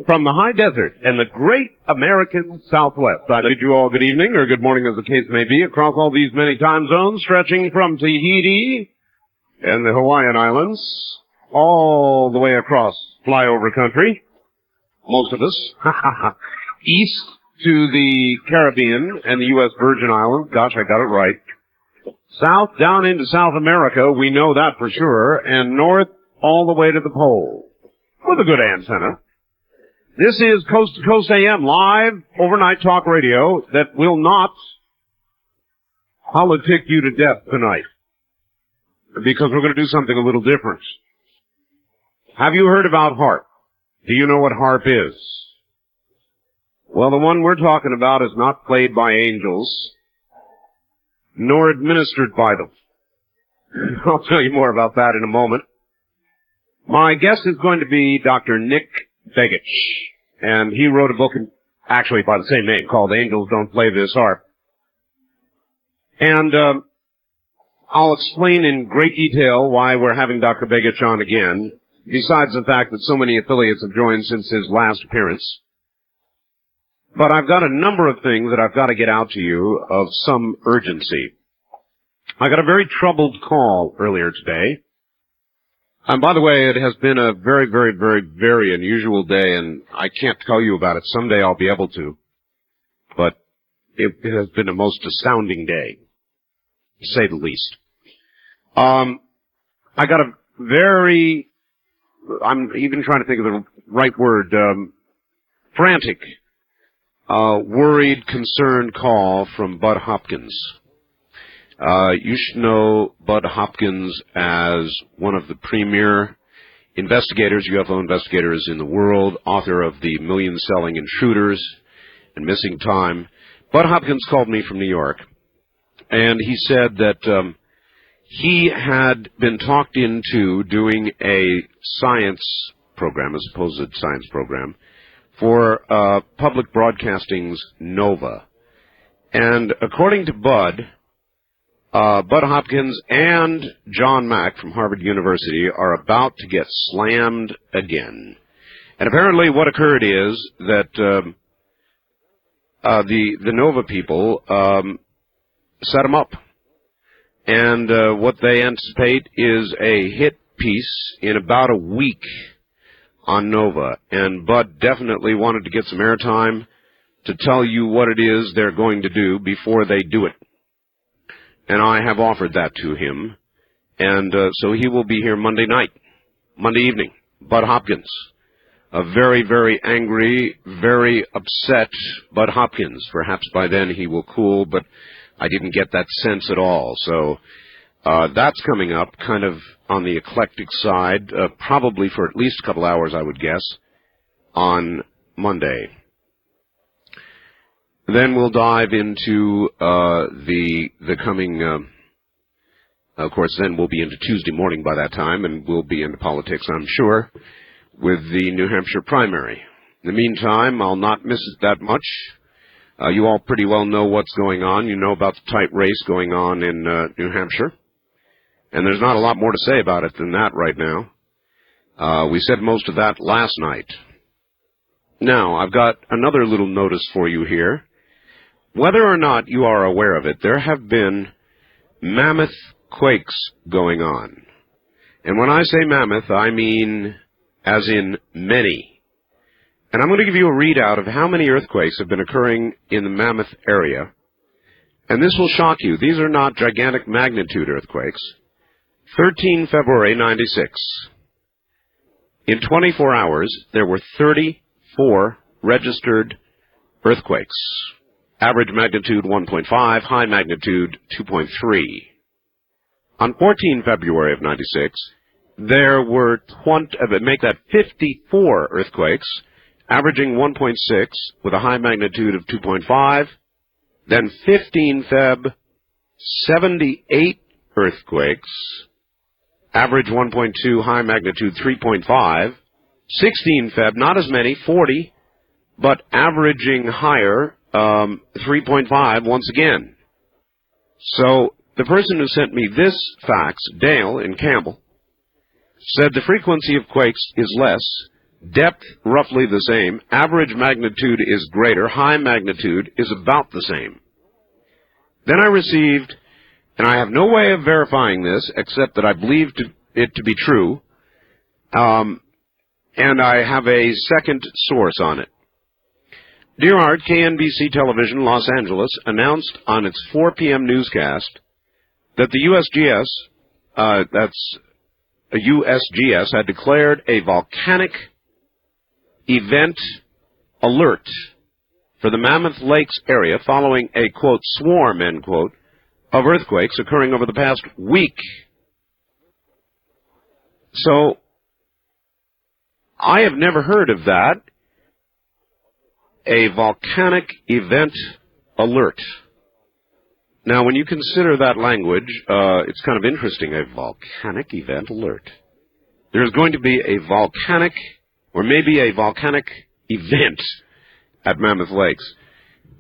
from the high desert and the great American Southwest. I bid you all good evening, or good morning as the case may be, across all these many time zones, stretching from Tahiti and the Hawaiian Islands, all the way across flyover country, most of us, east to the Caribbean and the U.S. Virgin Islands. Gosh, I got it right. South down into South America, we know that for sure, and north all the way to the pole, with a good antenna. This is Coast to Coast AM, live overnight talk radio that will not politic you to death tonight, because we're going to do something a little different. Have you heard about HARP? Do you know what HARP is? Well, the one we're talking about is not played by angels, nor administered by them. I'll tell you more about that in a moment. My guest is going to be Dr. Nick Begich, and he wrote a book, actually by the same name, called Angels Don't Play This Harp. And I'll explain in great detail why we're having Dr. Begich on again, besides the fact that so many affiliates have joined since his last appearance. But I've got a number of things that I've got to get out to you of some urgency. I got a very troubled call earlier today. And by the way, it has been a very, very, very, very unusual day, and I can't tell you about it. Someday I'll be able to. But it has been a most astounding day, to say the least. I got a very, I'm even trying to think of the right word, frantic, worried, concerned call from Bud Hopkins. You should know Bud Hopkins as one of the premier investigators, UFO investigators in the world, author of the million-selling Intruders and Missing Time. Bud Hopkins called me from New York, and he said that he had been talked into doing a science program, a supposed science program, for Public Broadcasting's Nova. And according to Bud Hopkins and John Mack from Harvard University are about to get slammed again. And apparently what occurred is that the Nova people set them up. And what they anticipate is a hit piece in about a week on Nova. And Bud definitely wanted to get some airtime to tell you what it is they're going to do before they do it. And I have offered that to him. And so he will be here Monday evening. Bud Hopkins. A very, very angry, very upset Bud Hopkins. Perhaps by then he will cool, but I didn't get that sense at all. So that's coming up, kind of on the eclectic side, probably for at least a couple hours, I would guess, on Monday. Then we'll dive into the coming, of course, then we'll be into Tuesday morning by that time, and we'll be into politics, I'm sure, with the New Hampshire primary. In the meantime, I'll not miss it that much. You all pretty well know what's going on. You know about the tight race going on in New Hampshire. And there's not a lot more to say about it than that right now. We said most of that last night. Now, I've got another little notice for you here. Whether or not you are aware of it, there have been mammoth quakes going on. And when I say mammoth, I mean as in many. And I'm going to give you a readout of how many earthquakes have been occurring in the Mammoth area. And this will shock you. These are not gigantic magnitude earthquakes. 13 February 96. In 24 hours, there were 34 registered earthquakes. Average magnitude 1.5, high magnitude 2.3. On 14 February of 96, there were 54 earthquakes, averaging 1.6 with a high magnitude of 2.5. Then 15 Feb, 78 earthquakes, average 1.2, high magnitude 3.5. 16 Feb, not as many, 40, but averaging higher, 3.5 once again. So the person who sent me this fax, Dale in Campbell, said the frequency of quakes is less Depth, roughly the same. Average magnitude is greater. High magnitude is about the same. Then I received, and I have no way of verifying this except that I believe it to be true, and I have a second source on it. Dear Art, KNBC Television, Los Angeles, announced on its 4 p.m. newscast that the USGS had declared a volcanic event alert for the Mammoth Lakes area following a, quote, swarm, end quote, of earthquakes occurring over the past week. So, I have never heard of that. A volcanic event alert. Now, when you consider that language, it's kind of interesting, a volcanic event alert. There's going to be a volcanic, or maybe a volcanic event at Mammoth Lakes.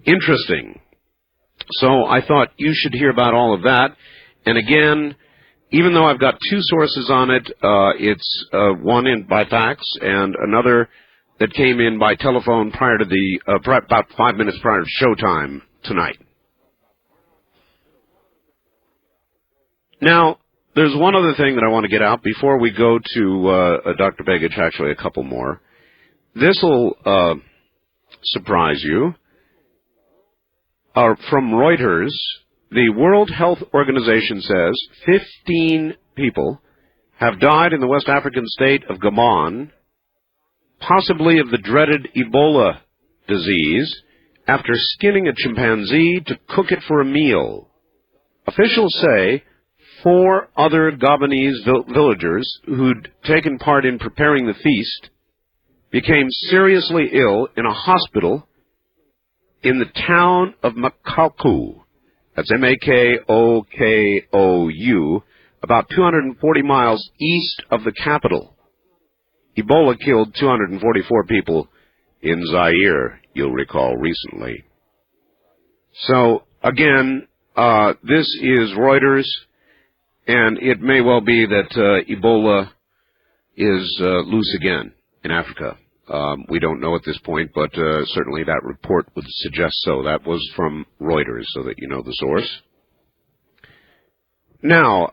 Interesting. So I thought you should hear about all of that. And again, even though I've got 2 sources on it, it's one in by fax and another that came in by telephone prior to the about 5 minutes prior to showtime tonight. Now, there's one other thing that I want to get out before we go to Dr. Begich, actually a couple more. This will surprise you. From Reuters, the World Health Organization says 15 people have died in the West African state of Gabon, possibly of the dreaded Ebola disease, after skinning a chimpanzee to cook it for a meal. Officials say 4 other Gabonese villagers who'd taken part in preparing the feast became seriously ill in a hospital in the town of Makakou. That's Makokou, about 240 miles east of the capital. Ebola killed 244 people in Zaire, you'll recall, recently. So, again, this is Reuters, and it may well be that Ebola is loose again in Africa. We don't know at this point, but certainly that report would suggest so. That was from Reuters, so that you know the source. Now,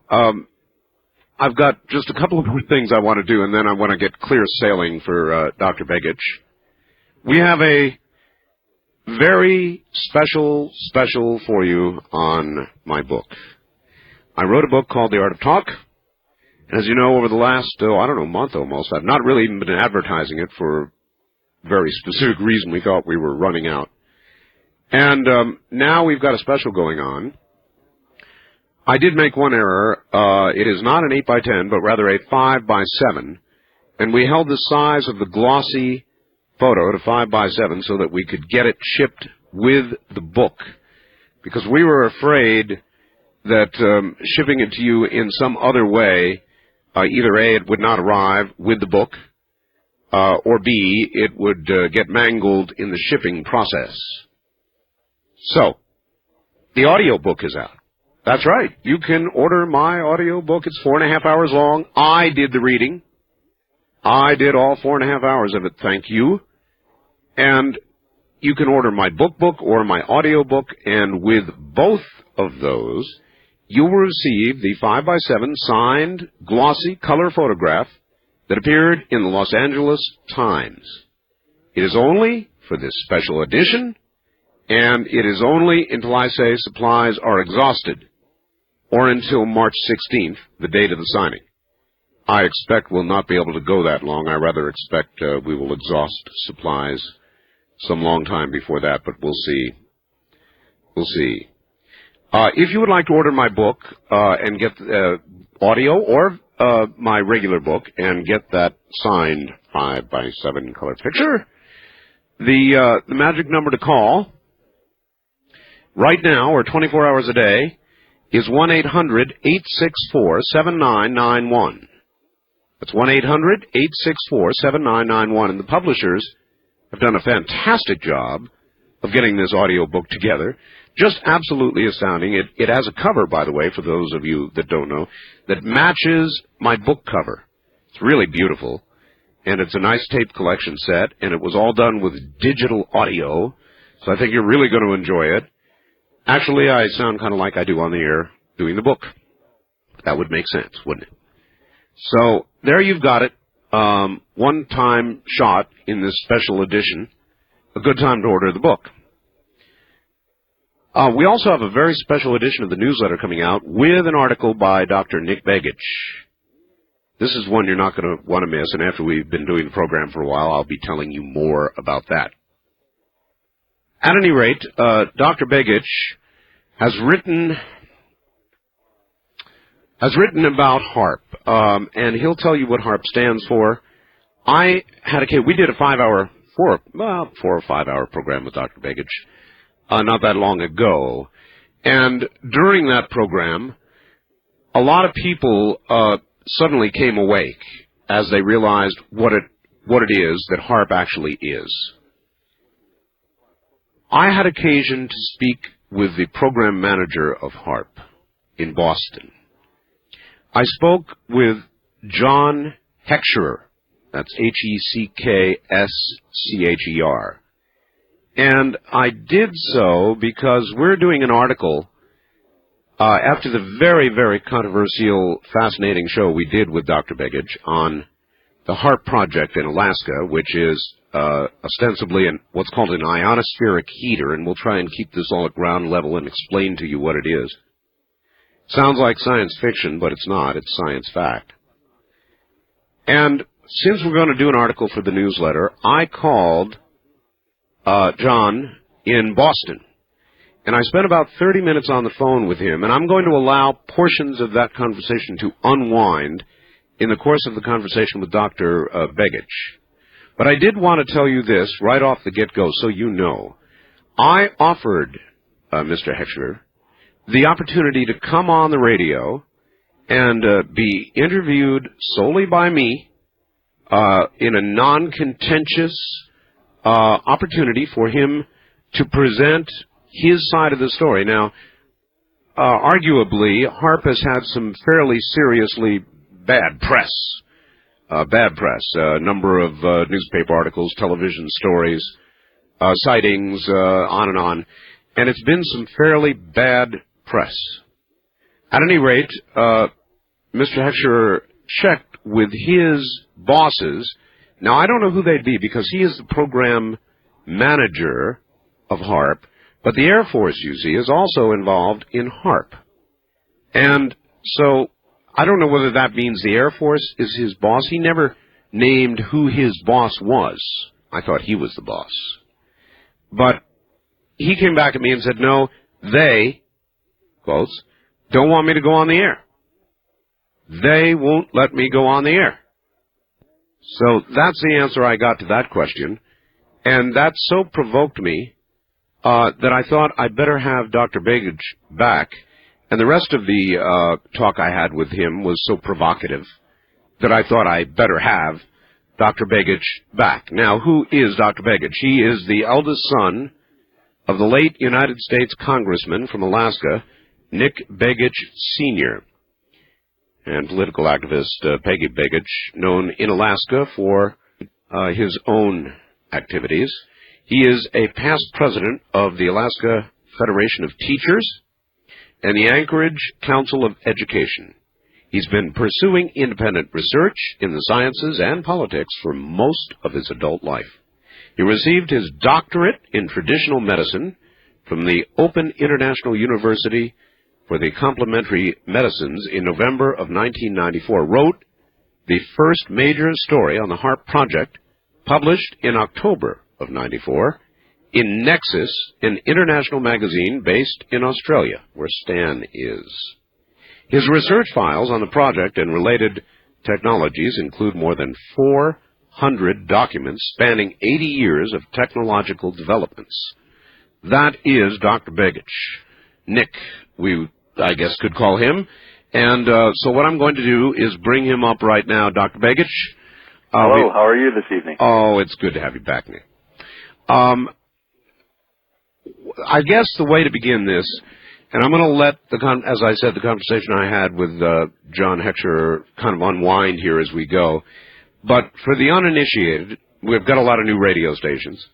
I've got just a couple of more things I want to do, and then I want to get clear sailing for Dr. Begich. We have a very special for you on my book. I wrote a book called The Art of Talk. As you know, over the last, month almost, I've not really been advertising it for a very specific reason. We thought we were running out. And now we've got a special going on. I did make one error. It is not an 8x10, but rather a 5x7. And we held the size of the glossy photo to 5x7 so that we could get it shipped with the book. Because we were afraid that shipping it to you in some other way, either A, it would not arrive with the book, or B, it would get mangled in the shipping process. So, the audio book is out. That's right. You can order my audio book. It's 4.5 hours long. I did the reading. I did all 4.5 hours of it, thank you. And you can order my book or my audio book, and with both of those, you will receive the 5x7 signed, glossy color photograph that appeared in the Los Angeles Times. It is only for this special edition, and it is only until I say supplies are exhausted, or until March 16th, the date of the signing. I expect we'll not be able to go that long. I rather expect we will exhaust supplies some long time before that, but we'll see. We'll see. If you would like to order my book and get audio or my regular book and get that signed 5x7 color picture, the magic number to call right now or 24 hours a day is 1-800-864-7991. That's 1-800-864-7991, and the publishers have done a fantastic job of getting this audio book together. Just absolutely astounding. It has a cover, by the way, for those of you that don't know, that matches my book cover. It's really beautiful. and it's a nice tape collection set, and it was all done with digital audio, so I think you're really going to enjoy it. Actually, I sound kind of like I do on the air doing the book. That would make sense, wouldn't it? So there you've got it. One-time shot in this special edition. A good time to order the book. We also have a very special edition of the newsletter coming out with an article by Dr. Nick Begich. This is one you're not going to want to miss, and after we've been doing the program for a while, I'll be telling you more about that. At any rate, Dr. Begich has written about HARP, and he'll tell you what HARP stands for. We did a 4 or 5 hour program with Dr. Begich not that long ago, and during that program, a lot of people suddenly came awake as they realized what it is that HARP actually is. I had occasion to speak with the program manager of HARP in Boston. I spoke with John Heckscher, that's Heckschcher, and I did so because we're doing an article after the very, very controversial, fascinating show we did with Dr. Begich on the HARP project in Alaska, which is ostensibly what's called an ionospheric heater, and we'll try and keep this all at ground level and explain to you what it is. Sounds like science fiction, but it's not. It's science fact. And since we're going to do an article for the newsletter, I called John in Boston. And I spent about 30 minutes on the phone with him, and I'm going to allow portions of that conversation to unwind in the course of the conversation with Dr. Begich. But I did want to tell you this right off the get-go so you know. I offered Mr. Heckscher the opportunity to come on the radio and be interviewed solely by me in a non-contentious opportunity for him to present his side of the story. Now, arguably, HARP has had some fairly seriously bad press. A number of newspaper articles, television stories, sightings, on and on. And it's been some fairly bad press. At any rate, Mr. Heckscher checked with his bosses. Now, I don't know who they'd be because he is the program manager of HARP, but the Air Force, you see, is also involved in HARP. And so I don't know whether that means the Air Force is his boss. He never named who his boss was. I thought he was the boss. But he came back at me and said, no, they, quotes, don't want me to go on the air. They won't let me go on the air. So that's the answer I got to that question. And that so provoked me that I thought I'd better have Dr. Begich back. And the rest of the talk I had with him was so provocative that I thought I'd better have Dr. Begich back. Now, who is Dr. Begich? He is the eldest son of the late United States Congressman from Alaska, Nick Begich Sr., and political activist Peggy Begich, known in Alaska for his own activities. He is a past president of the Alaska Federation of Teachers and the Anchorage Council of Education. He's been pursuing independent research in the sciences and politics for most of his adult life. He received his doctorate in traditional medicine from the Open International University for the Complementary Medicines in November of 1994, wrote the first major story on the HARP project, published in October of 94, in Nexus, an international magazine based in Australia, where Stan is. His research files on the project and related technologies include more than 400 documents spanning 80 years of technological developments. That is Dr. Begich. Nick, I guess could call him. And so what I'm going to do is bring him up right now. Dr. Begich. Hello, how are you this evening? Oh, it's good to have you back, Nick. I guess the way to begin this, and I'm going to let, as I said, the conversation I had with John Heckscher kind of unwind here as we go, But for the uninitiated, we've got a lot of new radio stations.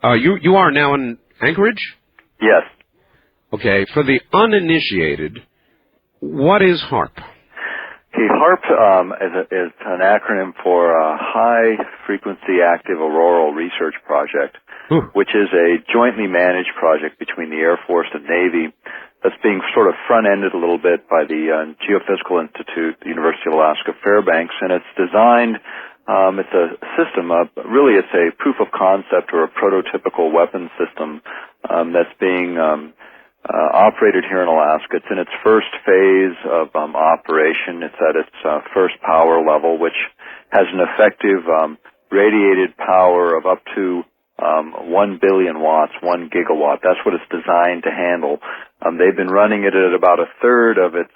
You are now in Anchorage? Yes. Okay, for the uninitiated, what is HARP? Okay, HARP is an acronym for High Frequency Active Auroral Research Project, which is a jointly managed project between the Air Force and Navy that's being sort of front-ended a little bit by the Geophysical Institute, the University of Alaska Fairbanks, and it's designed, it's a system of, really it's a proof of concept or a prototypical weapon system that's being operated here in Alaska. It's in its first phase of operation. It's at its first power level, which has an effective radiated power of up to 1 billion watts, 1 gigawatt. That's what it's designed to handle. They've been running it at about a third of its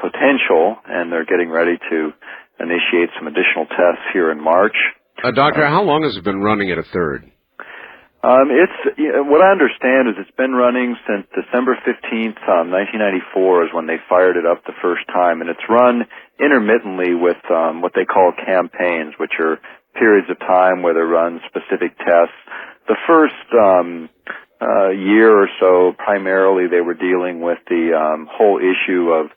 potential, and they're getting ready to initiate some additional tests here in March. Doctor, how long has it been running at a third? What I understand is it's been running since December 15th, 1994 is when they fired it up the first time, and it's run intermittently with what they call campaigns, which are periods of time where they run specific tests. The first year or so, primarily they were dealing with the whole issue of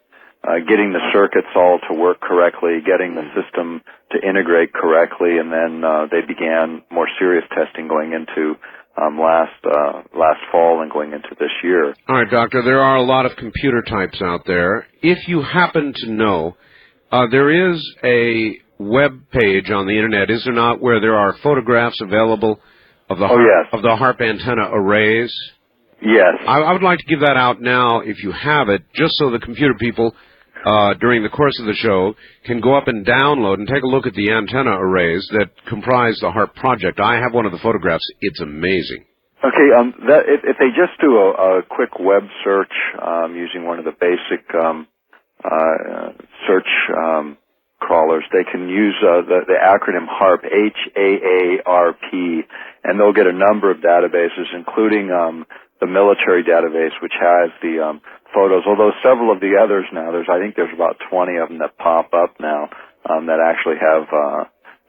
getting the circuits all to work correctly, getting the system to integrate correctly, and then they began more serious testing going into last fall and going into this year. All right, Doctor, there are a lot of computer types out there. If you happen to know, there is a web page on the Internet, is there not, where there are photographs available of the of the HARP antenna arrays? Yes. I would like to give that out now, if you have it, just so the computer people, during the course of the show, can go up and download and take a look at the antenna arrays that comprise the HARP project. I have one of the photographs. It's amazing. Okay, if they just do a quick web search using one of the basic search crawlers, they can use the acronym HARP, H-A-A-R-P, and they'll get a number of databases, including the military database, which has the photos, although several of the others now, I think there's about 20 of them that pop up now that actually have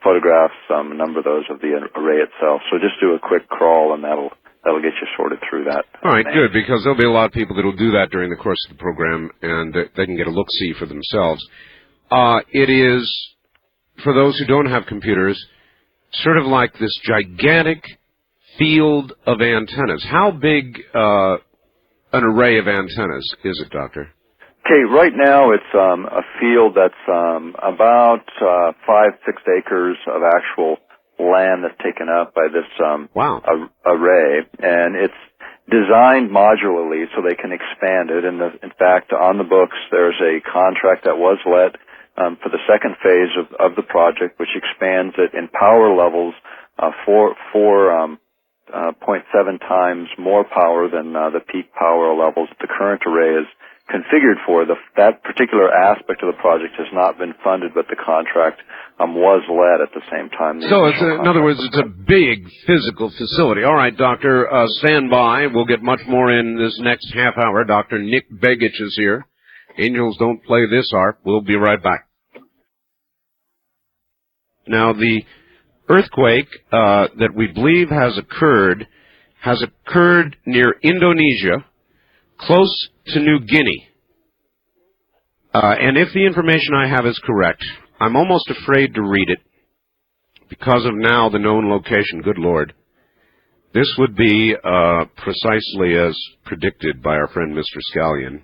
photographs, a number of those of the array itself. So just do a quick crawl, and that'll get you sorted through that. All right, good, because there'll be a lot of people that will do that during the course of the program, and they can get a look-see for themselves. It is, for those who don't have computers, sort of like this gigantic field of antennas. How big an array of antennas is it, Doctor? Okay, right now it's a field that's about 5-6 acres of actual land that's taken up by this array, and it's designed modularly so they can expand it. And in fact, on the books, there's a contract that was let for the second phase of the project, which expands it in power levels 4.7 times more power than the peak power levels that the current array is configured for. That particular aspect of the project has not been funded, but the contract was led at the same time. So, in other words, it's a big physical facility. All right, Doctor, stand by. We'll get much more in this next half hour. Dr. Nick Begich is here. Angels don't play this harp. We'll be right back. Now, the earthquake that we believe has occurred near Indonesia, close to New Guinea. And if the information I have is correct, I'm almost afraid to read it because of now the known location. Good Lord. This would be precisely as predicted by our friend Mr. Scallion.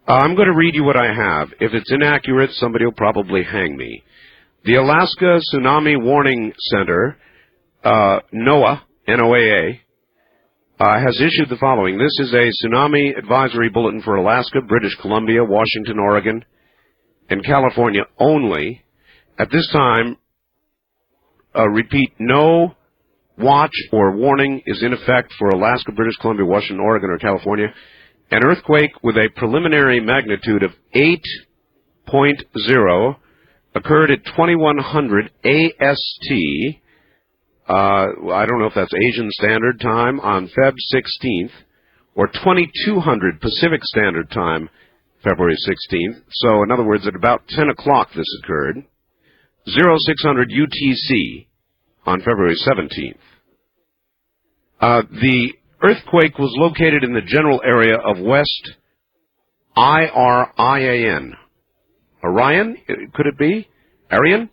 I'm going to read you what I have. If it's inaccurate, somebody will probably hang me. The Alaska Tsunami Warning Center, NOAA, N-O-A-A, has issued the following. This is a tsunami advisory bulletin for Alaska, British Columbia, Washington, Oregon, and California only. At this time, repeat, no watch or warning is in effect for Alaska, British Columbia, Washington, Oregon, or California. An earthquake with a preliminary magnitude of 8.0 occurred at 2100 AST, I don't know if that's Asian Standard Time, on Feb 16th, or 2200 Pacific Standard Time, February 16th. So, in other words, at about 10 o'clock this occurred. 0600 UTC on February 17th. The earthquake was located in the general area of West IRIAN. Orion? Could it be? Arian?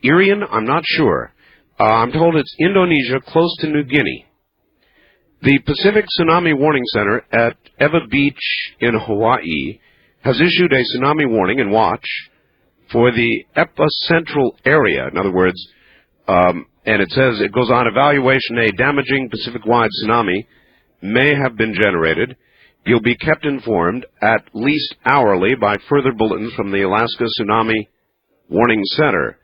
Irian? I'm not sure. I'm told it's Indonesia, close to New Guinea. The Pacific Tsunami Warning Center at Eva Beach in Hawaii has issued a tsunami warning and watch for the epicentral area. In other words, and it says, it goes on, evaluation, a damaging Pacific-wide tsunami may have been generated. You'll be kept informed at least hourly by further bulletins from the Alaska Tsunami Warning Center.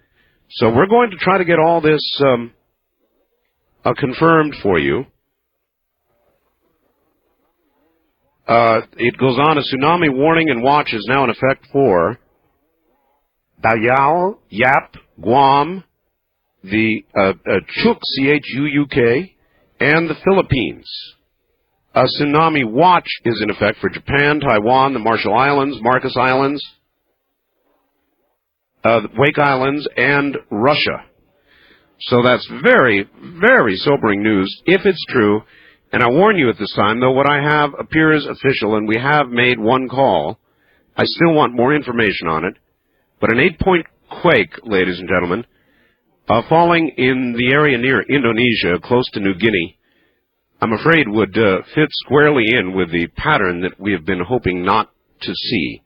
So we're going to try to get all this confirmed for you. It goes on, a tsunami warning and watch is now in effect for Dayal, Yap, Guam, the Chuk, C-H-U-U-K, and the Philippines. A tsunami watch is in effect for Japan, Taiwan, the Marshall Islands, Marcus Islands, the Wake Islands, and Russia. So that's very, very sobering news, if it's true. And I warn you at this time, though what I have appears official, and we have made one call. I still want more information on it. But an 8-point quake, ladies and gentlemen, falling in the area near Indonesia, close to New Guinea, I'm afraid would fit squarely in with the pattern that we have been hoping not to see,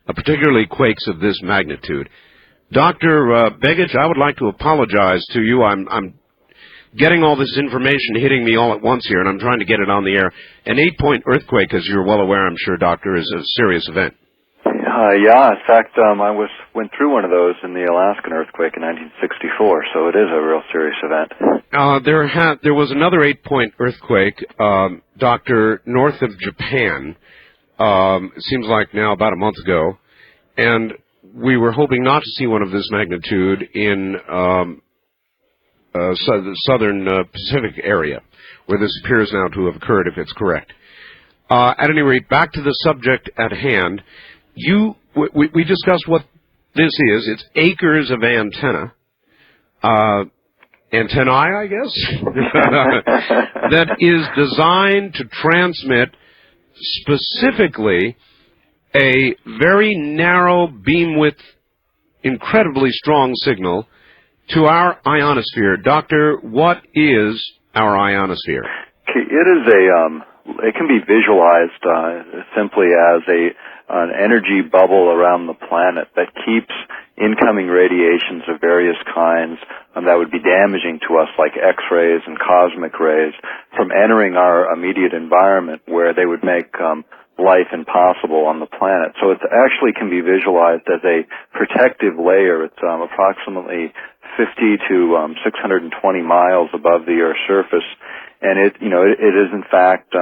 particularly quakes of this magnitude. Dr. Begich, I would like to apologize to you. I'm getting all this information hitting me all at once here, and I'm trying to get it on the air. An 8-point earthquake, as you're well aware, I'm sure, Doctor, is a serious event. Yeah, in fact, I went through one of those in the Alaskan earthquake in 1964, so it is a real serious event. There was another 8-point earthquake, Doctor, north of Japan. It seems like now about a month ago, and we were hoping not to see one of this magnitude in the southern Pacific area, where this appears now to have occurred, if it's correct. At any rate, back to the subject at hand. We discussed what this is. It's acres of antennae, I guess, that is designed to transmit specifically a very narrow beam width, incredibly strong signal to our ionosphere. Doctor, what is our ionosphere? It can be visualized simply as an energy bubble around the planet that keeps incoming radiations of various kinds that would be damaging to us, like X-rays and cosmic rays, from entering our immediate environment where they would make life impossible on the planet. So it actually can be visualized as a protective layer. It's approximately 50 to 620 miles above the Earth's surface, and it is in fact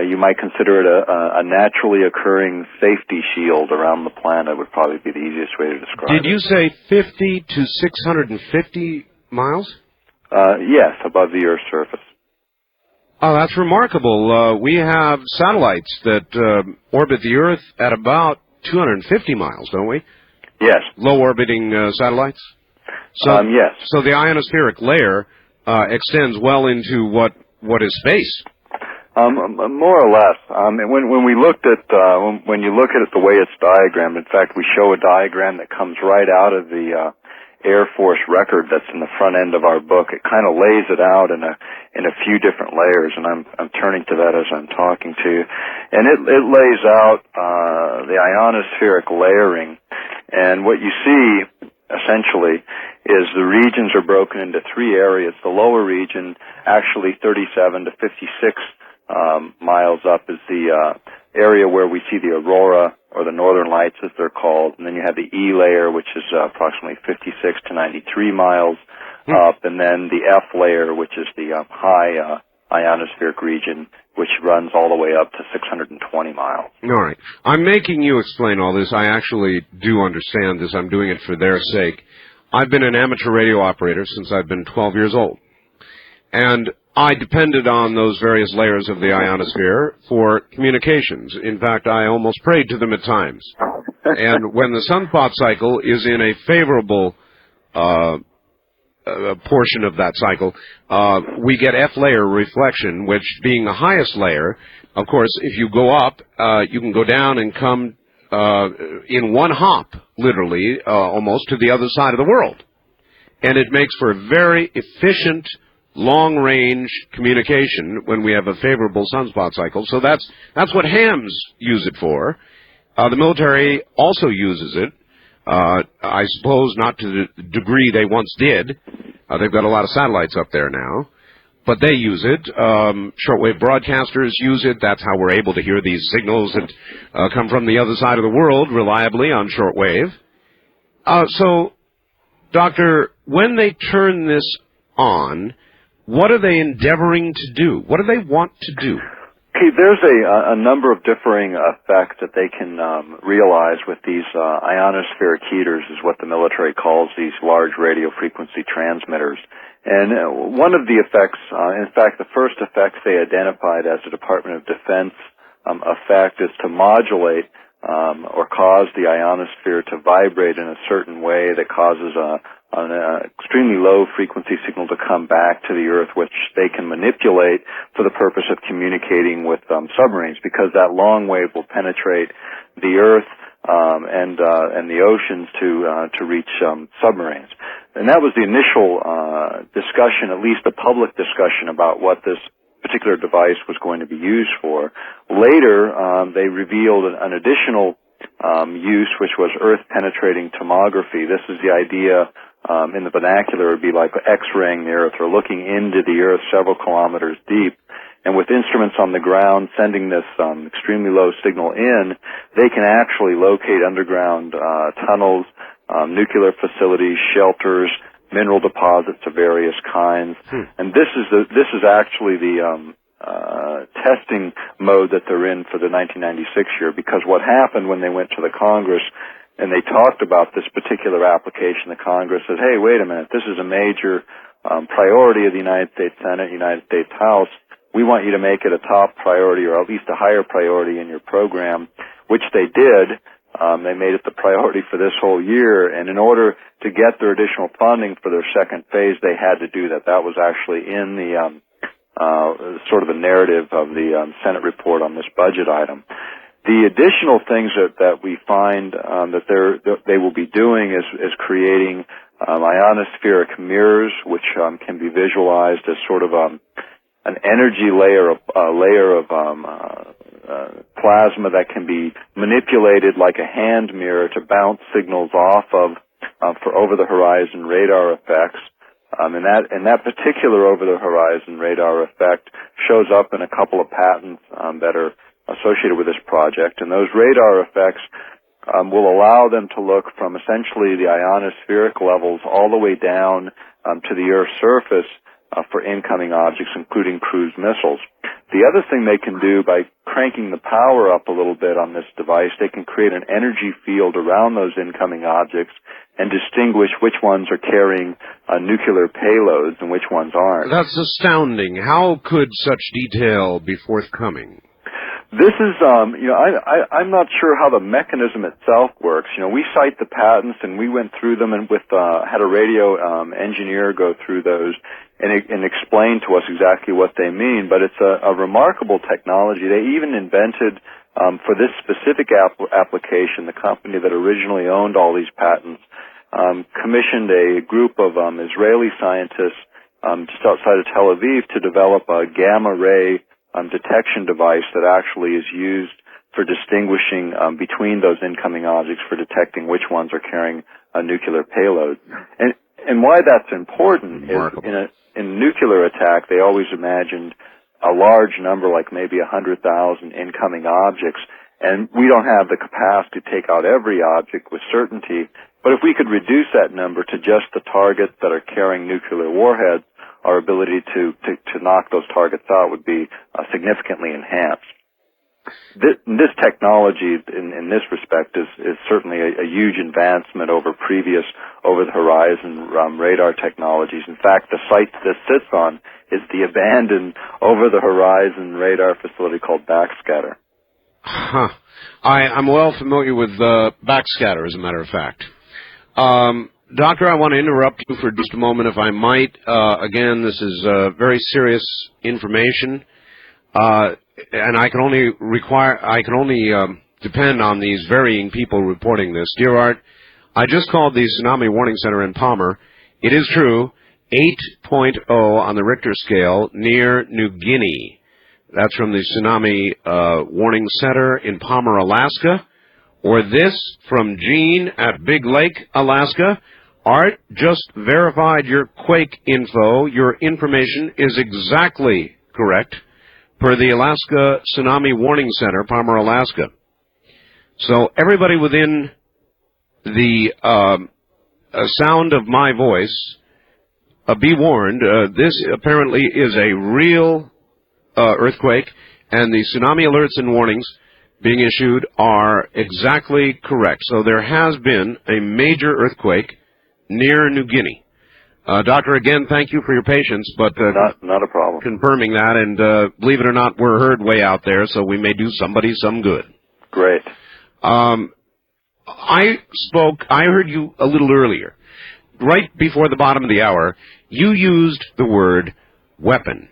you might consider it a naturally occurring safety shield around the planet. Would probably be the easiest way to describe it. Did you say 50 to 650 miles? Yes, above the Earth's surface. Oh, that's remarkable. We have satellites that orbit the Earth at about 250 miles, don't we? Yes. Low-orbiting satellites? So, yes. So the ionospheric layer extends well into what is space? More or less. When we looked at when you look at it the way it's diagrammed, in fact, we show a diagram that comes right out of the Air Force record that's in the front end of our book. It kind of lays it out in a few different layers, and I'm turning to that as I'm talking to you. And it lays out the ionospheric layering, and what you see essentially is the regions are broken into three areas. The lower region, actually 37 to 56 miles up, is the area where we see the aurora, or the northern lights as they're called, and then you have the E layer, which is approximately 56 to 93 miles up, and then the F layer, which is the high ionospheric region, which runs all the way up to 620 miles. All right. I'm making you explain all this. I actually do understand this. I'm doing it for their sake. I've been an amateur radio operator since I've been 12 years old, and I depended on those various layers of the ionosphere for communications. In fact, I almost prayed to them at times. And when the sunspot cycle is in a favorable portion of that cycle, we get F-layer reflection, which being the highest layer, of course, if you go up, you can go down and come in one hop, literally, almost to the other side of the world. And it makes for a very efficient, long-range communication when we have a favorable sunspot cycle. So that's what hams use it for. The military also uses it. I suppose not to the degree they once did. They've got a lot of satellites up there now. But they use it. Shortwave broadcasters use it. That's how we're able to hear these signals that come from the other side of the world reliably on shortwave. So, Doctor, when they turn this on, what are they endeavoring to do? What do they want to do? Okay, there's a number of differing effects that they can realize with these ionospheric heaters, is what the military calls these large radio frequency transmitters. And one of the effects, in fact, the first effects they identified as a Department of Defense effect, is to modulate or cause the ionosphere to vibrate in a certain way that causes an extremely low frequency signal to come back to the Earth, which they can manipulate for the purpose of communicating with submarines, because that long wave will penetrate the Earth and the oceans to reach submarines. And that was the initial discussion, at least the public discussion, about what this particular device was going to be used for. Later, they revealed an additional use, which was Earth-penetrating tomography. This is the idea, in the vernacular, it would be like X-raying the Earth, or looking into the Earth several kilometers deep. And with instruments on the ground sending this extremely low signal in, they can actually locate underground tunnels, nuclear facilities, shelters, mineral deposits of various kinds. And this is actually the testing mode that they're in for the 1996 year, because what happened when they went to the Congress and they talked about this particular application, the Congress said, hey, wait a minute, this is a major priority of the United States Senate, United States House. We want you to make it a top priority, or at least a higher priority in your program, which they did. They made it the priority for this whole year, and in order to get their additional funding for their second phase, they had to do that. That was actually in the sort of the narrative of the Senate report on this budget item. The additional things that we find that they will be doing is creating ionospheric mirrors, which can be visualized as sort of an energy layer of plasma that can be manipulated like a hand mirror to bounce signals off of for over-the-horizon radar effects. And that particular over-the-horizon radar effect shows up in a couple of patents that are associated with this project. And those radar effects will allow them to look from essentially the ionospheric levels all the way down to the Earth's surface for incoming objects, including cruise missiles. The other thing they can do, by cranking the power up a little bit on this device, they can create an energy field around those incoming objects and distinguish which ones are carrying nuclear payloads and which ones aren't. That's astounding. How could such detail be forthcoming? This is, I'm not sure how the mechanism itself works. We cite the patents, and we went through them and had a radio engineer go through those and explain to us exactly what they mean. But it's a remarkable technology. They even invented, for this specific application, the company that originally owned all these patents commissioned a group of Israeli scientists just outside of Tel Aviv to develop a gamma ray detection device that actually is used for distinguishing between those incoming objects, for detecting which ones are carrying a nuclear payload. And why that's important is in a nuclear attack, they always imagined a large number, like maybe 100,000 incoming objects, and we don't have the capacity to take out every object with certainty. But if we could reduce that number to just the targets that are carrying nuclear warheads, our ability to knock those targets out would be significantly enhanced. This technology, in this respect, is certainly a huge advancement over previous over-the-horizon radar technologies. In fact, the site this sits on is the abandoned over-the-horizon radar facility called Backscatter. Huh. I'm well familiar with backscatter, as a matter of fact. Doctor, I want to interrupt you for just a moment, if I might. Again, this is very serious information, and I can only depend on these varying people reporting this. Dear Art, I just called the Tsunami Warning Center in Palmer. It is true, 8.0 on the Richter scale near New Guinea. That's from the Tsunami Warning Center in Palmer, Alaska. Or this from Gene at Big Lake, Alaska. Art just verified your quake info. Your information is exactly correct per the Alaska Tsunami Warning Center, Palmer, Alaska. So everybody within the sound of my voice, be warned, this apparently is a real earthquake, and the tsunami alerts and warnings being issued are exactly correct. So there has been a major earthquake near New Guinea. Doctor, again, thank you for your patience, but not a problem. Confirming that, and believe it or not, we're heard way out there, so we may do somebody some good. Great. I heard you a little earlier. Right before the bottom of the hour, you used the word weapon.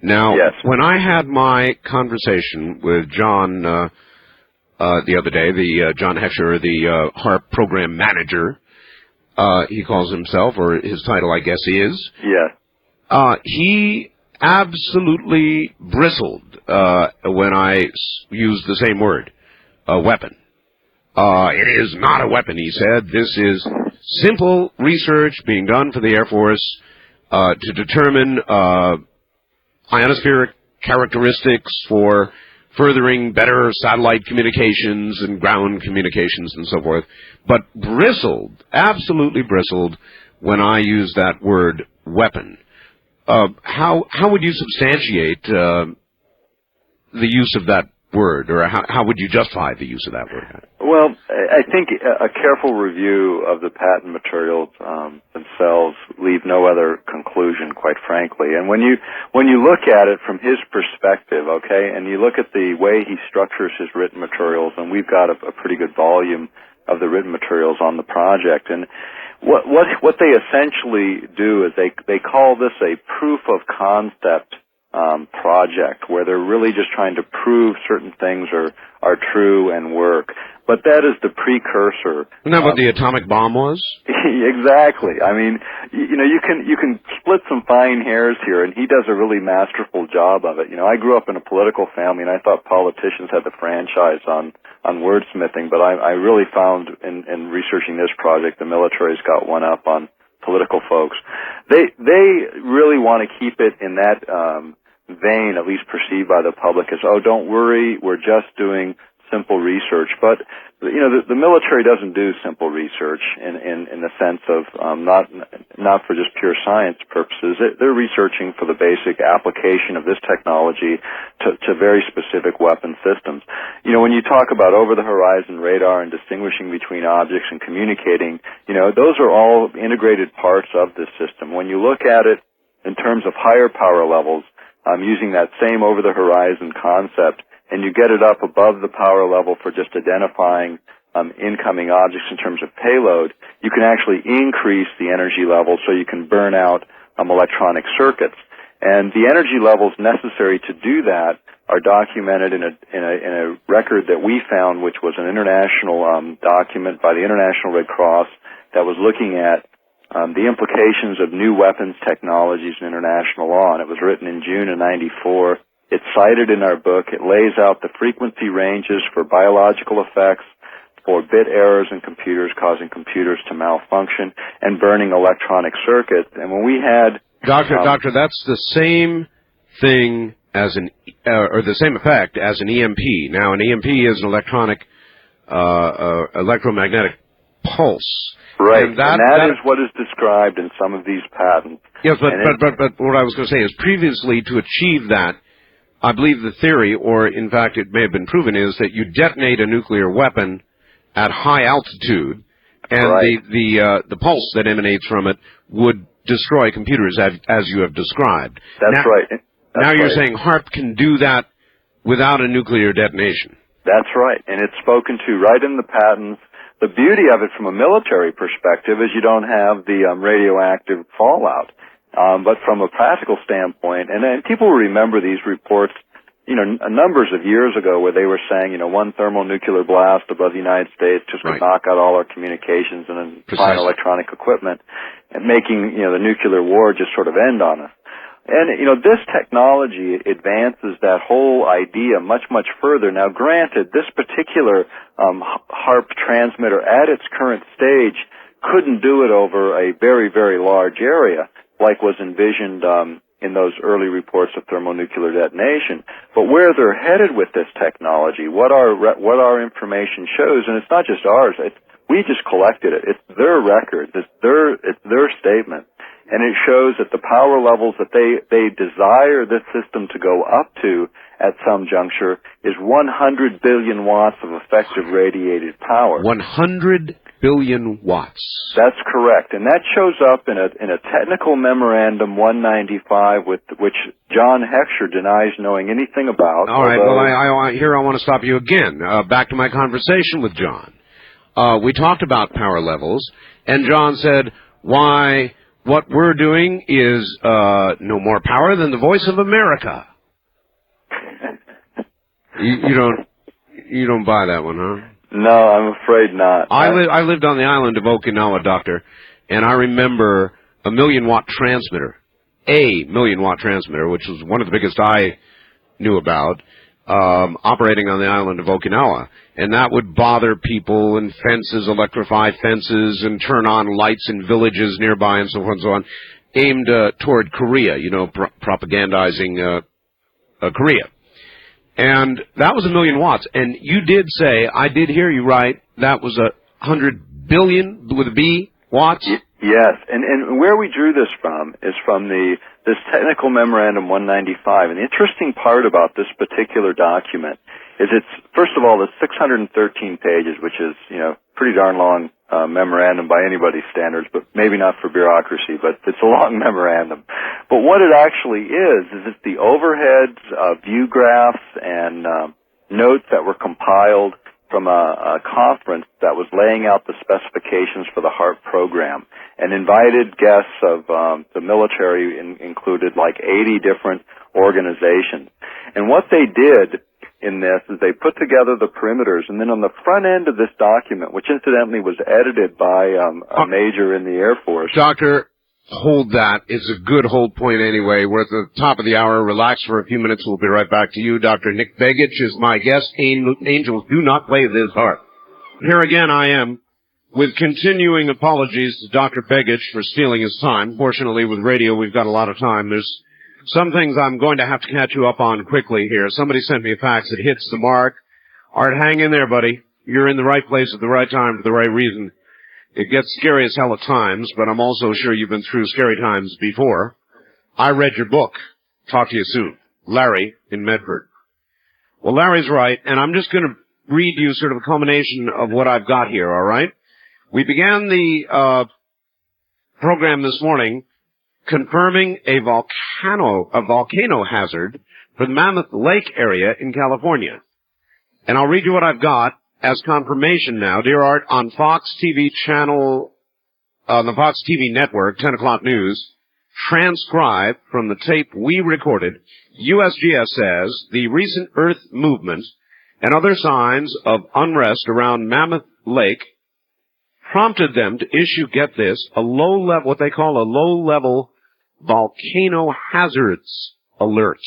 Now, yes. When I had my conversation with John the other day, John Heckscher, the HARP program manager, he calls himself, or his title, I guess, is. Yeah. He absolutely bristled when I used the same word, weapon. It is not a weapon, he said. This is simple research being done for the Air Force to determine ionospheric characteristics for furthering better satellite communications and ground communications and so forth, but bristled, absolutely bristled, when I used that word weapon. How would you substantiate the use of that word, or how would you justify the use of that word? Well, I think a careful review of the patent materials themselves leave no other conclusion, quite frankly. And when you look at it from his perspective, okay, and you look at the way he structures his written materials, and we've got a pretty good volume of the written materials on the project, and what they essentially do is they call this a proof of concept project, where they're really just trying to prove certain things are true and work. But that is the precursor. Isn't that what the atomic bomb was? Exactly. I mean, you can split some fine hairs here, and he does a really masterful job of it. I grew up in a political family, and I thought politicians had the franchise on wordsmithing, but I really found in researching this project, the military's got one up on political folks. They really want to keep it in that vein, at least perceived by the public, as, oh, don't worry, we're just doing simple research. But the military doesn't do simple research in the sense of not for just pure science purposes. They're researching for the basic application of this technology to very specific weapon systems. When you talk about over-the-horizon radar and distinguishing between objects and communicating, those are all integrated parts of this system. When you look at it in terms of higher power levels, using that same over-the-horizon concept, and you get it up above the power level for just identifying incoming objects in terms of payload, you can actually increase the energy level so you can burn out electronic circuits. And the energy levels necessary to do that are documented in a record that we found, which was an international document by the International Red Cross that was looking at the implications of new weapons technologies in international law, and it was written in June of '94. It's cited in our book. It lays out the frequency ranges for biological effects, for bit errors in computers causing computers to malfunction, and burning electronic circuits. And when we had... Doctor, that's the same thing as or the same effect as an EMP. Now, an EMP is an electromagnetic pulse. Right, and that is what is described in some of these patents. Yes, but what I was going to say is previously to achieve that, I believe the theory, or in fact it may have been proven, is that you detonate a nuclear weapon at high altitude, and right. the pulse that emanates from it would destroy computers, as you have described. That's right. Now you're saying HARP can do that without a nuclear detonation. That's right, and it's spoken to right in the patents. The beauty of it from a military perspective is you don't have the radioactive fallout. But from a practical standpoint, and people remember these reports, numbers of years ago where they were saying, one thermonuclear blast above the United States just would knock out all our communications and fine electronic equipment, and making, the nuclear war just sort of end on us. And, this technology advances that whole idea much, much further. Now, granted, this particular HAARP transmitter at its current stage couldn't do it over a very, very large area, like was envisioned in those early reports of thermonuclear detonation. But where they're headed with this technology, what our information shows, and it's not just ours, we just collected it. It's their record. It's their statement. And it shows that the power levels that they desire this system to go up to at some juncture is 100 billion watts of effective radiated power. 100 billion watts. That's correct. And that shows up in a technical memorandum 195 with which John Heckscher denies knowing anything about. All right. Well, I want to stop you again. Back to my conversation with John. We talked about power levels, and John said, why... what we're doing is no more power than the voice of America. You don't buy that one, huh? No, I'm afraid not. I lived on the island of Okinawa, Doctor, and I remember a 1,000,000-watt transmitter, which was one of the biggest I knew about, operating on the island of Okinawa. And that would bother people, and fences, electrify fences, and turn on lights in villages nearby, and so forth and so on, aimed toward Korea, propagandizing Korea. And that was 1,000,000 watts. And you did say, I did hear you right, that was 100 billion with a B watts? Yes, and where we drew this from is from this technical memorandum 195. And the interesting part about this particular document is first of all, it's 613 pages, which is, pretty darn long memorandum by anybody's standards, but maybe not for bureaucracy, but it's a long memorandum. But what it actually is it's the overheads, view graphs, and notes that were compiled from a conference that was laying out the specifications for the HAARP program. And invited guests of the military included like 80 different organizations. And what they did in this is they put together the perimeters, and then on the front end of this document, which incidentally was edited by a major in the Air Force. Doctor, hold that. It's a good hold point anyway. We're at the top of the hour. Relax for a few minutes. We'll be right back to you. Dr. Nick Begich is my guest. Angels do not play this harp. Here again I am with continuing apologies to Dr. Begich for stealing his time. Fortunately, with radio, we've got a lot of time. There's some things I'm going to have to catch you up on quickly here. Somebody sent me a fax that hits the mark. Art, hang in there, buddy. You're in the right place at the right time for the right reason. It gets scary as hell at times, but I'm also sure you've been through scary times before. I read your book. Talk to you soon. Larry in Medford. Well, Larry's right, and I'm just going to read you sort of a culmination of what I've got here, all right? We began the program this morning confirming a volcano hazard for the Mammoth Lake area in California. And I'll read you what I've got as confirmation now. Dear Art, on Fox TV channel, on the Fox TV network, 10 o'clock news, transcribed from the tape we recorded, USGS says the recent Earth movement and other signs of unrest around Mammoth Lake prompted them to issue, get this, what they call a low-level volcano hazards alert.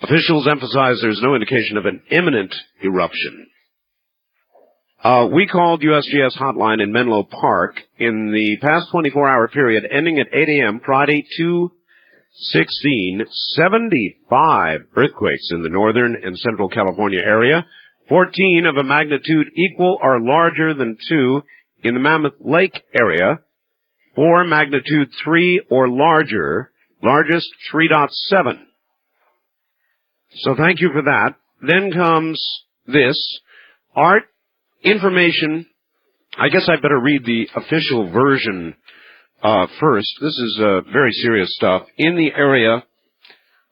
Officials emphasize there's no indication of an imminent eruption. We called USGS hotline in Menlo Park in the past 24-hour period ending at 8 a.m. Friday, 2/16, 75 earthquakes in the northern and central California area, 14 of a magnitude equal or larger than 2 in the Mammoth Lake area, 4 magnitude 3 or larger, largest 3.7. So thank you for that. Then comes this. Art, information. I guess I better read the official version first. This is very serious stuff. In the area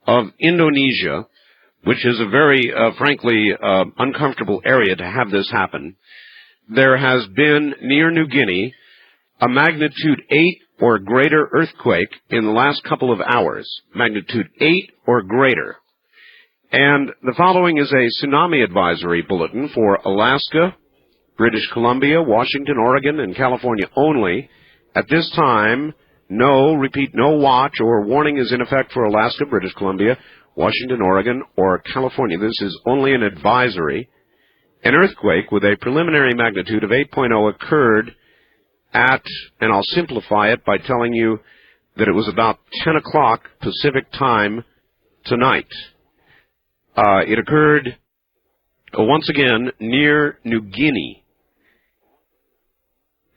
of Indonesia, which is a very, frankly, uncomfortable area to have this happen. There has been, near New Guinea, a magnitude 8 or greater earthquake in the last couple of hours. Magnitude 8 or greater. And the following is a tsunami advisory bulletin for Alaska, British Columbia, Washington, Oregon, and California only. At this time, no watch or warning is in effect for Alaska, British Columbia, Washington, Oregon, or California. This is only an advisory. An earthquake with a preliminary magnitude of 8.0 occurred at, and I'll simplify it by telling you that it was about 10 o'clock Pacific time tonight. It occurred, once again, near New Guinea.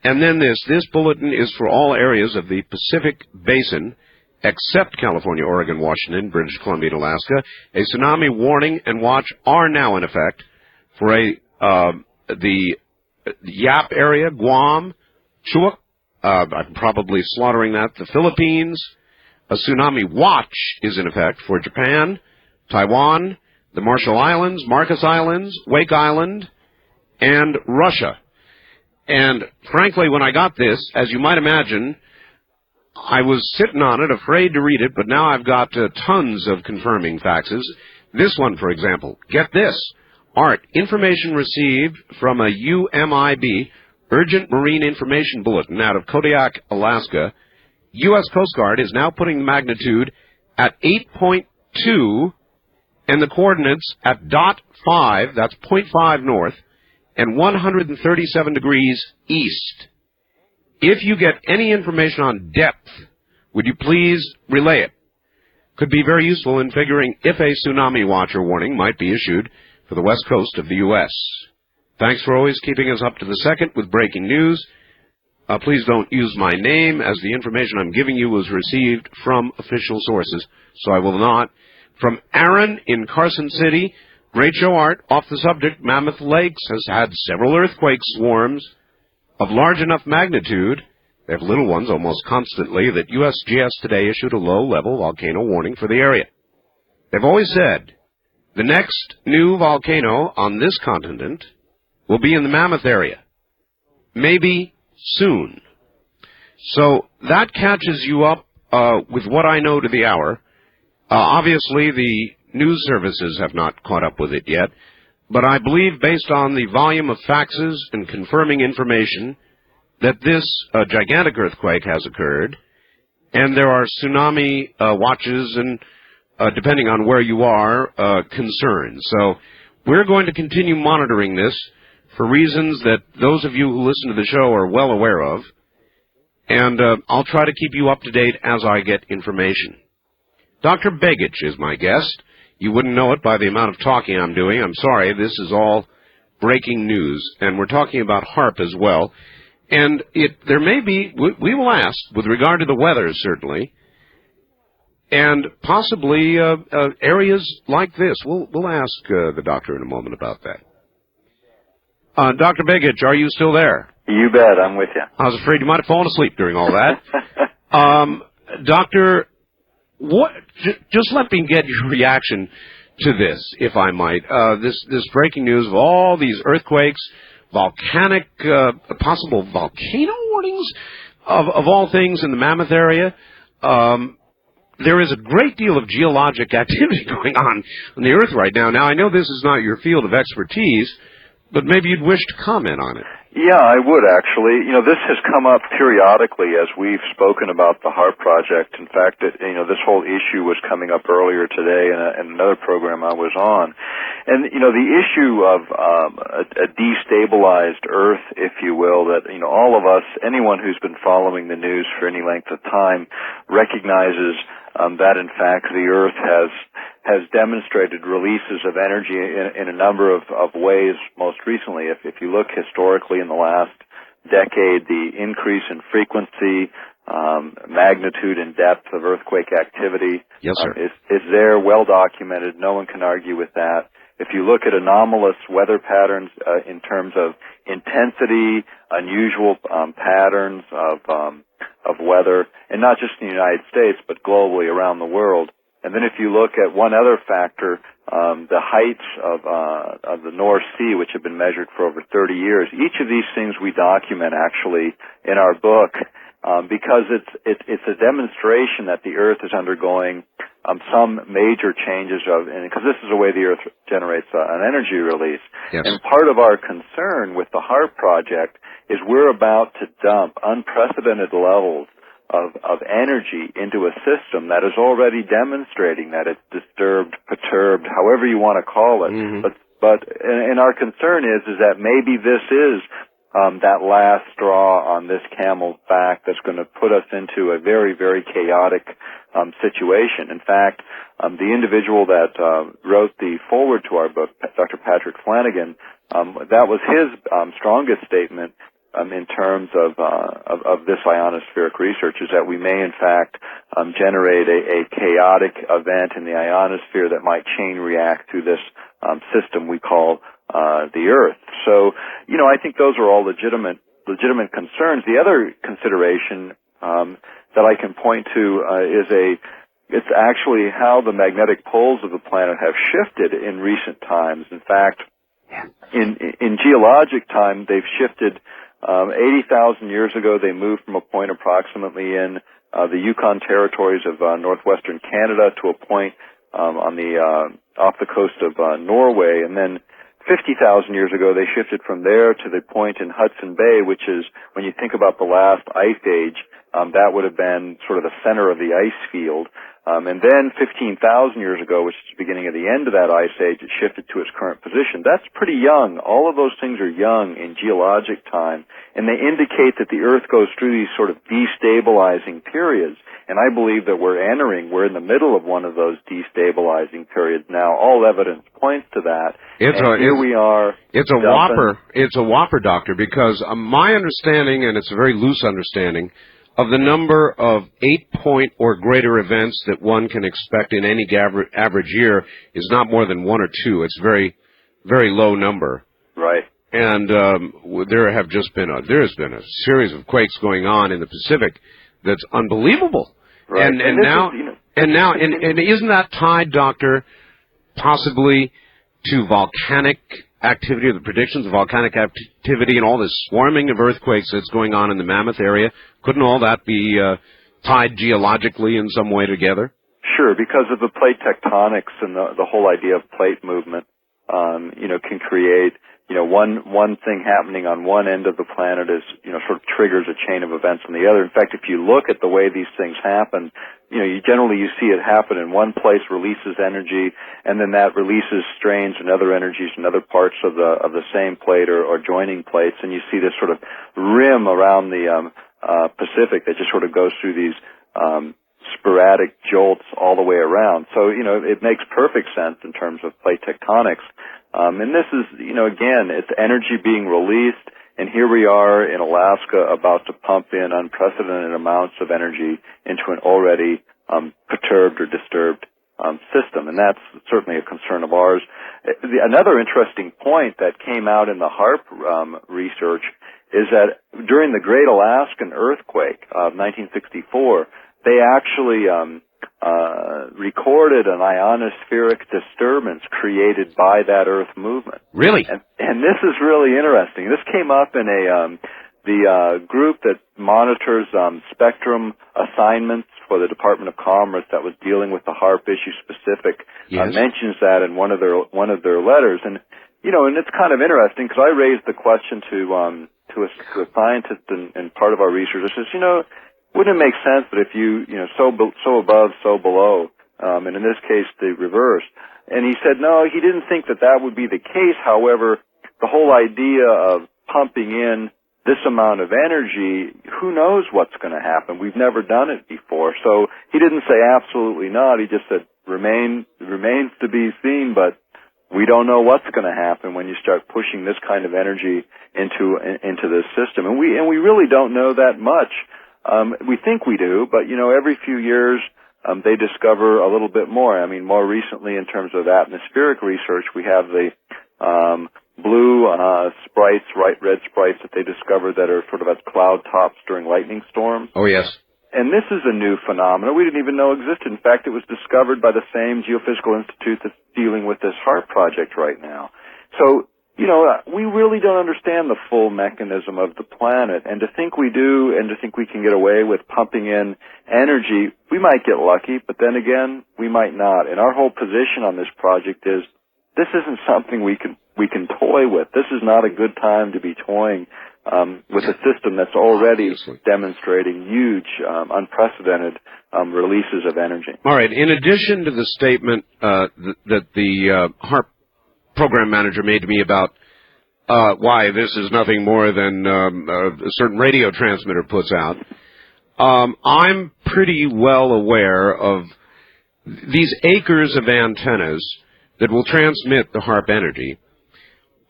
And then this bulletin is for all areas of the Pacific Basin, except California, Oregon, Washington, British Columbia, and Alaska. A tsunami warning and watch are now in effect for the Yap area, Guam, Chuuk, I'm probably slaughtering that, the Philippines. A tsunami watch is in effect for Japan, Taiwan, the Marshall Islands, Marcus Islands, Wake Island, and Russia. And frankly, when I got this, as you might imagine, I was sitting on it, afraid to read it, but now I've got tons of confirming faxes. This one, for example, get this. Art, information received from a UMIB, Urgent Marine Information Bulletin out of Kodiak, Alaska. U.S. Coast Guard is now putting the magnitude at 8.2 and the coordinates at .5, that's 0.5 north, and 137 degrees east. If you get any information on depth, would you please relay it? Could be very useful in figuring if a tsunami watch or warning might be issued for the west coast of the U.S. Thanks for always keeping us up to the second with breaking news. Please don't use my name, as the information I'm giving you was received from official sources, so I will not. From Aaron in Carson City, great show, Art. Off the subject, Mammoth Lakes has had several earthquake swarms of large enough magnitude, they have little ones almost constantly, that USGS today issued a low-level volcano warning for the area. They've always said the next new volcano on this continent will be in the Mammoth area, maybe soon. So that catches you up with what I know to the hour. Obviously, the news services have not caught up with it yet, but I believe, based on the volume of faxes and confirming information, that this gigantic earthquake has occurred, and there are tsunami watches and, depending on where you are, concerns. So we're going to continue monitoring this for reasons that those of you who listen to the show are well aware of, and I'll try to keep you up to date as I get information. Dr. Begich is my guest. You wouldn't know it by the amount of talking I'm doing. I'm sorry, this is all breaking news, and we're talking about HAARP as well. And there may be, we will ask, with regard to the weather, certainly, and possibly areas like this. We'll ask the doctor in a moment about that. Dr. Begich, are you still there? You bet, I'm with you. I was afraid you might have fallen asleep during all that. Doctor, just let me get your reaction to this, if I might. This breaking news of all these earthquakes, volcanic, possible volcano warnings of all things in the Mammoth area. There is a great deal of geologic activity going on the Earth right now. Now, I know this is not your field of expertise, but maybe you'd wish to comment on it. Yeah, I would actually. You know, this has come up periodically as we've spoken about the HAARP project. In fact, this whole issue was coming up earlier today in another program I was on. And, the issue of a destabilized Earth, if you will, that, all of us, anyone who's been following the news for any length of time recognizes that, in fact, the Earth has demonstrated releases of energy in a number of ways. Most recently, if you look historically in the last decade, the increase in frequency, magnitude and depth of earthquake activity yes, sir. Is there, well documented. No one can argue with that. If you look at anomalous weather patterns in terms of intensity, unusual patterns of weather, and not just in the United States, but globally around the world. And then if you look at one other factor the heights of the North Sea, which have been measured for over 30 years. Each of these things we document actually in our book, because it's a demonstration that the Earth is undergoing some major changes because this is the way the Earth generates an energy release. Yes. And part of our concern with the HARP project is we're about to dump unprecedented levels of energy into a system that is already demonstrating that it's disturbed, perturbed, however you want to call it. Mm-hmm. But our concern is that maybe this is that last straw on this camel's back that's going to put us into a very, very chaotic situation. In fact, the individual that wrote the foreword to our book, Dr. Patrick Flanagan, that was his strongest statement in terms of this ionospheric research, is that we may in fact generate a chaotic event in the ionosphere that might chain react to this system we call the Earth. So, I think those are all legitimate concerns. The other consideration that I can point to it's actually how the magnetic poles of the planet have shifted in recent times. In fact, in geologic time, they've shifted. 80,000 years ago, they moved from a point approximately in the Yukon territories of northwestern Canada to a point on the off the coast of Norway, and then 50,000 years ago, they shifted from there to the point in Hudson Bay, which is, when you think about the last ice age, that would have been sort of the center of the ice field. And then 15,000 years ago, which is the beginning of the end of that ice age, it shifted to its current position. That's pretty young. All of those things are young in geologic time, and they indicate that the Earth goes through these sort of destabilizing periods. And I believe that we're in the middle of one of those destabilizing periods now. All evidence points to that. We are. It's a whopper. It's a whopper, Doctor, because my understanding, and it's a very loose understanding, of the number of 8-point or greater events that one can expect in any average year is not more than 1 or 2. It's very, very low number. Right. And there has been a series of quakes going on in the Pacific that's unbelievable. Right. And isn't that tied, Doctor, possibly to volcanic activity, or the predictions of volcanic activity and all this swarming of earthquakes that's going on in the Mammoth area? Couldn't all that be tied geologically in some way together? Sure, because of the plate tectonics and the whole idea of plate movement, can create, one thing happening on one end of the planet is, sort of triggers a chain of events on the other. In fact, if you look at the way these things happen, you see it happen in one place, releases energy, and then that releases strains and other energies in other parts of the same plate or joining plates, and you see this sort of rim around the Pacific that just sort of goes through these sporadic jolts all the way around. So, it makes perfect sense in terms of plate tectonics. And this is, again, it's energy being released, and here we are in Alaska about to pump in unprecedented amounts of energy into an already perturbed or disturbed system, and that's certainly a concern of ours. Another interesting point that came out in the HARP research is that during the Great Alaskan Earthquake of 1964, they actually recorded an ionospheric disturbance created by that Earth movement. Really? And this is really interesting. This came up in the group that monitors spectrum assignments for the Department of Commerce that was dealing with the HARP issue specific. Yes. Mentions that in one of their letters, and it's kind of interesting because I raised the question to a scientist in part of our research. I says, wouldn't it make sense that if so above, so below, and in this case the reverse? And he said no, he didn't think that would be the case. However, the whole idea of pumping in this amount of energy, who knows what's going to happen? We've never done it before. So he didn't say absolutely not. He just said remains to be seen, but we don't know what's going to happen when you start pushing this kind of energy into this system. And we really don't know that much. We think we do, but every few years they discover a little bit more. I mean, more recently in terms of atmospheric research, we have the blue sprites, red sprites that they discover that are sort of at cloud tops during lightning storms. Oh, yes. And this is a new phenomenon we didn't even know existed. In fact, it was discovered by the same Geophysical Institute that's dealing with this HAARP project right now. So, we really don't understand the full mechanism of the planet. And to think we do, and to think we can get away with pumping in energy, we might get lucky, but then again, we might not. And our whole position on this project is, this isn't something we can toy with. This is not a good time to be toying with a system that's already demonstrating huge, unprecedented releases of energy. All right. In addition to the statement that the HAARP program manager made to me about why this is nothing more than a certain radio transmitter puts out, I'm pretty well aware of these acres of antennas that will transmit the HAARP energy.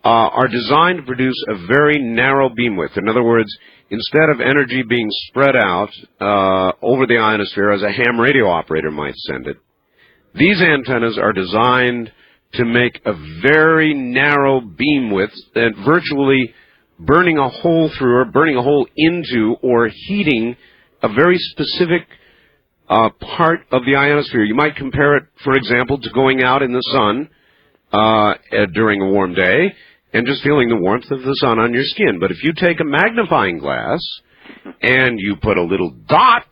Are designed to produce a very narrow beam width. In other words, instead of energy being spread out over the ionosphere as a ham radio operator might send it, these antennas are designed to make a very narrow beam width and virtually burning a hole through or burning a hole into or heating a very specific part of the ionosphere. You might compare it, for example, to going out in the sun during a warm day and just feeling the warmth of the sun on your skin. But if you take a magnifying glass and you put a little dot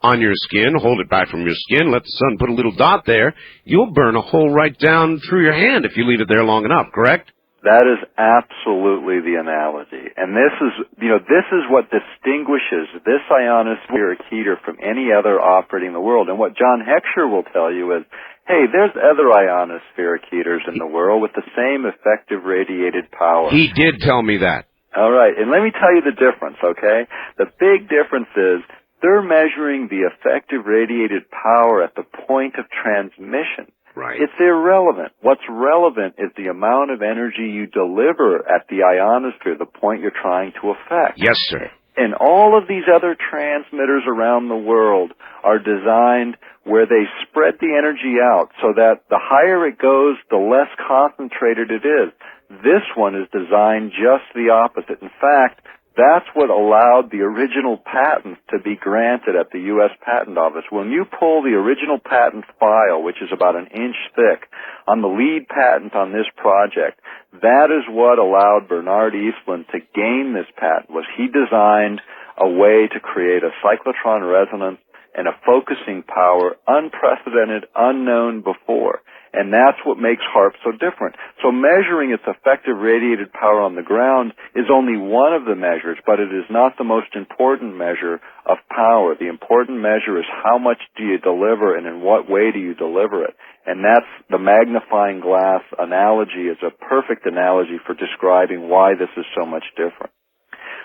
on your skin, hold it back from your skin, let the sun put a little dot there, you'll burn a hole right down through your hand if you leave it there long enough, correct? That is absolutely the analogy. And this is what distinguishes this ionospheric heater from any other operating in the world. And what John Heckscher will tell you is, hey, there's other ionospheric heaters in the world with the same effective radiated power. He did tell me that. All right. And let me tell you the difference, okay? The big difference is they're measuring the effective radiated power at the point of transmission. Right. It's irrelevant. What's relevant is the amount of energy you deliver at the ionosphere, the point you're trying to affect. Yes, sir. And all of these other transmitters around the world are designed where they spread the energy out so that the higher it goes, the less concentrated it is. This one is designed just the opposite. In fact, that's what allowed the original patent to be granted at the U.S. Patent Office. When you pull the original patent file, which is about an inch thick, on the lead patent on this project, that is what allowed Bernard Eastland to gain this patent, was he designed a way to create a cyclotron resonance and a focusing power unprecedented, unknown before. And that's what makes HAARP so different. So measuring its effective radiated power on the ground is only one of the measures, but it is not the most important measure of power. The important measure is how much do you deliver and in what way do you deliver it. And that's the magnifying glass analogy is a perfect analogy for describing why this is so much different.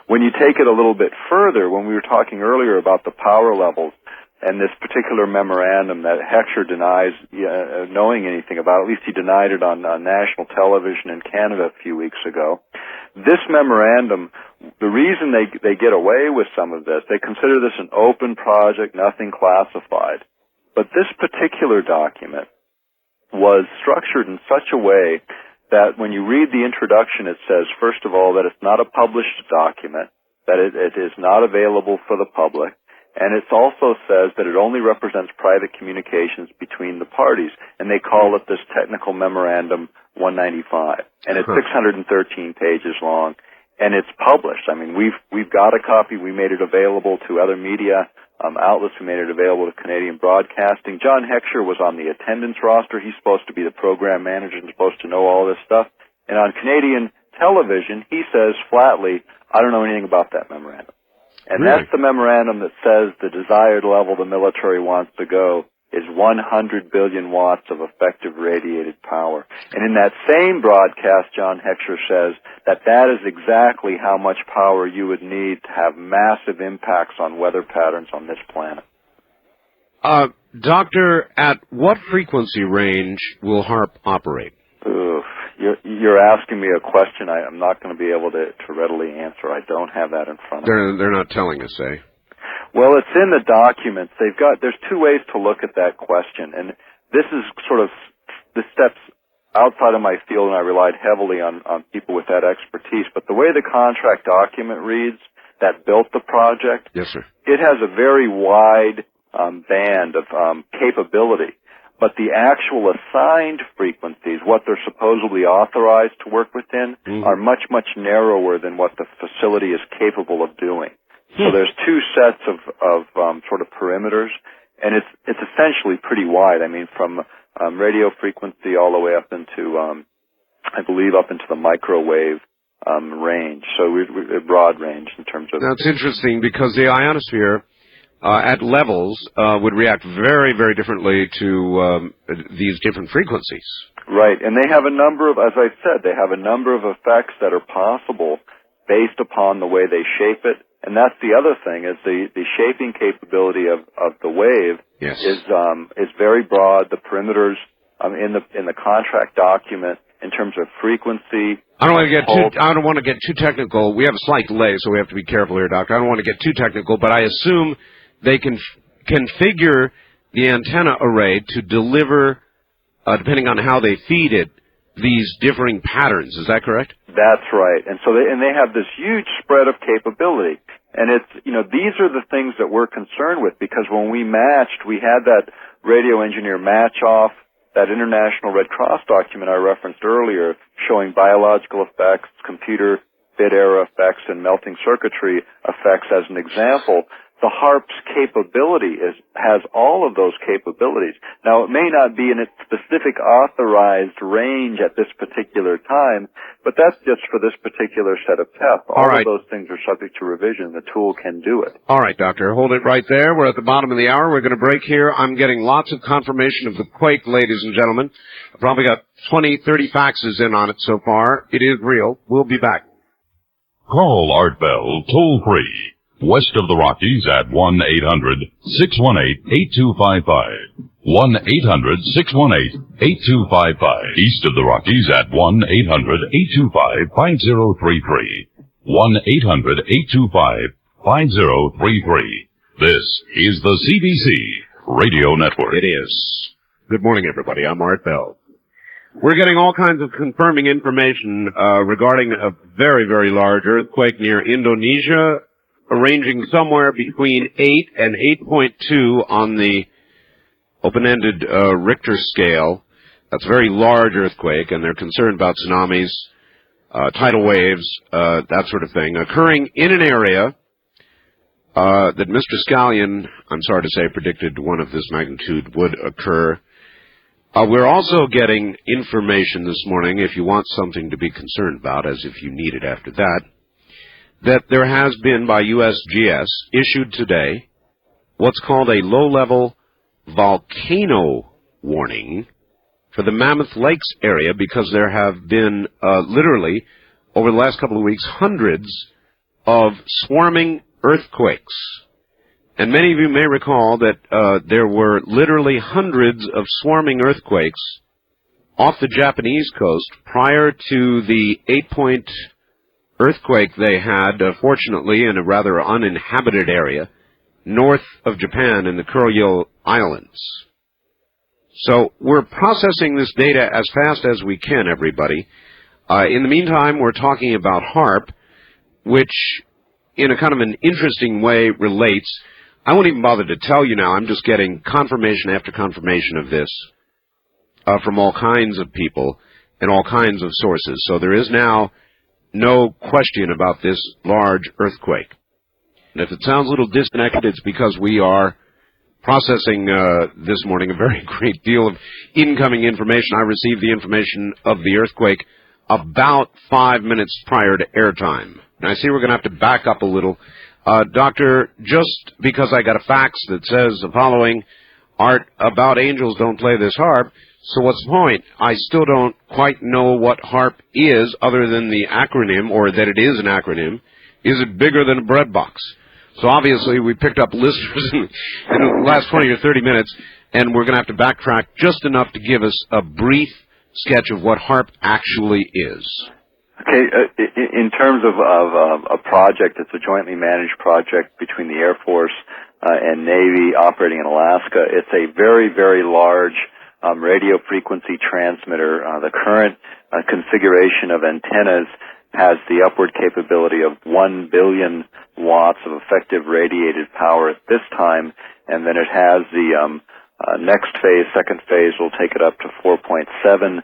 When you take it a little bit further, when we were talking earlier about the power levels, and this particular memorandum that Heckscher denies knowing anything about, at least he denied it on national television in Canada a few weeks ago. This memorandum, the reason they get away with some of this, they consider this an open project, nothing classified. But this particular document was structured in such a way that when you read the introduction, it says, first of all, that it's not a published document, that it is not available for the public. And it also says that it only represents private communications between the parties, and they call it this Technical Memorandum 195. And it's 613 pages long, and it's published. I mean, we've got a copy. We made it available to other media outlets. We made it available to Canadian Broadcasting. John Heckscher was on the attendance roster. He's supposed to be the program manager and supposed to know all this stuff. And on Canadian television, he says flatly, I don't know anything about that memorandum. And really? That's the memorandum that says the desired level the military wants to go is 100 billion watts of effective radiated power. And in that same broadcast, John Heckscher says that is exactly how much power you would need to have massive impacts on weather patterns on this planet. Doctor, at what frequency range will HAARP operate? Oof. You're asking me a question I'm not going to be able to readily answer. I don't have that in front of me. They're not telling us, eh? Well, it's in the documents. There's two ways to look at that question, and this is sort of the steps outside of my field, and I relied heavily on people with that expertise. But the way the contract document reads, that built the project. Yes, sir. It has a very wide band of capability, but the actual assigned frequencies, what they're supposedly authorized to work within, are much, much narrower than what the facility is capable of doing. So there's two sets of sort of perimeters, and it's essentially pretty wide. I mean, from radio frequency all the way up into, I believe, up into the microwave range. So a broad range in terms of... That's interesting because the ionosphere at levels would react very, very differently to these different frequencies. Right, and they have a number of, as I said, they have a number of effects that are possible based upon the way they shape it. And that's the other thing, is the shaping capability of the wave is very broad. The perimeters in the contract document in terms of frequency. I don't want to get too technical. We have a slight delay, so we have to be careful here, Doctor. I don't want to get too technical, but I assume they can configure the antenna array to deliver, depending on how they feed it, these differing patterns. Is that correct? That's right. And so they have this huge spread of capability. And these are the things that we're concerned with, because when we matched, we had that radio engineer match off that International Red Cross document I referenced earlier, showing biological effects, computer bit error effects, and melting circuitry effects as an example. The HARP's capability has all of those capabilities. Now, it may not be in its specific authorized range at this particular time, but that's just for this particular set of tests. All of those things are subject to revision. The tool can do it. All right, Doctor. Hold it right there. We're at the bottom of the hour. We're going to break here. I'm getting lots of confirmation of the quake, ladies and gentlemen. I've probably got 20, 30 faxes in on it so far. It is real. We'll be back. Call Art Bell toll-free. West of the Rockies at 1-800-618-8255. 1-800-618-8255. East of the Rockies at 1-800-825-5033. 1-800-825-5033. This is the CBC Radio Network. It is. Good morning, everybody. I'm Art Bell. We're getting all kinds of confirming information regarding a very, very large earthquake near Indonesia, ranging somewhere between 8 and 8.2 on the open-ended Richter scale. That's a very large earthquake, and they're concerned about tsunamis, tidal waves, that sort of thing, occurring in an area that Mr. Scallion, I'm sorry to say, predicted one of this magnitude would occur. We're also getting information this morning, if you want something to be concerned about, as if you need it after that there has been, by USGS, issued today, what's called a low-level volcano warning for the Mammoth Lakes area, because there have been, literally, over the last couple of weeks, hundreds of swarming earthquakes. And many of you may recall that there were literally hundreds of swarming earthquakes off the Japanese coast prior to the 8-point earthquake they had, fortunately, in a rather uninhabited area north of Japan in the Kuril Islands. So we're processing this data as fast as we can, everybody. In the meantime, we're talking about HARP, which in a kind of an interesting way relates. I won't even bother to tell you now. I'm just getting confirmation after confirmation of this from all kinds of people and all kinds of sources. So there is now no question about this large earthquake. And if it sounds a little disconnected, it's because we are processing this morning a very great deal of incoming information. I received the information of the earthquake about 5 minutes prior to airtime. And I see we're going to have to back up a little. Doctor, just because I got a fax that says the following, Art, about angels don't play this harp, so what's the point? I still don't quite know what HARP is, other than the acronym, or that it is an acronym. Is it bigger than a bread box? So obviously we picked up listeners in the last 20 or 30 minutes, and we're going to have to backtrack just enough to give us a brief sketch of what HARP actually is. Okay, in terms of a project, it's a jointly managed project between the Air Force and Navy operating in Alaska. It's a very, very large radio frequency transmitter. The current configuration of antennas has the upward capability of 1 billion watts of effective radiated power at this time, and then it has the next phase, second phase, will take it up to 4.7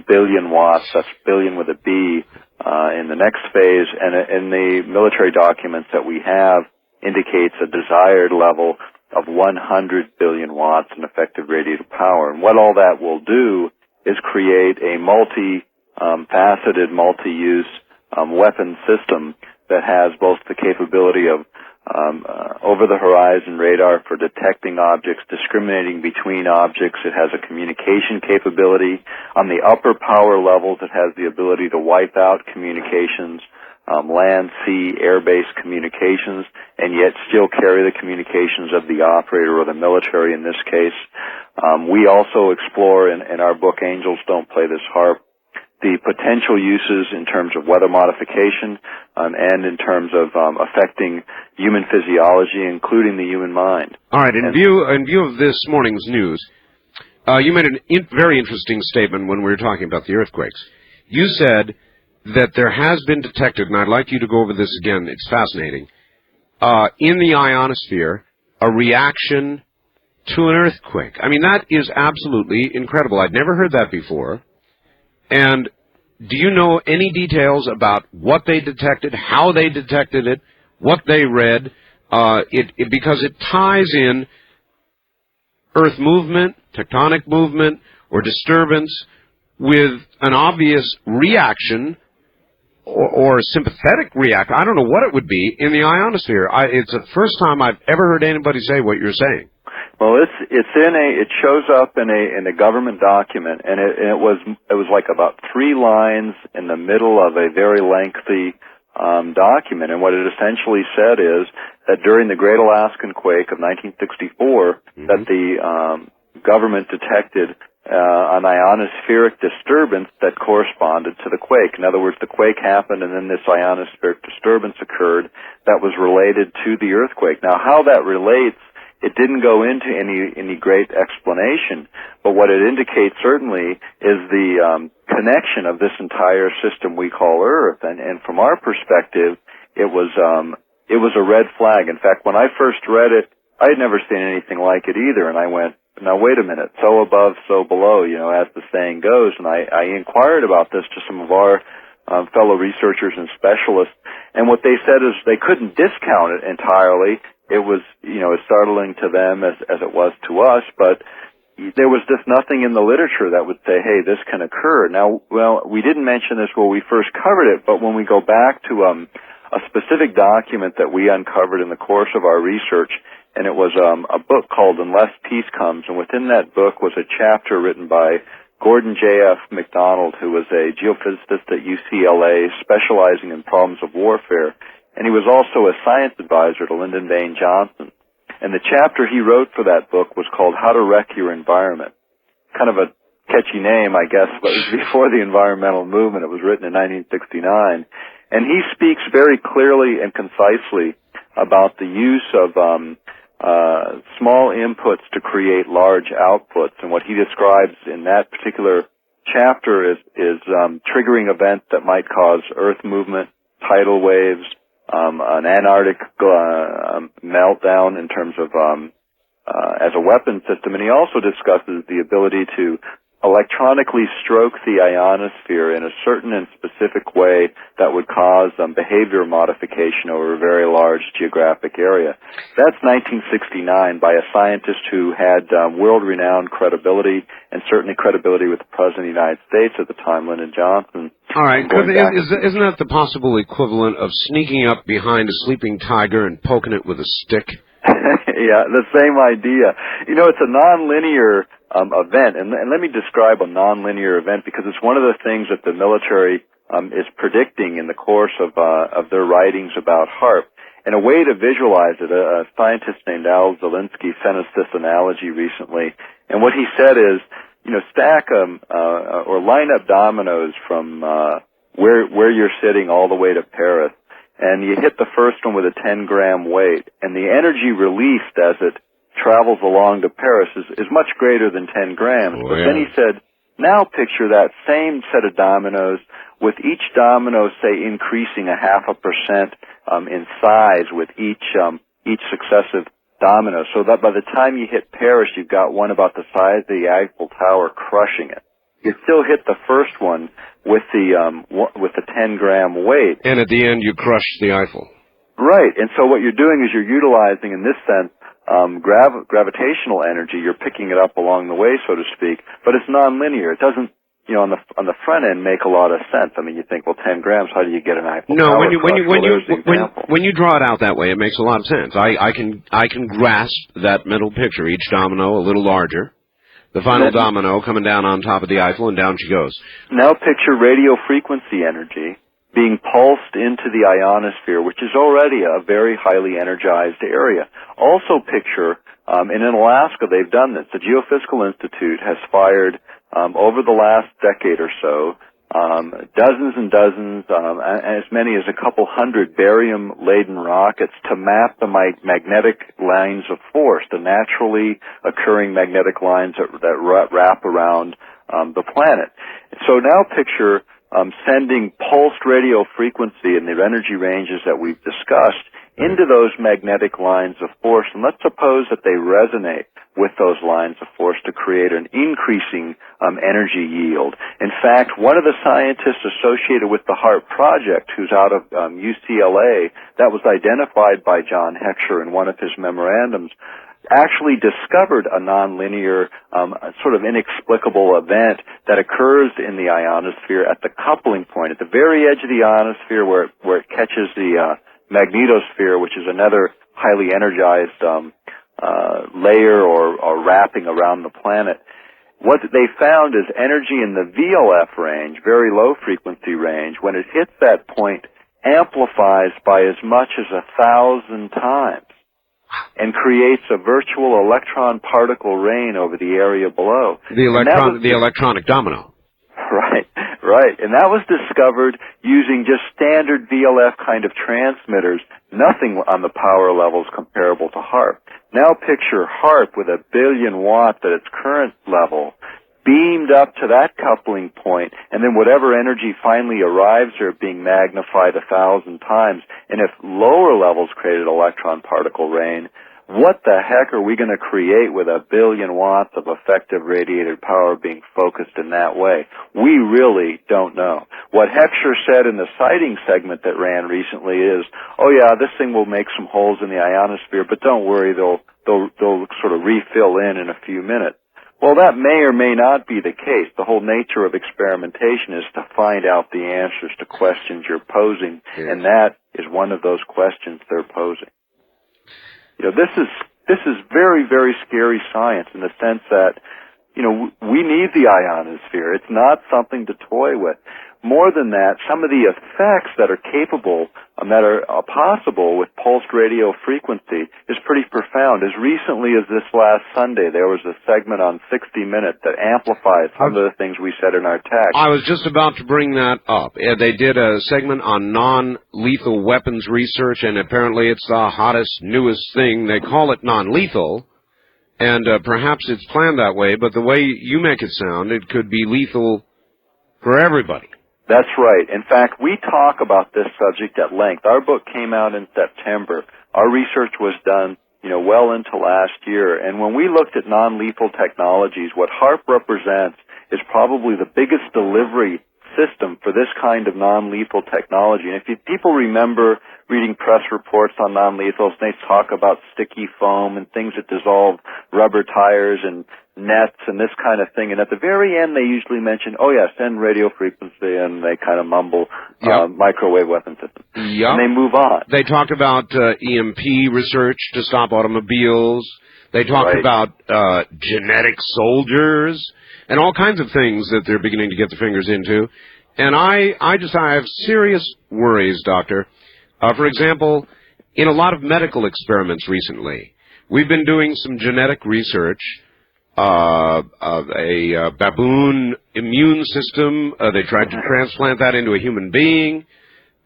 billion watts. That's billion with a B in the next phase. And in the military documents that we have indicates a desired level of 100 billion watts in effective radiated power. And what all that will do is create a multi-faceted, multi-use weapon system that has both the capability of over-the-horizon radar for detecting objects, discriminating between objects. It has a communication capability. On the upper power levels, it has the ability to wipe out communications, land, sea, air-based communications, and yet still carry the communications of the operator or the military in this case. We also explore in our book, Angels Don't Play This Harp, the potential uses in terms of weather modification and in terms of affecting human physiology, including the human mind. All right. In view of this morning's news, you made a very interesting statement when we were talking about the earthquakes. You said that there has been detected, and I'd like you to go over this again, it's fascinating, in the ionosphere, a reaction to an earthquake. I mean, that is absolutely incredible. I'd never heard that before. And do you know any details about what they detected, how they detected it, what they read? Because it ties in Earth movement, tectonic movement, or disturbance with an obvious reaction or sympathetic reaction. I don't know what it would be in the ionosphere. It's the first time I've ever heard anybody say what you're saying. Well, it shows up in a government document, and it was like about 3 lines in the middle of a very lengthy document. And what it essentially said is that during the Great Alaskan Quake of 1964, that the government detected an ionospheric disturbance that corresponded to the quake. In other words, the quake happened, and then this ionospheric disturbance occurred that was related to the earthquake. Now, how that relates, it didn't go into any great explanation, but what it indicates certainly is the connection of this entire system we call Earth. And from our perspective, it was a red flag. In fact, when I first read it, I had never seen anything like it either, and I went, now wait a minute, so above, so below, as the saying goes. And I inquired about this to some of our fellow researchers and specialists, and what they said is they couldn't discount it entirely. It was, as startling to them as it was to us, but there was just nothing in the literature that would say, hey, this can occur. Now, well, we didn't mention this when we first covered it, but when we go back to a specific document that we uncovered in the course of our research, and it was a book called Unless Peace Comes, and within that book was a chapter written by Gordon J.F. MacDonald, who was a geophysicist at UCLA specializing in problems of warfare. And he was also a science advisor to Lyndon Baines Johnson. And the chapter he wrote for that book was called How to Wreck Your Environment. Kind of a catchy name, I guess, but it was before the environmental movement. It was written in 1969. And he speaks very clearly and concisely about the use of small inputs to create large outputs. And what he describes in that particular chapter is triggering events that might cause earth movement, tidal waves, an Antarctic meltdown in terms of as a weapon system. And he also discusses the ability to electronically stroke the ionosphere in a certain and specific way that would cause behavior modification over a very large geographic area. That's 1969 by a scientist who had world-renowned credibility and certainly credibility with the President of the United States at the time, Lyndon Johnson. All right. Isn't that the possible equivalent of sneaking up behind a sleeping tiger and poking it with a stick? Yeah, the same idea. It's a nonlinear event, and let me describe a nonlinear event because it's one of the things that the military is predicting in the course of their writings about HAARP. And a way to visualize it, a scientist named Al Zelinsky sent us this analogy recently, and what he said is, stack or line up dominoes from where you're sitting all the way to Paris, and you hit the first one with a 10-gram weight, and the energy released as it travels along to Paris is much greater than 10 grams. Oh, but yeah. then he said, Now picture that same set of dominoes with each domino, say, increasing 0.5% in size with each successive domino, so that by the time you hit Paris, you've got one about the size of the Eiffel Tower crushing it. You still hit the first one with the 10-gram weight, and at the end, you crush the Eiffel. Right, and so what you're doing is you're utilizing, in this sense, gravitational energy. You're picking it up along the way, so to speak, but it's nonlinear. It doesn't, on the front end, make a lot of sense. I mean, you think, well, 10 grams, how do you get an Eiffel Tower? No, when you draw it out that way, it makes a lot of sense. I can grasp that middle picture. Each domino a little larger. The final domino coming down on top of the Eiffel, and down she goes. Now picture radio frequency energy being pulsed into the ionosphere, which is already a very highly energized area. Also picture, and in Alaska they've done this, the Geophysical Institute has fired, over the last decade or so, dozens and dozens, as many as a couple hundred barium-laden rockets to map the magnetic lines of force, the naturally occurring magnetic lines that wrap around the planet. So now picture sending pulsed radio frequency in the energy ranges that we've discussed into those magnetic lines of force, and let's suppose that they resonate with those lines of force to create an increasing energy yield. In fact, one of the scientists associated with the HARP project, who's out of UCLA, that was identified by John Heckscher in one of his memorandums, actually discovered a nonlinear, sort of inexplicable event that occurs in the ionosphere at the coupling point, at the very edge of the ionosphere where it catches the magnetosphere, which is another highly energized layer or wrapping around the planet. What they found is energy in the VLF range, very low frequency range, when it hits that point, amplifies by as much as 1,000 times and creates a virtual electron particle rain over the area below. The electronic domino. Right. And that was discovered using just standard VLF kind of transmitters, nothing on the power levels comparable to HARP. Now picture HARP with 1 billion watts at its current level, beamed up to that coupling point, and then whatever energy finally arrives there being magnified 1,000 times. And if lower levels created electron particle rain, what the heck are we going to create with 1 billion watts of effective radiated power being focused in that way? We really don't know. What Heckscher said in the sighting segment that ran recently is, oh yeah, this thing will make some holes in the ionosphere, but don't worry, they'll sort of refill in a few minutes. Well, that may or may not be the case. The whole nature of experimentation is to find out the answers to questions you're posing, and that is one of those questions they're posing. This is very, very scary science in the sense that, we need the ionosphere. It's not something to toy with. More than that, some of the effects that are capable, that are possible with pulsed radio frequency is pretty profound. As recently as this last Sunday, there was a segment on 60 Minutes that amplified some of the things we said in our text. I was just about to bring that up. They did a segment on non-lethal weapons research, and apparently it's the hottest, newest thing. They call it non-lethal, and perhaps it's planned that way, but the way you make it sound, it could be lethal for everybody. That's right. In fact, we talk about this subject at length. Our book came out in September. Our research was done, well into last year. And when we looked at non-lethal technologies, what HARP represents is probably the biggest delivery system for this kind of non-lethal technology. And if people remember reading press reports on non-lethals, they talk about sticky foam and things that dissolve rubber tires and nets and this kind of thing. And at the very end, they usually mention, oh, yeah, send radio frequency, and they kind of mumble microwave weapon systems. Yep. And they move on. They talked about EMP research to stop automobiles. They talked about genetic soldiers and all kinds of things that they're beginning to get their fingers into. And I have serious worries, Doctor. For example, in a lot of medical experiments recently, we've been doing some genetic research of a baboon immune system. They tried to transplant that into a human being.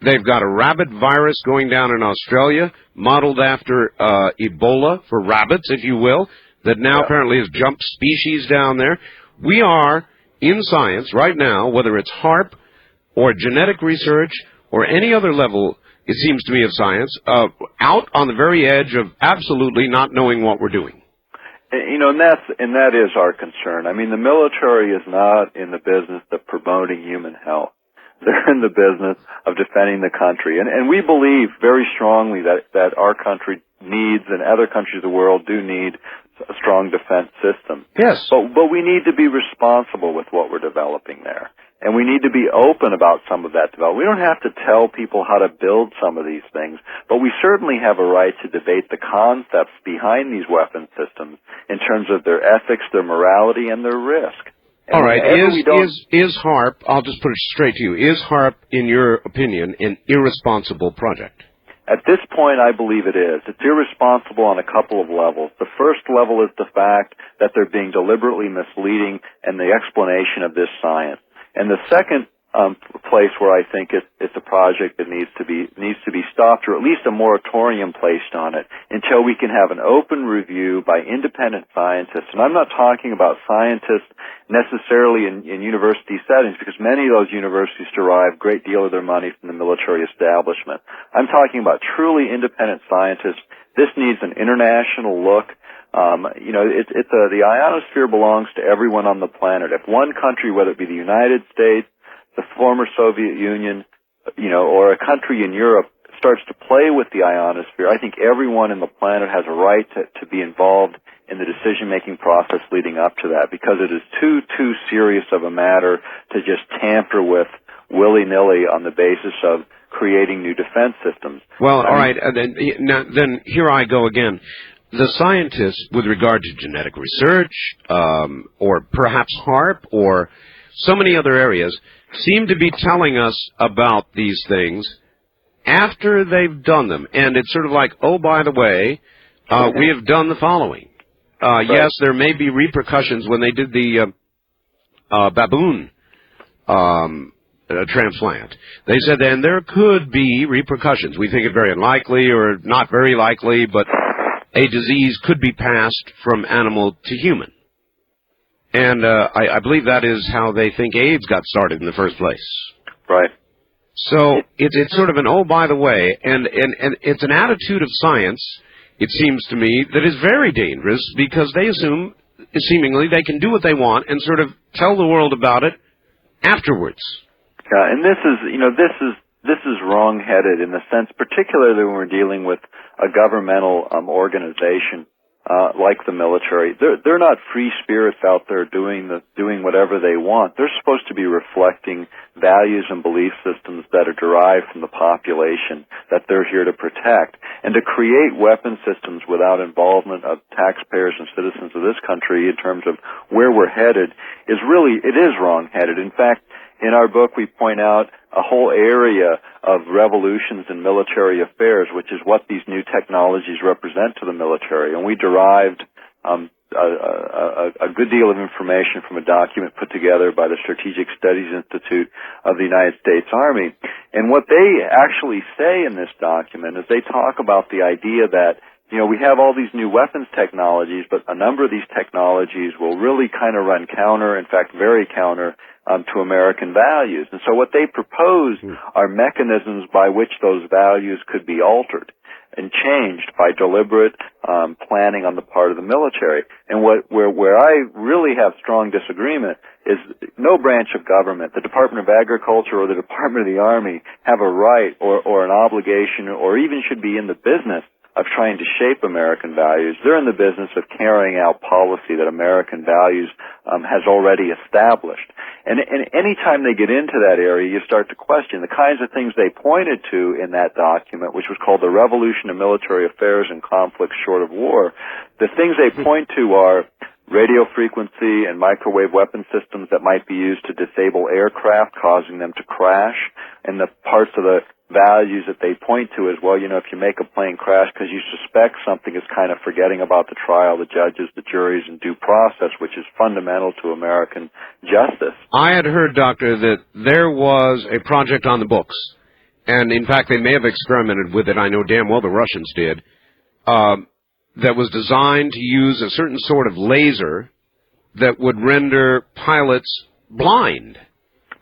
They've got a rabbit virus going down in Australia, modeled after Ebola for rabbits, if you will, that now apparently has jumped species down there. We are in science right now, whether it's HARP or genetic research or any other level, it seems to me, of science, out on the very edge of absolutely not knowing what we're doing. You know, and that is our concern. I mean, the military is not in the business of promoting human health. They're in the business of defending the country. And we believe very strongly that our country needs, and other countries of the world do need, a strong defense system. Yes. But we need to be responsible with what we're developing there. And we need to be open about some of that development. We don't have to tell people how to build some of these things, but we certainly have a right to debate the concepts behind these weapon systems in terms of their ethics, their morality, and their risk. And all right, is HARP, I'll just put it straight to you, is HARP, in your opinion, an irresponsible project? At this point, I believe it is. It's irresponsible on a couple of levels. The first level is the fact that they're being deliberately misleading in the explanation of this science. And the second place where I think it's a project that needs to be stopped, or at least a moratorium placed on it, until we can have an open review by independent scientists. And I'm not talking about scientists necessarily in university settings, because many of those universities derive a great deal of their money from the military establishment. I'm talking about truly independent scientists. This needs an international look. You know, the ionosphere belongs to everyone on the planet. If one country, whether it be the United States, the former Soviet Union, you know, or a country in Europe, starts to play with the ionosphere, I think everyone in the planet has a right to be involved in the decision-making process leading up to that, because it is too serious of a matter to just tamper with willy-nilly on the basis of creating new defense systems. Well, all right, then here I go again. The scientists, with regard to genetic research, or perhaps HARP, or so many other areas, seem to be telling us about these things after they've done them. And it's sort of like, oh, by the way, we have done the following. Right. Yes, there may be repercussions. When they did the baboon transplant, they said then there could be repercussions. We think it very unlikely or not very likely, but a disease could be passed from animal to human. And I believe that is how they think AIDS got started in the first place. Right. So it's sort of an, oh, by the way, and it's an attitude of science, it seems to me, that is very dangerous, because they assume, seemingly, they can do what they want and sort of tell the world about it afterwards. Yeah, and this is wrong-headed in the sense, particularly when we're dealing with a governmental organization like the military. They're not free spirits out there doing whatever they want. They're supposed to be reflecting values and belief systems that are derived from the population that they're here to protect. And to create weapon systems without involvement of taxpayers and citizens of this country in terms of where we're headed is wrong-headed. In fact, in our book, we point out a whole area of revolutions in military affairs, which is what these new technologies represent to the military. And we derived a good deal of information from a document put together by the Strategic Studies Institute of the United States Army. And what they actually say in this document is they talk about the idea that, you know, we have all these new weapons technologies, but a number of these technologies will really kind of run counter, in fact, very counter, to American values. And so what they propose are mechanisms by which those values could be altered and changed by deliberate planning on the part of the military. And where I really have strong disagreement is no branch of government, the Department of Agriculture or the Department of the Army, have a right or an obligation or even should be in the business of trying to shape American values. They're in the business of carrying out policy that American values has already established. And any time they get into that area, you start to question the kinds of things they pointed to in that document, which was called The Revolution of Military Affairs and Conflicts Short of War. The things they point to are radio frequency and microwave weapon systems that might be used to disable aircraft, causing them to crash, and the parts of the values that they point to as well, you know, if you make a plane crash because you suspect something, is kind of forgetting about the trial, the judges, the juries, and due process, which is fundamental to American justice. I had heard, Doctor, that there was a project on the books, and in fact they may have experimented with it, I know damn well the Russians did, that was designed to use a certain sort of laser that would render pilots blind.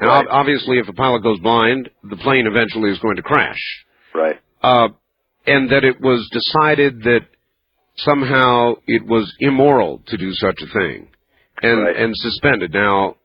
And Right. obviously, if a pilot goes blind, the plane eventually is going to crash. Right. And that it was decided that somehow it was immoral to do such a thing, and suspended. Now,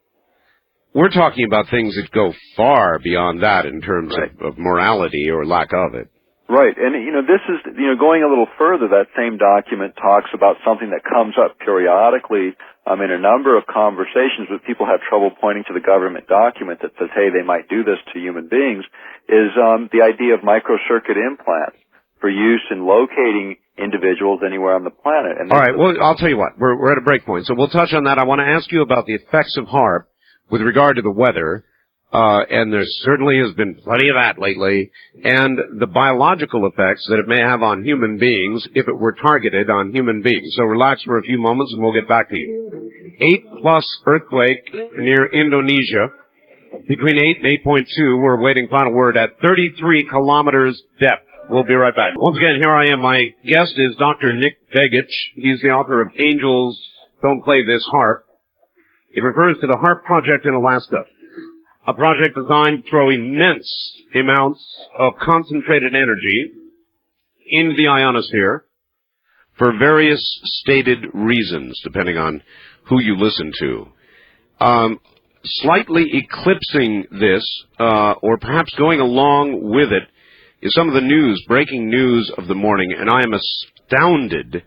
we're talking about things that go far beyond that in terms of morality or lack of it. Right, and this is going a little further. That same document talks about something that comes up periodically in a number of conversations, but people have trouble pointing to the government document that says, "Hey, they might do this to human beings." Is the idea of microcircuit implants for use in locating individuals anywhere on the planet? And all right, well, I'll tell you what. We're at a break point, so we'll touch on that. I want to ask you about the effects of HAARP with regard to the weather. And there certainly has been plenty of that lately, and the biological effects that it may have on human beings if it were targeted on human beings. So relax for a few moments and we'll get back to you. 8+ earthquake near Indonesia. Between 8 and 8.2, we're awaiting final word at 33 kilometers depth. We'll be right back. Once again, here I am. My guest is Dr. Nick Begich. He's the author of Angels Don't Play This HAARP. It refers to the HAARP project in Alaska. A project designed to throw immense amounts of concentrated energy into the ionosphere for various stated reasons, depending on who you listen to. Slightly eclipsing this, or perhaps going along with it, is some of the news, breaking news of the morning, and I am astounded,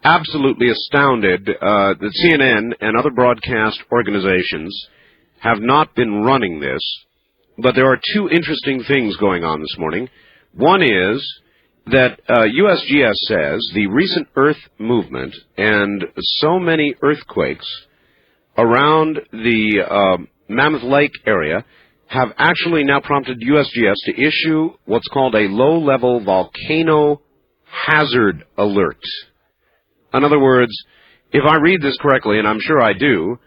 absolutely astounded, that CNN and other broadcast organizations have not been running this, but there are two interesting things going on this morning. One is that USGS says the recent Earth movement and so many earthquakes around the Mammoth Lake area have actually now prompted USGS to issue what's called a low-level volcano hazard alert. In other words, if I read this correctly, and I'm sure I do,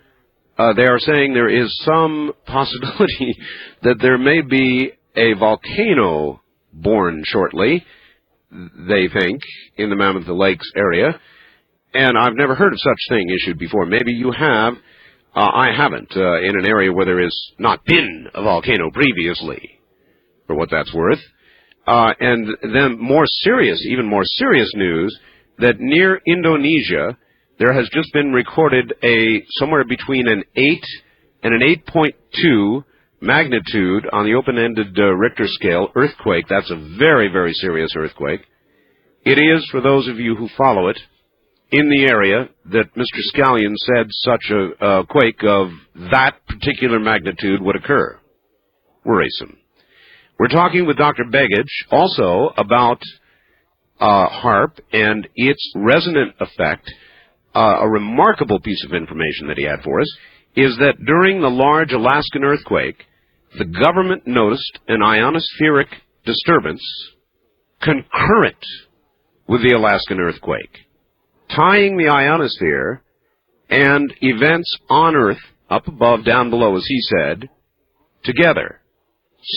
they are saying there is some possibility that there may be a volcano born shortly, they think, in the Mammoth Lakes area. And I've never heard of such thing issued before. Maybe you have. I haven't, in an area where there has not been a volcano previously, for what that's worth. And then even more serious news, that near Indonesia, there has just been recorded somewhere between an 8 and an 8.2 magnitude on the open-ended Richter scale earthquake. That's a very, very serious earthquake. It is, for those of you who follow it, in the area that Mr. Scallion said such a quake of that particular magnitude would occur. Worrisome. We're talking with Dr. Begich also about HAARP and its resonant effect. A remarkable piece of information that he had for us is that during the large Alaskan earthquake, the government noticed an ionospheric disturbance concurrent with the Alaskan earthquake, tying the ionosphere and events on Earth, up above, down below, as he said, together.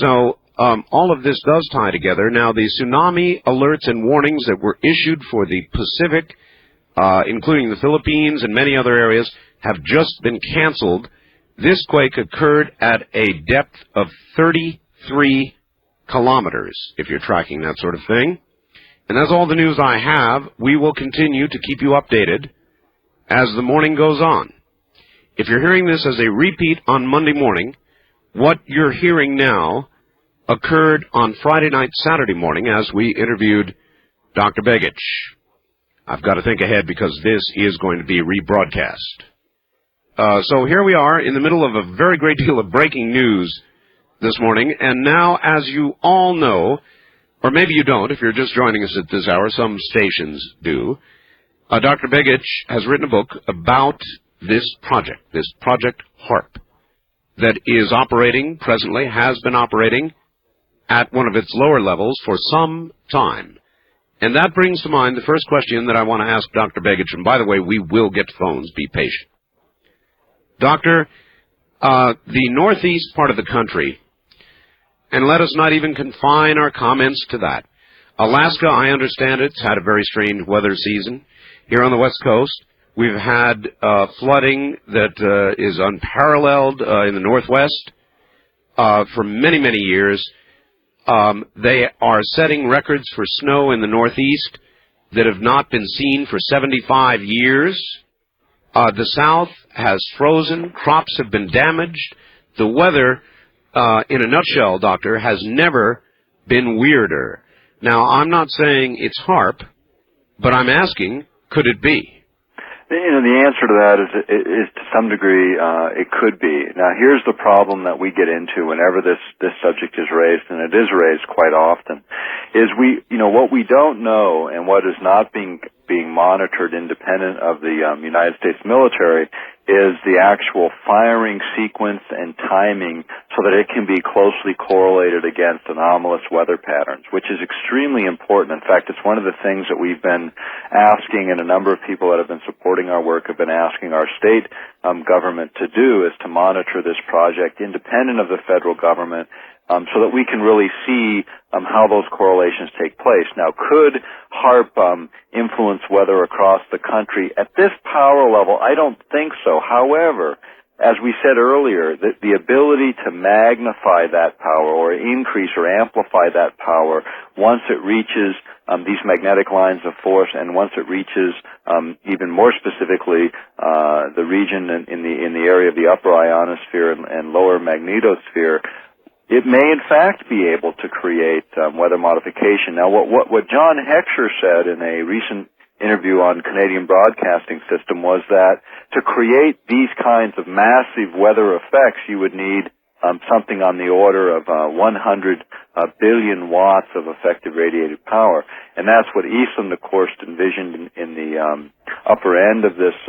So all of this does tie together. Now, the tsunami alerts and warnings that were issued for the Pacific, including the Philippines and many other areas, have just been canceled. This quake occurred at a depth of 33 kilometers, if you're tracking that sort of thing. And that's all the news I have. We will continue to keep you updated as the morning goes on. If you're hearing this as a repeat on Monday morning, what you're hearing now occurred on Friday night, Saturday morning, as we interviewed Dr. Begich. I've got to think ahead because this is going to be rebroadcast. So here we are in the middle of a very great deal of breaking news this morning. And now, as you all know, or maybe you don't, if you're just joining us at this hour, some stations do, Dr. Begich has written a book about this Project HAARP, that is operating presently, has been operating at one of its lower levels for some time. And that brings to mind the first question that I want to ask Dr. Begich, and by the way, we will get phones, be patient. Doctor, the northeast part of the country, and let us not even confine our comments to that. Alaska, I understand it's had a very strange weather season. Here on the West Coast, We've had flooding that is unparalleled in the Northwest for many, many years. They are setting records for snow in the Northeast that have not been seen for 75 years. The South has frozen. Crops have been damaged. The weather, in a nutshell, Doctor, has never been weirder. Now, I'm not saying it's HAARP, but I'm asking, could it be? The answer to that is to some degree, it could be. Now, here's the problem that we get into whenever this subject is raised, and it is raised quite often, is what we don't know and what is not being monitored independent of the United States military is the actual firing sequence and timing so that it can be closely correlated against anomalous weather patterns, which is extremely important. In fact, it's one of the things that we've been asking, and a number of people that have been supporting our work have been asking our state government to do, is to monitor this project independent of the federal government, so that we can really see how those correlations take place. Now, could HAARP influence weather across the country? At this power level, I don't think so. However, as we said earlier, the ability to magnify that power or increase or amplify that power once it reaches these magnetic lines of force, and once it reaches even more specifically the region in the area of the upper ionosphere and lower magnetosphere, it may in fact be able to create weather modification. Now, what John Heckscher said in a recent interview on Canadian Broadcasting System was that to create these kinds of massive weather effects, you would need something on the order of 100 billion watts of effective radiated power. And that's what Eastland, of course, envisioned in the upper end of this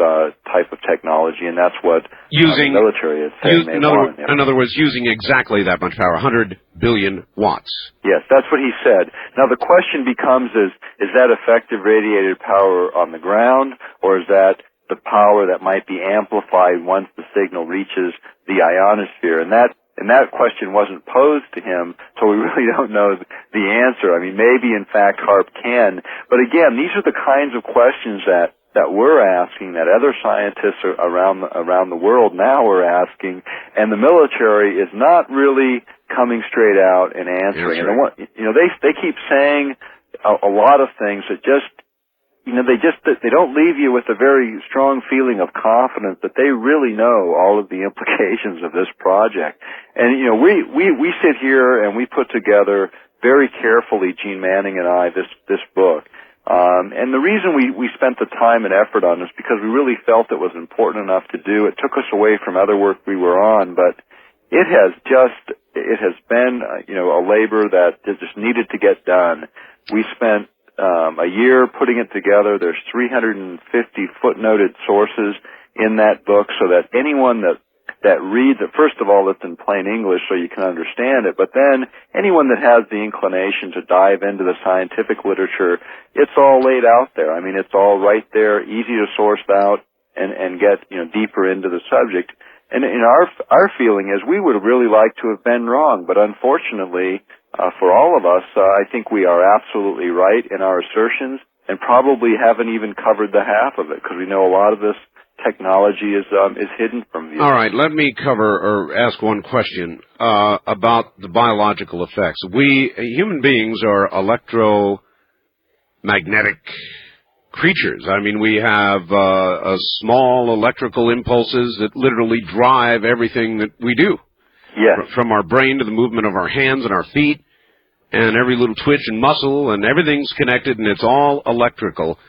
type of technology, and that's what the military is saying they want. In other words, using exactly that much power, 100 billion watts. Yes, that's what he said. Now, the question becomes is that effective radiated power on the ground, or is that the power that might be amplified once the signal reaches the ionosphere? And that question wasn't posed to him, so we really don't know the answer. I mean, maybe in fact HAARP can, but again, these are the kinds of questions that we're asking, that other scientists around the world now are asking, and the military is not really coming straight out and answering. And they keep saying a lot of things that just, they don't leave you with a very strong feeling of confidence that they really know all of the implications of this project. And, we sit here and we put together very carefully, Gene Manning and I, this book. And the reason we spent the time and effort on this because we really felt it was important enough to do. It took us away from other work we were on, but it has been, a labor that just needed to get done. We spent a year putting it together. There's 350 footnoted sources in that book so that anyone that reads it, first of all, it's in plain English so you can understand it, but then anyone that has the inclination to dive into the scientific literature, it's all laid out there. I mean, it's all right there, easy to source out and get, deeper into the subject. And our feeling is we would have really liked to have been wrong, but unfortunately, for all of us, I think we are absolutely right in our assertions and probably haven't even covered the half of it because we know a lot of this technology is hidden from view. All right, let me cover or ask one question about the biological effects. We human beings are electromagnetic creatures. I mean, we have small electrical impulses that literally drive everything that we do. Yes. From our brain to the movement of our hands and our feet, and every little twitch and muscle, and everything's connected, and it's all electrical.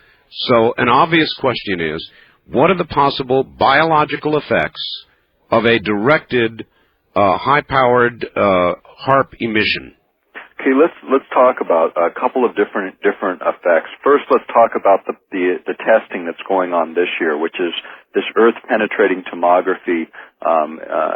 So an obvious question is, what are the possible biological effects of a directed, high-powered HAARP emission? Okay, let's talk about a couple of different effects. First, let's talk about the testing that's going on this year, which is this Earth-penetrating tomography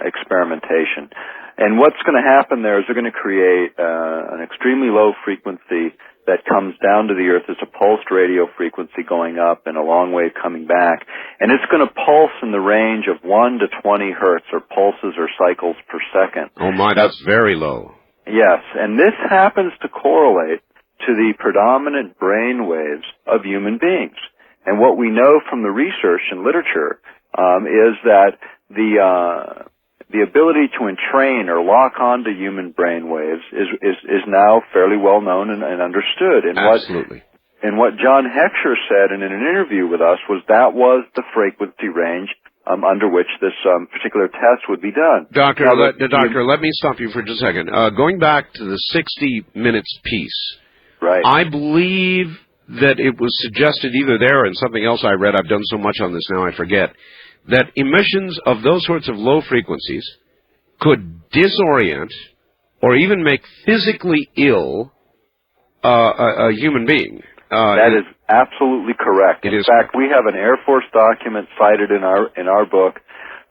experimentation. And what's going to happen there is they're going to create an extremely low frequency that comes down to the Earth. It's a pulsed radio frequency going up and a long wave coming back. And it's going to pulse in the range of 1 to 20 hertz, or pulses or cycles per second. Oh my, that's very low. Yes, and this happens to correlate to the predominant brain waves of human beings. And what we know from the research and literature is that the ability to entrain or lock onto human brain waves is now fairly well known and understood. And Absolutely. What John Heckscher said in an interview with us was that was the frequency range under which this particular test would be done. Doctor, let me stop you for just a second. Going back to the 60 minutes piece, right? I believe that it was suggested either there or in something else I read, I've done so much on this now I forget, that emissions of those sorts of low frequencies could disorient or even make physically ill a human being. That is absolutely correct. In fact, we have an Air Force document cited in our book.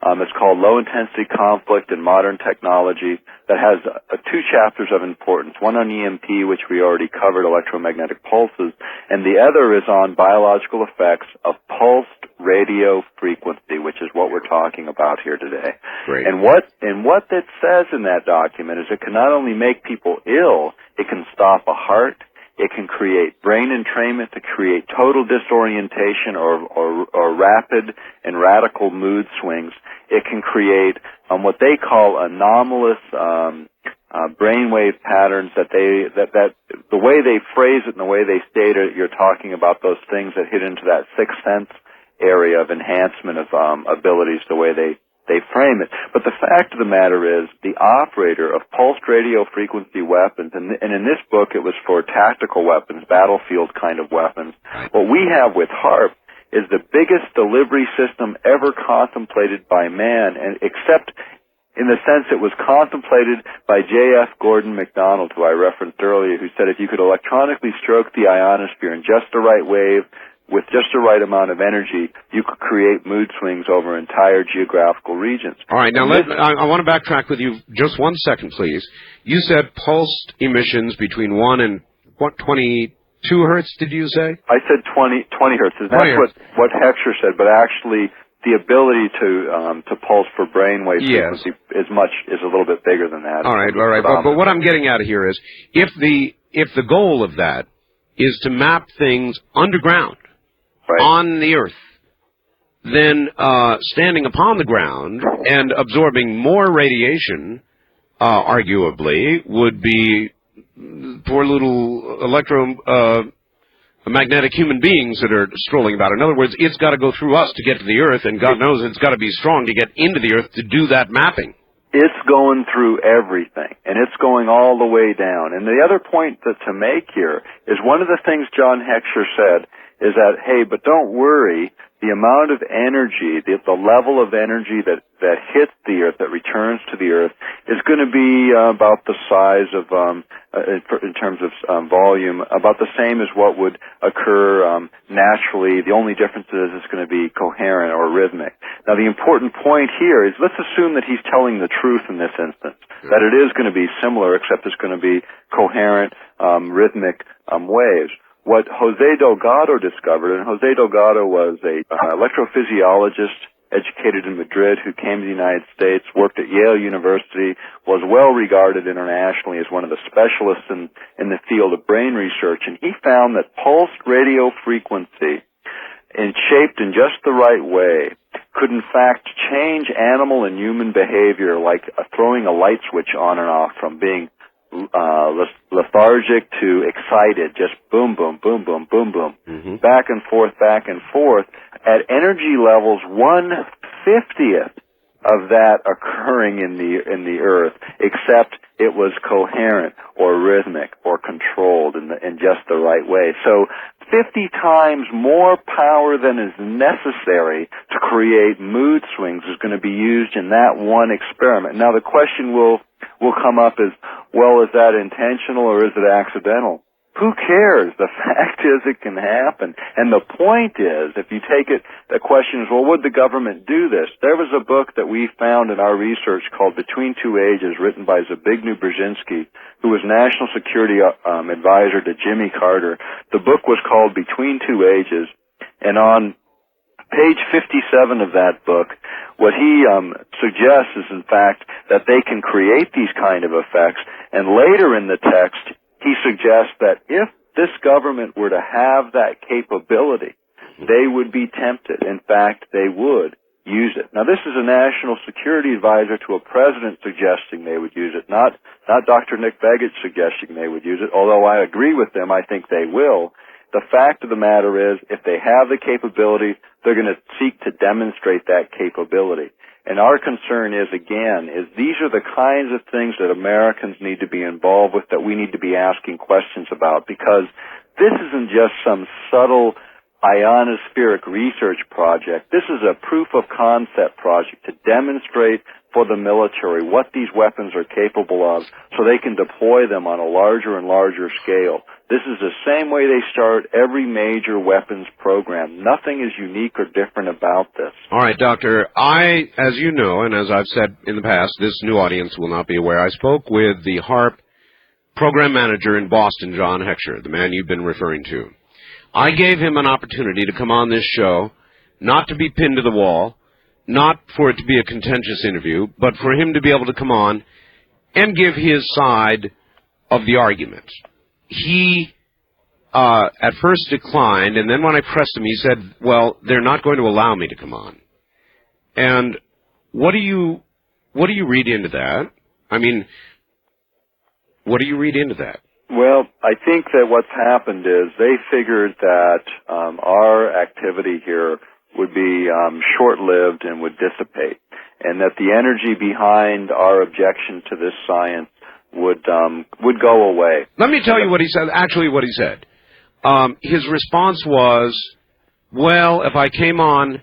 It's called Low Intensity Conflict in Modern Technology, that has two chapters of importance. One on EMP, which we already covered, electromagnetic pulses, and the other is on biological effects of pulsed radio frequency, which is what we're talking about here today. Great. And what that says in that document is it can not only make people ill, it can stop a heart. It can create brain entrainment to create total disorientation or rapid and radical mood swings. It can create what they call anomalous brainwave patterns that the way they phrase it and the way they state it, you're talking about those things that hit into that sixth sense area of enhancement of abilities, the way they frame it. But the fact of the matter is the operator of pulsed radio frequency weapons, and in this book it was for tactical weapons, battlefield kind of weapons. What we have with HARP is the biggest delivery system ever contemplated by man, and except in the sense it was contemplated by J.F. Gordon MacDonald, who I referenced earlier, who said if you could electronically stroke the ionosphere in just the right wave, with just the right amount of energy, you could create mood swings over entire geographical regions. All right, now I want to backtrack with you just 1 second, please. You said pulsed emissions between 1 and, 22 hertz, did you say? I said 20 hertz. And that's what Heckscher said, but actually the ability to pulse for brainwave frequency is a little bit bigger than that. All right. But what I'm getting at here is if the goal of that is to map things underground, on the Earth, then standing upon the ground and absorbing more radiation, arguably, would be poor little electromagnetic human beings that are strolling about. In other words, it's got to go through us to get to the Earth, and God knows it's got to be strong to get into the Earth to do that mapping. It's going through everything, and it's going all the way down. And the other point to make here is one of the things John Heckscher said is that, hey, but don't worry, the amount of energy, the level of energy that hits the Earth, that returns to the Earth, is going to be about the size of, in terms of volume, about the same as what would occur naturally. The only difference is it's going to be coherent or rhythmic. Now, the important point here is let's assume that he's telling the truth in this instance, that it is going to be similar, except it's going to be coherent, rhythmic waves. What Jose Delgado discovered, and Jose Delgado was an electrophysiologist educated in Madrid who came to the United States, worked at Yale University, was well regarded internationally as one of the specialists in the field of brain research, and he found that pulsed radio frequency, and shaped in just the right way, could in fact change animal and human behavior like throwing a light switch on and off from being lethargic to excited, just boom, boom, boom, boom, boom, boom, back and forth, at energy levels 1/50th of that occurring in the Earth, except it was coherent or rhythmic or controlled in just the right way. So 50 times more power than is necessary to create mood swings is going to be used in that one experiment. Now the question will come up is, well, is that intentional or is it accidental? Who cares? The fact is it can happen. And the point is, if you take it, the question is, well, would the government do this? There was a book that we found in our research called Between Two Ages, written by Zbigniew Brzezinski, who was National Security Advisor to Jimmy Carter. The book was called Between Two Ages, and on page 57 of that book, what he suggests is, in fact, that they can create these kind of effects, and later in the text, he suggests that if this government were to have that capability, they would be tempted. In fact, they would use it. Now, this is a national security advisor to a president suggesting they would use it, not Dr. Nick Begich suggesting they would use it, although I agree with them, I think they will. The fact of the matter is, if they have the capability, they're going to seek to demonstrate that capability. And our concern is, again, these are the kinds of things that Americans need to be involved with, that we need to be asking questions about, because this isn't just some subtle ionospheric research project. This is a proof of concept project to demonstrate for the military what these weapons are capable of so they can deploy them on a larger and larger scale. This is the same way they start every major weapons program. Nothing is unique or different about this. All right, Doctor. As you know, and as I've said in the past, this new audience will not be aware, I spoke with the HARP program manager in Boston, John Heckscher, the man you've been referring to. I gave him an opportunity to come on this show, not to be pinned to the wall, not for it to be a contentious interview, but for him to be able to come on and give his side of the argument. He at first declined, and then when I pressed him, he said, well, they're not going to allow me to come on. And what do you read into that? I mean, what do you read into that? Well, I think that what's happened is they figured that our activity here would be short-lived and would dissipate, and that the energy behind our objection to this science would go away. Let me tell you what he said. Actually, what he said. His response was, "Well, if I came on,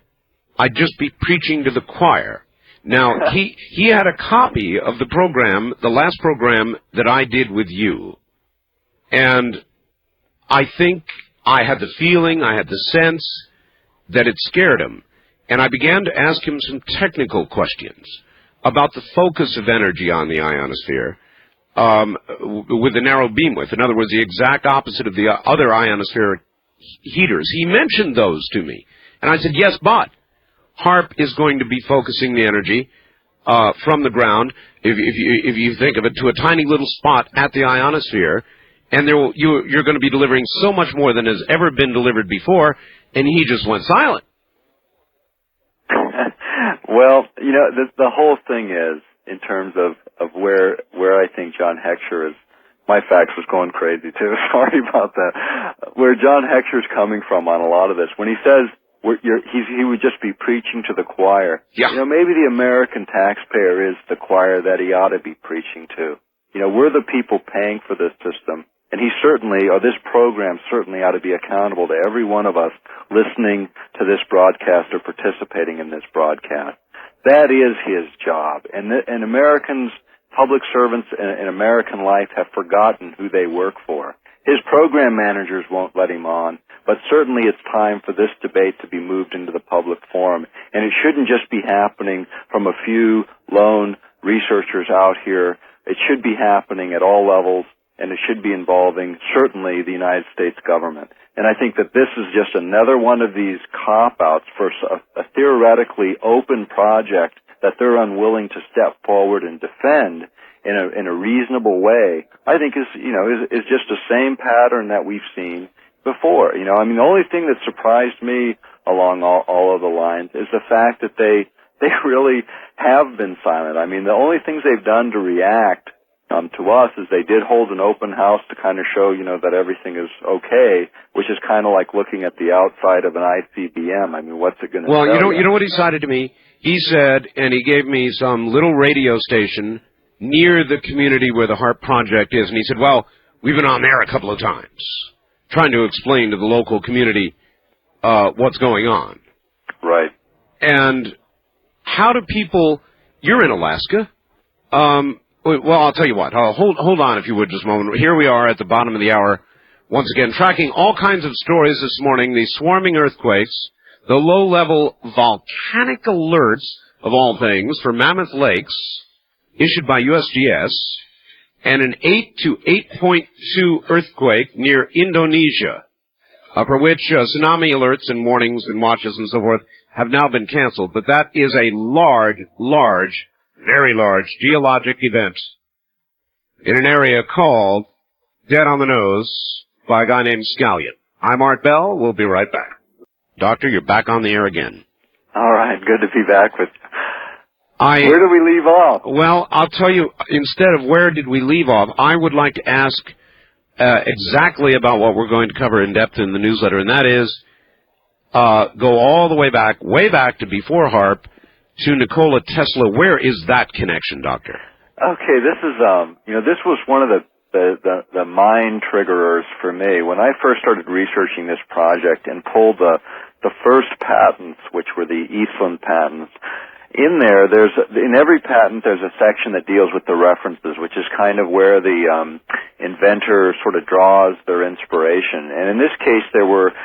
I'd just be preaching to the choir." Now, he had a copy of the program, the last program that I did with you. And I think I had the feeling, I had the sense that it scared him. And I began to ask him some technical questions about the focus of energy on the ionosphere with the narrow beam width. In other words, the exact opposite of the other ionospheric heaters. He mentioned those to me. And I said, yes, but HARP is going to be focusing the energy from the ground, if you think of it, to a tiny little spot at the ionosphere. And you're going to be delivering so much more than has ever been delivered before, and he just went silent. Well, you know, the whole thing is, in terms of where I think John Heckscher is, my fax was going crazy too, sorry about that, where John Heckscher's coming from on a lot of this. When he says he would just be preaching to the choir, yeah. You know, maybe the American taxpayer is the choir that he ought to be preaching to. You know, we're the people paying for this system. And he certainly, or this program certainly ought to be accountable to every one of us listening to this broadcast or participating in this broadcast. That is his job. And Americans, public servants in American life have forgotten who they work for. His program managers won't let him on, but certainly it's time for this debate to be moved into the public forum. And it shouldn't just be happening from a few lone researchers out here. It should be happening at all levels. And it should be involving, certainly, the United States government. And I think that this is just another one of these cop-outs for a theoretically open project that they're unwilling to step forward and defend in a reasonable way. I think is just the same pattern that we've seen before. You know, I mean, the only thing that surprised me along all of the lines is the fact that they really have been silent. I mean, the only things they've done to react to us is they did hold an open house to kind of show, you know, that everything is okay, which is kind of like looking at the outside of an ICBM. I mean, what's it going to Well, you know what he cited to me? He said, and he gave me some little radio station near the community where the HARP project is, and he said, well, we've been on there a couple of times trying to explain to the local community what's going on. Right. And how do people... You're in Alaska. Well, I'll tell you what. Hold on, if you would, just a moment. Here we are at the bottom of the hour, once again, tracking all kinds of stories this morning, the swarming earthquakes, the low-level volcanic alerts, of all things, for Mammoth Lakes, issued by USGS, and an 8 to 8.2 earthquake near Indonesia, for which tsunami alerts and warnings and watches and so forth have now been canceled. But that is a large, very large geologic event in an area called Dead on the Nose by a guy named Scallion. I'm Art Bell. We'll be right back. Doctor, you're back on the air again. All right, good to be back with you. Where did we leave off? Well, I'll tell you, instead of where did we leave off, I would like to ask exactly about what we're going to cover in depth in the newsletter, and that is go all the way back to before HAARP, to Nikola Tesla. Where is that connection, Doctor? Okay, this is, this was one of the mind triggerers for me. When I first started researching this project and pulled the first patents, which were the Eastland patents, in there, in every patent, there's a section that deals with the references, which is kind of where the inventor sort of draws their inspiration. And in this case, there were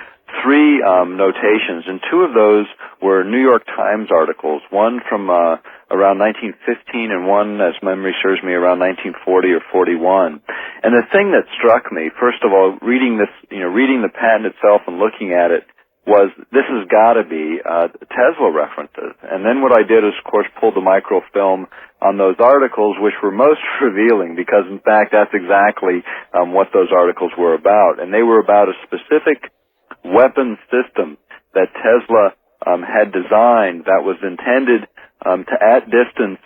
three notations, and two of those were New York Times articles, one from around 1915 and one, as memory serves me, around 1940 or 41. And the thing that struck me, first of all, reading the patent itself and looking at it, was this has got to be Tesla references. And then what I did is, of course, pull the microfilm on those articles, which were most revealing, because, in fact, that's exactly what those articles were about. And they were about a specific weapon system that Tesla had designed that was intended to, at distance,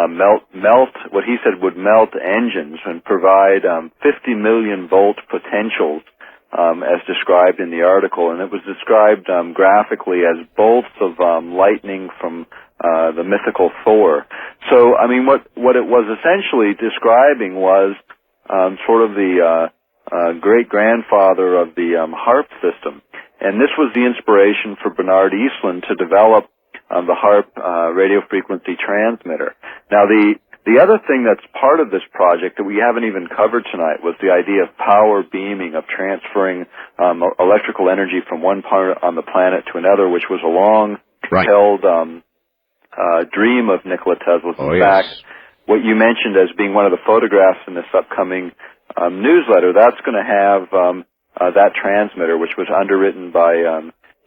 melt what he said would melt engines and provide 50 million volt potentials, as described in the article. And it was described graphically as bolts of lightning from the mythical Thor. So, I mean, what it was essentially describing was sort of the great-grandfather of the HAARP system. And this was the inspiration for Bernard Eastland to develop the HAARP radio frequency transmitter. Now, the other thing that's part of this project that we haven't even covered tonight was the idea of power beaming, of transferring electrical energy from one part on the planet to another, which was a long-held dream of Nikola Tesla's. In fact, what you mentioned as being one of the photographs in this upcoming newsletter, that's going to have that transmitter, which was underwritten by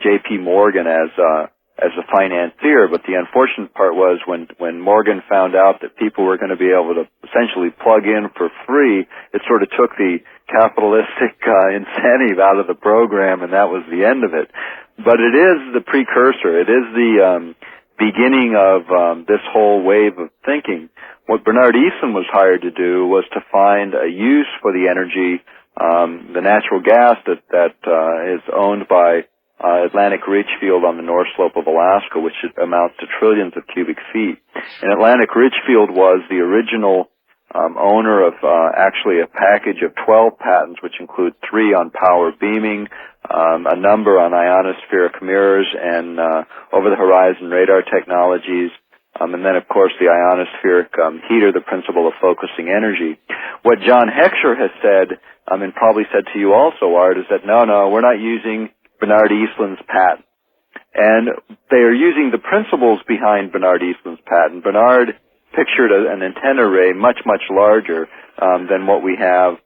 J.P. Morgan as a financier. But the unfortunate part was when Morgan found out that people were going to be able to essentially plug in for free, it sort of took the capitalistic incentive out of the program, and that was the end of it. But it is the precursor. It is the beginning of this whole wave of thinking. What Bernard Eastland was hired to do was to find a use for the energy, the natural gas that is owned by Atlantic Richfield on the North Slope of Alaska, which amounts to trillions of cubic feet. And Atlantic Richfield was the original owner of actually a package of 12 patents, which include 3 on power beaming, a number on ionospheric mirrors and over-the-horizon radar technologies, and then, of course, the ionospheric heater, the principle of focusing energy. What John Heckscher has said, and probably said to you also, Art, is that no, we're not using Bernard Eastland's patent. And they are using the principles behind Bernard Eastland's patent. Bernard pictured an antenna array much, much larger than what we have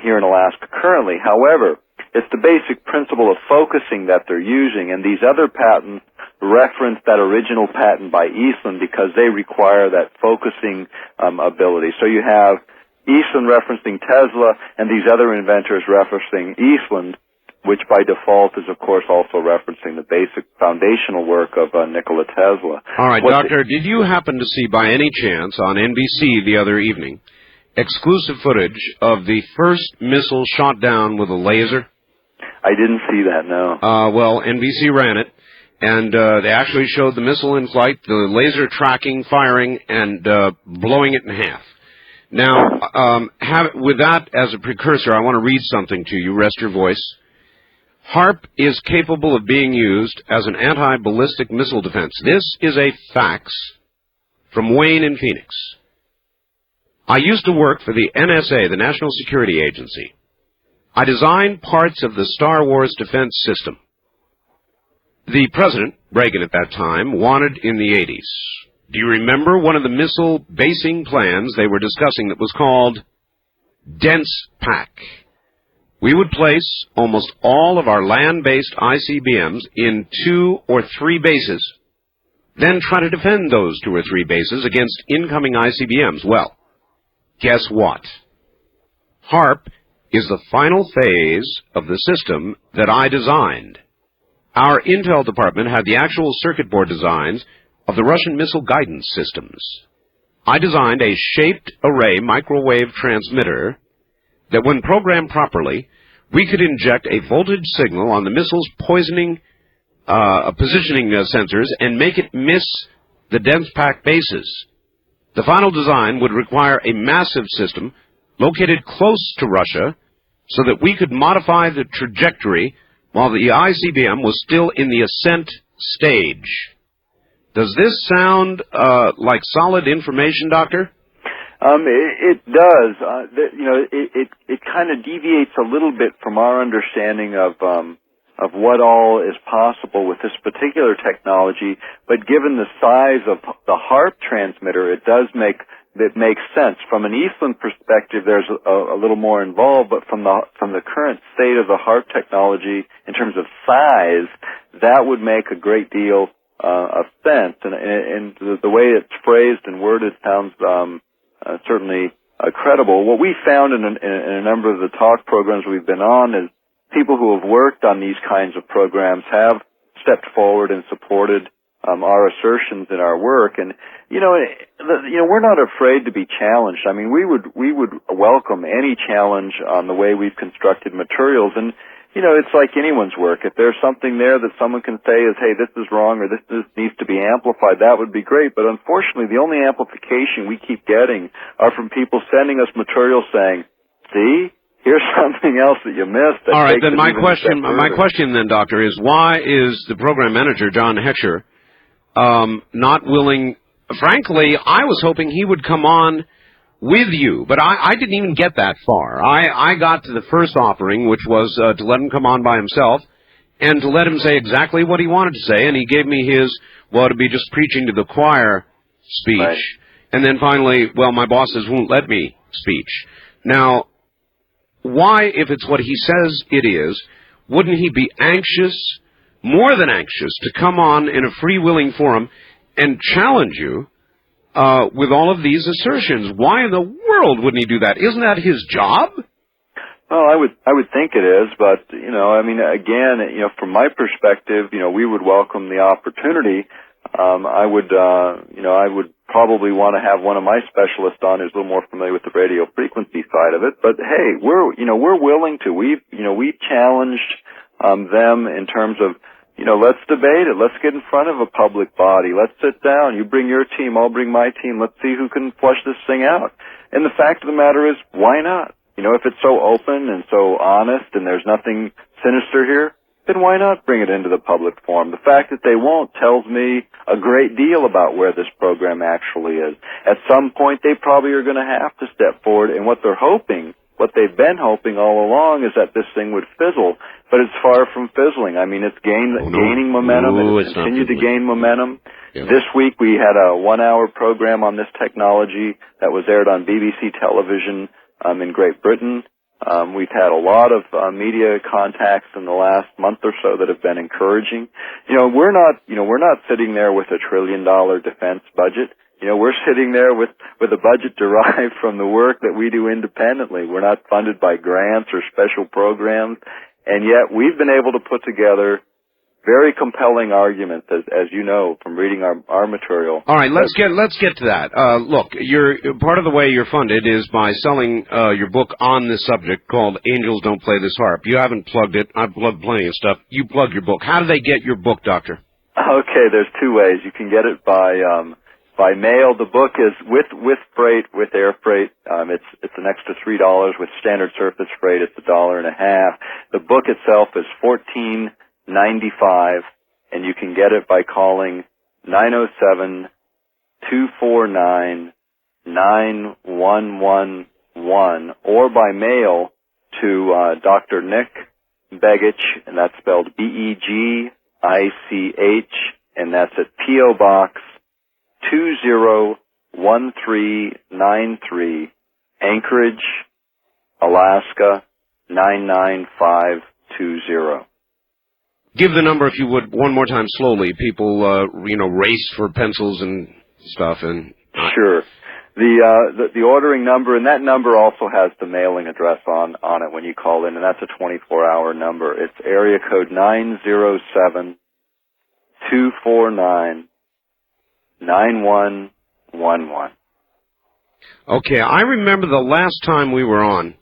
here in Alaska currently. However, it's the basic principle of focusing that they're using, and these other patents reference that original patent by Eastland because they require that focusing ability. So you have Eastland referencing Tesla and these other inventors referencing Eastland, which by default is, of course, also referencing the basic foundational work of Nikola Tesla. All right, Doctor, did you happen to see by any chance on NBC the other evening exclusive footage of the first missile shot down with a laser? I didn't see that, no. Well, NBC ran it, and they actually showed the missile in flight, the laser tracking, firing, and blowing it in half. Now, with that as a precursor, I want to read something to you. Rest your voice. HAARP is capable of being used as an anti-ballistic missile defense. This is a fax from Wayne in Phoenix. I used to work for the NSA, the National Security Agency. I designed parts of the Star Wars defense system. The President, Reagan at that time, wanted in the 80s. Do you remember one of the missile basing plans they were discussing that was called Dense Pack? We would place almost all of our land-based ICBMs in 2 or 3 bases, then try to defend those 2 or 3 bases against incoming ICBMs. Well, guess what? HAARP is the final phase of the system that I designed. our intel department had the actual circuit board designs of the Russian missile guidance systems. I designed a shaped array microwave transmitter that, when programmed properly, we could inject a voltage signal on the missile's positioning sensors and make it miss the dense packed bases. The final design would require a massive system located close to Russia so that we could modify the trajectory while the ICBM was still in the ascent stage. Does this sound like solid information, Doctor? It does. It kind of deviates a little bit from our understanding of what all is possible with this particular technology. But given the size of the HARP transmitter, it makes sense. From an Eastland perspective, there's a little more involved, but from the current state of the HARP technology in terms of size, that would make a great deal of sense. And the way it's phrased and worded sounds certainly credible. What we found in a number of the talk programs we've been on is people who have worked on these kinds of programs have stepped forward and supported our assertions in our work. And we're not afraid to be challenged. I mean, we would welcome any challenge on the way we've constructed materials. And it's like anyone's work. If there's something there that someone can say is, hey, this is wrong or this needs to be amplified, that would be great. But unfortunately, the only amplification we keep getting are from people sending us material saying, see, here's something else that you missed. All right, then my question then, Doctor, is why is the program manager, John Heckscher, not willing? Frankly, I was hoping he would come on with you, but I didn't even get that far. I got to the first offering, which was to let him come on by himself and to let him say exactly what he wanted to say, and he gave me his, to be just preaching to the choir speech. Right. And then finally, my bosses won't let me speech. Now, why, if it's what he says it is, wouldn't he be anxious, more than anxious, to come on in a free-willing forum and challenge you with all of these assertions? Why in the world wouldn't he do that? Isn't that his job? Well, I would think it is, but again, from my perspective, we would welcome the opportunity. I would probably want to have one of my specialists on who's a little more familiar with the radio frequency side of it. But hey, we're willing to. We've challenged them in terms of, let's debate it. Let's get in front of a public body. Let's sit down. You bring your team, I'll bring my team. Let's see who can flush this thing out. And the fact of the matter is, why not? If it's so open and so honest and there's nothing sinister here, then why not bring it into the public forum? The fact that they won't tells me a great deal about where this program actually is. At some point, they probably are going to have to step forward, and what they've been hoping all along is that this thing would fizzle, but it's far from fizzling. I mean, it's gaining momentum, and it's continued to gain momentum. Yeah. This week, we had a 1-hour program on this technology that was aired on BBC television in Great Britain. We've had a lot of media contacts in the last month or so that have been encouraging. We're not sitting there with $1 trillion defense budget. We're sitting there with a budget derived from the work that we do independently. We're not funded by grants or special programs, and yet we've been able to put together very compelling arguments, as you know from reading our material. All right, let's get to that. Look, part of the way you're funded is by selling your book on this subject called "Angels Don't Play This Harp." You haven't plugged it. I've plugged plenty of stuff. You plug your book. How do they get your book, Doctor? Okay, there's two ways. You can get it by mail. The book is with freight, with air freight. It's an extra $3. With standard surface freight, it's $1.50. The book itself is $14.95, and you can get it by calling 907-249-9111 or by mail to Dr. Nick Begich, and that's spelled Begich, and that's at P.O. Box 201393, Anchorage, Alaska 99520. Give the number, if you would, one more time slowly. People, race for pencils and stuff. And Sure. The ordering number, and that number also has the mailing address on it when you call in, and that's a 24-hour number. It's area code 907-249-9111. Okay, I remember the last time we were on,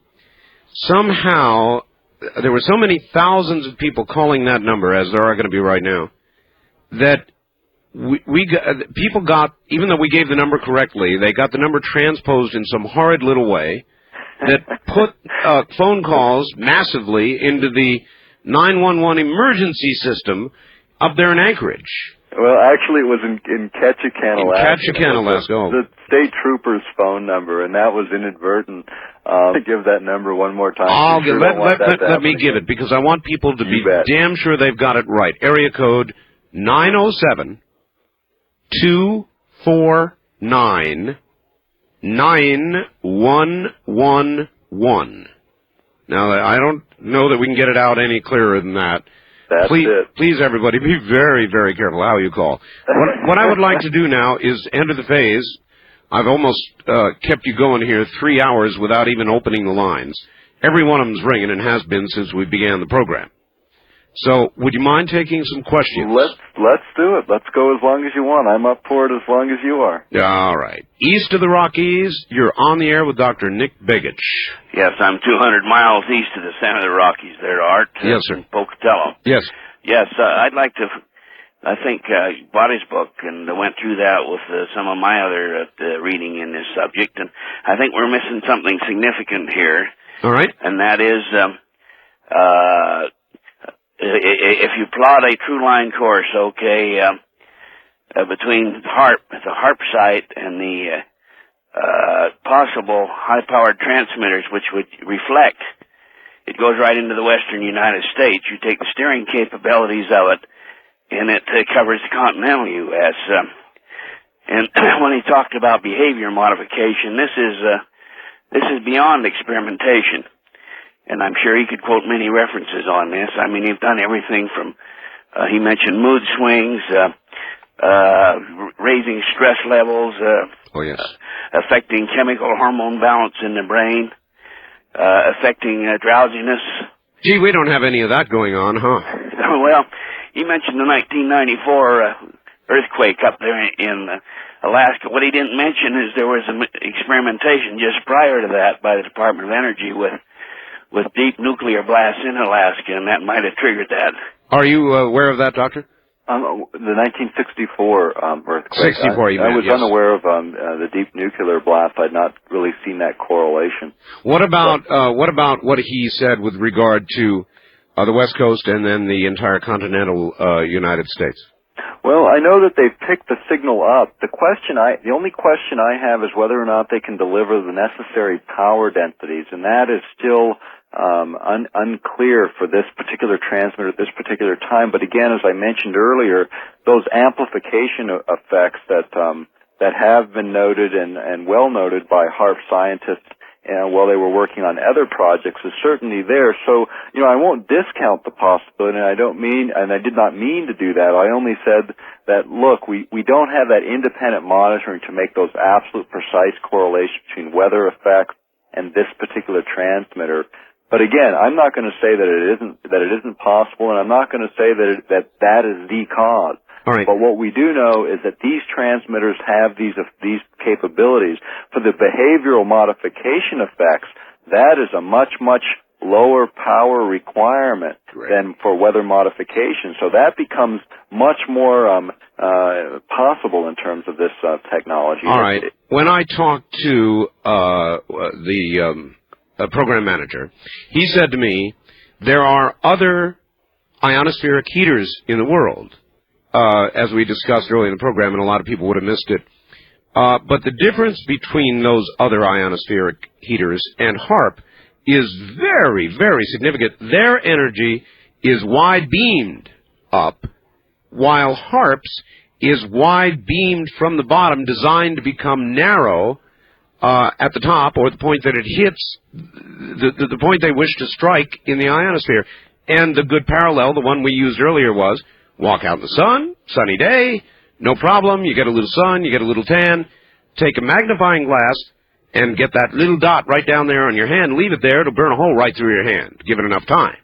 somehow there were so many thousands of people calling that number, as there are going to be right now, that people got, even though we gave the number correctly, they got the number transposed in some horrid little way that put phone calls massively into the 911 emergency system up there in Anchorage. Well, actually, it was in Ketchikan, Alaska. Ketchikan, Alaska. The state trooper's phone number, and that was inadvertent. Give that number one more time. Let me give it, because I want people to be damn sure they've got it right. Area code 907-249-9111. Now, I don't know that we can get it out any clearer than that. Please, everybody, be very, very careful how you call. What I would like to do now is enter the phase. I've almost kept you going here 3 hours without even opening the lines. Every one of them's ringing and has been since we began the program. So, would you mind taking some questions? Let's do it. Let's go as long as you want. I'm up for it as long as you are. All right. East of the Rockies, you're on the air with Dr. Nick Begich. Yes, I'm 200 miles east of the center of the Rockies there, Art. Yes, sir. Pocatello. Yes. Yes, I'd like to, I think, bought his book and went through that with some of my other reading in this subject, and I think we're missing something significant here. All right. And that is, if you plot a true line course, okay, between the HARP site and the possible high-powered transmitters which would reflect, it goes right into the western United States. You take the steering capabilities of it, and it covers the continental U.S. And when he talked about behavior modification, this is beyond experimentation. And I'm sure he could quote many references on this. I mean, he's done everything from, he mentioned mood swings, raising stress levels, affecting chemical hormone balance in the brain, affecting drowsiness. Gee, we don't have any of that going on, huh? Well, he mentioned the 1994 earthquake up there in Alaska. What he didn't mention is there was an experimentation just prior to that by the Department of Energy with deep nuclear blasts in Alaska, and that might have triggered that. Are you aware of that, Doctor? The 1964 earthquake. 64, I was unaware of the deep nuclear blast. I'd not really seen that correlation. What about what he said with regard to the West Coast and then the entire continental United States? Well, I know that they've picked the signal up. The only question I have is whether or not they can deliver the necessary power densities, and that is still unclear for this particular transmitter at this particular time. But again, as I mentioned earlier, those amplification effects that have been noted and well noted by HARP scientists while they were working on other projects is certainly there. So, I won't discount the possibility, and I did not mean to do that. I only said that, look, we don't have that independent monitoring to make those absolute precise correlations between weather effects and this particular transmitter. But again, I'm not going to say that it isn't possible, and I'm not going to say that is the cause. All right. But what we do know is that these transmitters have these capabilities. For the behavioral modification effects, that is a much, much lower power requirement than for weather modification. So that becomes much more possible in terms of this technology. All right. When I talked to the program manager, he said to me, there are other ionospheric heaters in the world, as we discussed earlier in the program, and a lot of people would have missed it. But the difference between those other ionospheric heaters and HARP is very, very significant. Their energy is wide-beamed up, while HARP's is wide-beamed from the bottom, designed to become narrow at the top, or the point that it hits, the point they wish to strike in the ionosphere. And the good parallel, the one we used earlier, was walk out in the sun, sunny day, no problem, you get a little sun, you get a little tan. take a magnifying glass and get that little dot right down there on your hand, leave it there, it'll burn a hole right through your hand, give it enough time.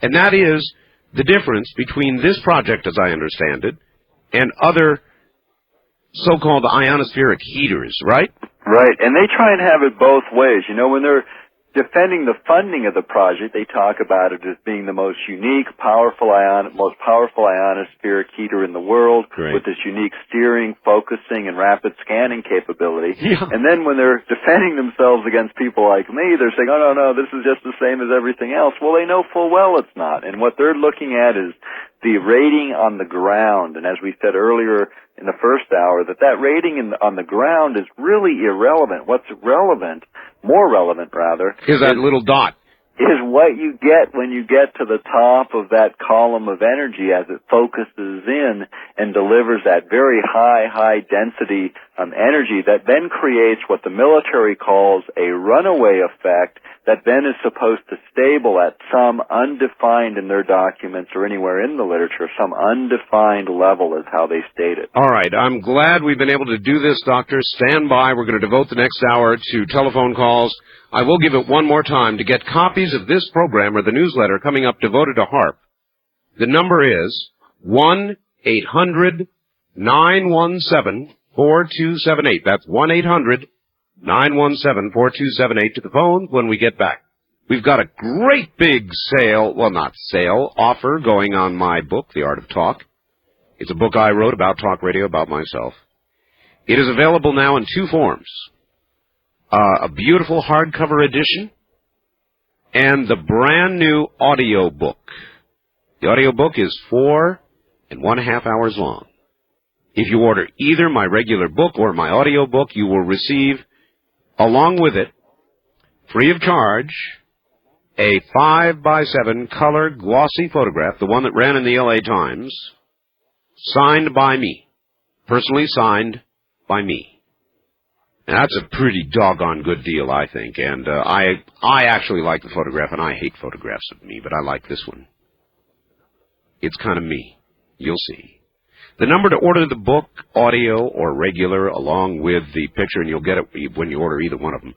And that is the difference between this project, as I understand it, and other so-called ionospheric heaters, right? Right, and they try and have it both ways. You know, when they're defending the funding of the project, they talk about it as being the most unique, most powerful ionospheric heater in the world, Great. with this unique steering, focusing, and rapid scanning capability. Yeah. And then when they're defending themselves against people like me, they're saying, oh, no, this is just the same as everything else. Well, they know full well it's not. And what they're looking at is the rating on the ground. And as we said earlier in the first hour, that rating on the ground is really irrelevant. What's relevant, more relevant rather, is that little dot. Is what you get when you get to the top of that column of energy as it focuses in and delivers that very high density energy that then creates what the military calls a runaway effect that then is supposed to stable at some undefined in their documents or anywhere in the literature, some undefined level is how they state it. All right, I'm glad we've been able to do this, Doctor. Stand by. We're going to devote the next hour to telephone calls. I will give it one more time. To get copies of this program or the newsletter coming up devoted to HAARP, the number is 1-800-917-4278. That's 1-800-917-4278 to the phone when we get back. We've got a great big offer going on my book, The Art of Talk. It's a book I wrote about talk radio, about myself. It is available now in two forms. A beautiful hardcover edition and the brand new audio book. The audio book is 4.5 hours long. If you order either my regular book or my audio book, you will receive, along with it, free of charge, a 5x7 color glossy photograph, the one that ran in the LA Times, signed by me. Personally signed by me. And that's a pretty doggone good deal, I think. And I actually like the photograph, and I hate photographs of me, but I like this one. It's kind of me. You'll see. The number to order the book, audio or regular, along with the picture, and you'll get it when you order either one of them,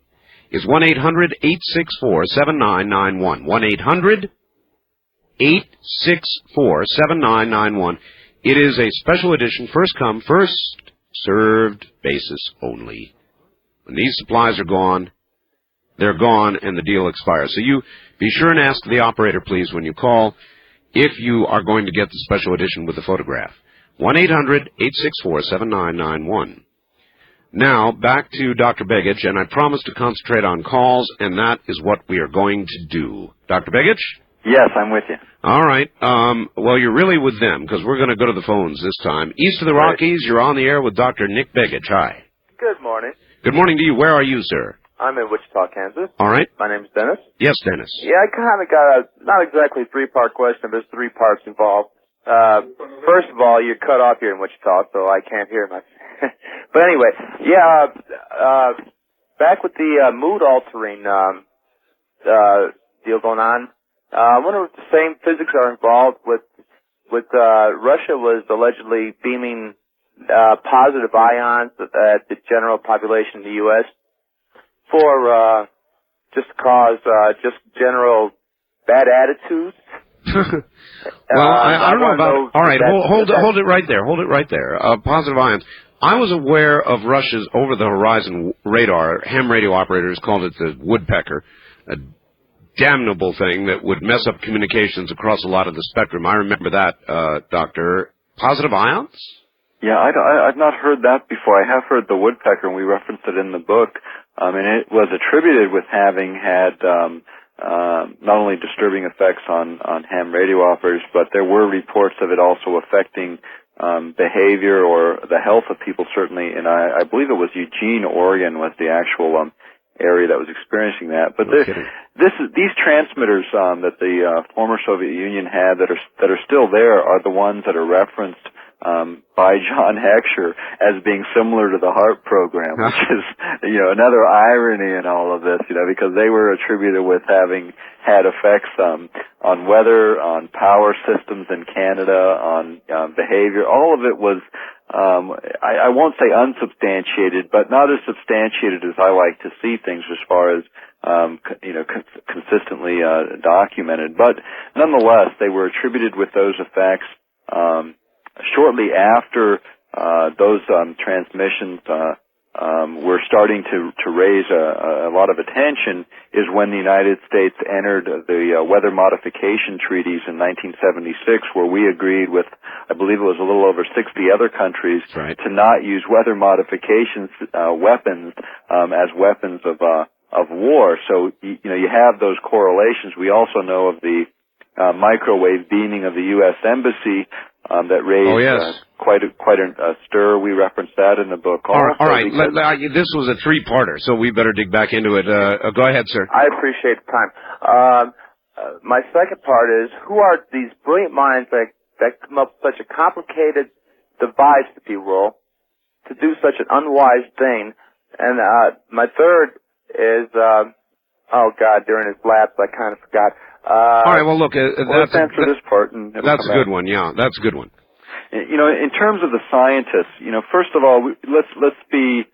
is 1-800-864-7991. 1-800-864-7991. It is a special edition, first come, first served basis only. When these supplies are gone, they're gone, and the deal expires. So you be sure and ask the operator, please, when you call, if you are going to get the special edition with the photograph. 1-800-864-7991. Now, back to Dr. Begich, and I promised to concentrate on calls, and that is what we are going to do. Dr. Begich? Yes, I'm with you. All right. Well, you're really with them, because we're going to go to the phones this time. East of the Rockies, you're on the air with Dr. Nick Begich. Hi. Good morning. Good morning to you. Where are you, sir? I'm in Wichita, Kansas. All right. My name's Dennis. Yes, Dennis. Yeah, I kind of got not exactly a three-part question, but there's three parts involved. First of all, you're cut off here in Wichita, so I can't hear much. But anyway, back with the mood-altering deal going on, I wonder if the same physics are involved with Russia was allegedly beaming positive ions at the general population in the U.S. for just to cause just general bad attitudes. Well, I don't know about. All right, hold it right there. Hold it right there. Positive ions. I was aware of Russia's over-the-horizon radar. Ham radio operators called it the woodpecker, a damnable thing that would mess up communications across a lot of the spectrum. I remember that, Doctor. Positive ions? Yeah, I've not heard that before. I have heard the woodpecker, and we referenced it in the book, and it was attributed with having had not only disturbing effects on ham radio operators, but there were reports of it also affecting behavior or the health of people, certainly. And I believe it was Eugene, Oregon, was the actual area that was experiencing that. But these transmitters that the former Soviet Union had that are still there are the ones that are referenced by John Heckscher as being similar to the HAARP program, which is, another irony in all of this, because they were attributed with having had effects on weather, on power systems in Canada, on behavior. All of it was I won't say unsubstantiated, but not as substantiated as I like to see things as far as consistently documented. But nonetheless, they were attributed with those effects shortly after those transmissions were starting to raise a lot of attention is when the United States entered the weather modification treaties in 1976, where we agreed with, I believe it was a little over 60 other countries, to not use weather modifications weapons as weapons of war. So you have those correlations. We also know of the microwave beaming of the U.S. Embassy that raised quite a stir. We referenced that in the book. All right. This was a three-parter, so we better dig back into it. Go ahead, sir. I appreciate the time. My second part is, who are these brilliant minds that come up with such a complicated device, if you will, to do such an unwise thing? And my third is, during his lapse, I kind of forgot. All right, well, look, let's answer this part. That's a good one, yeah. That's a good one. In terms of the scientists, first of all, let's be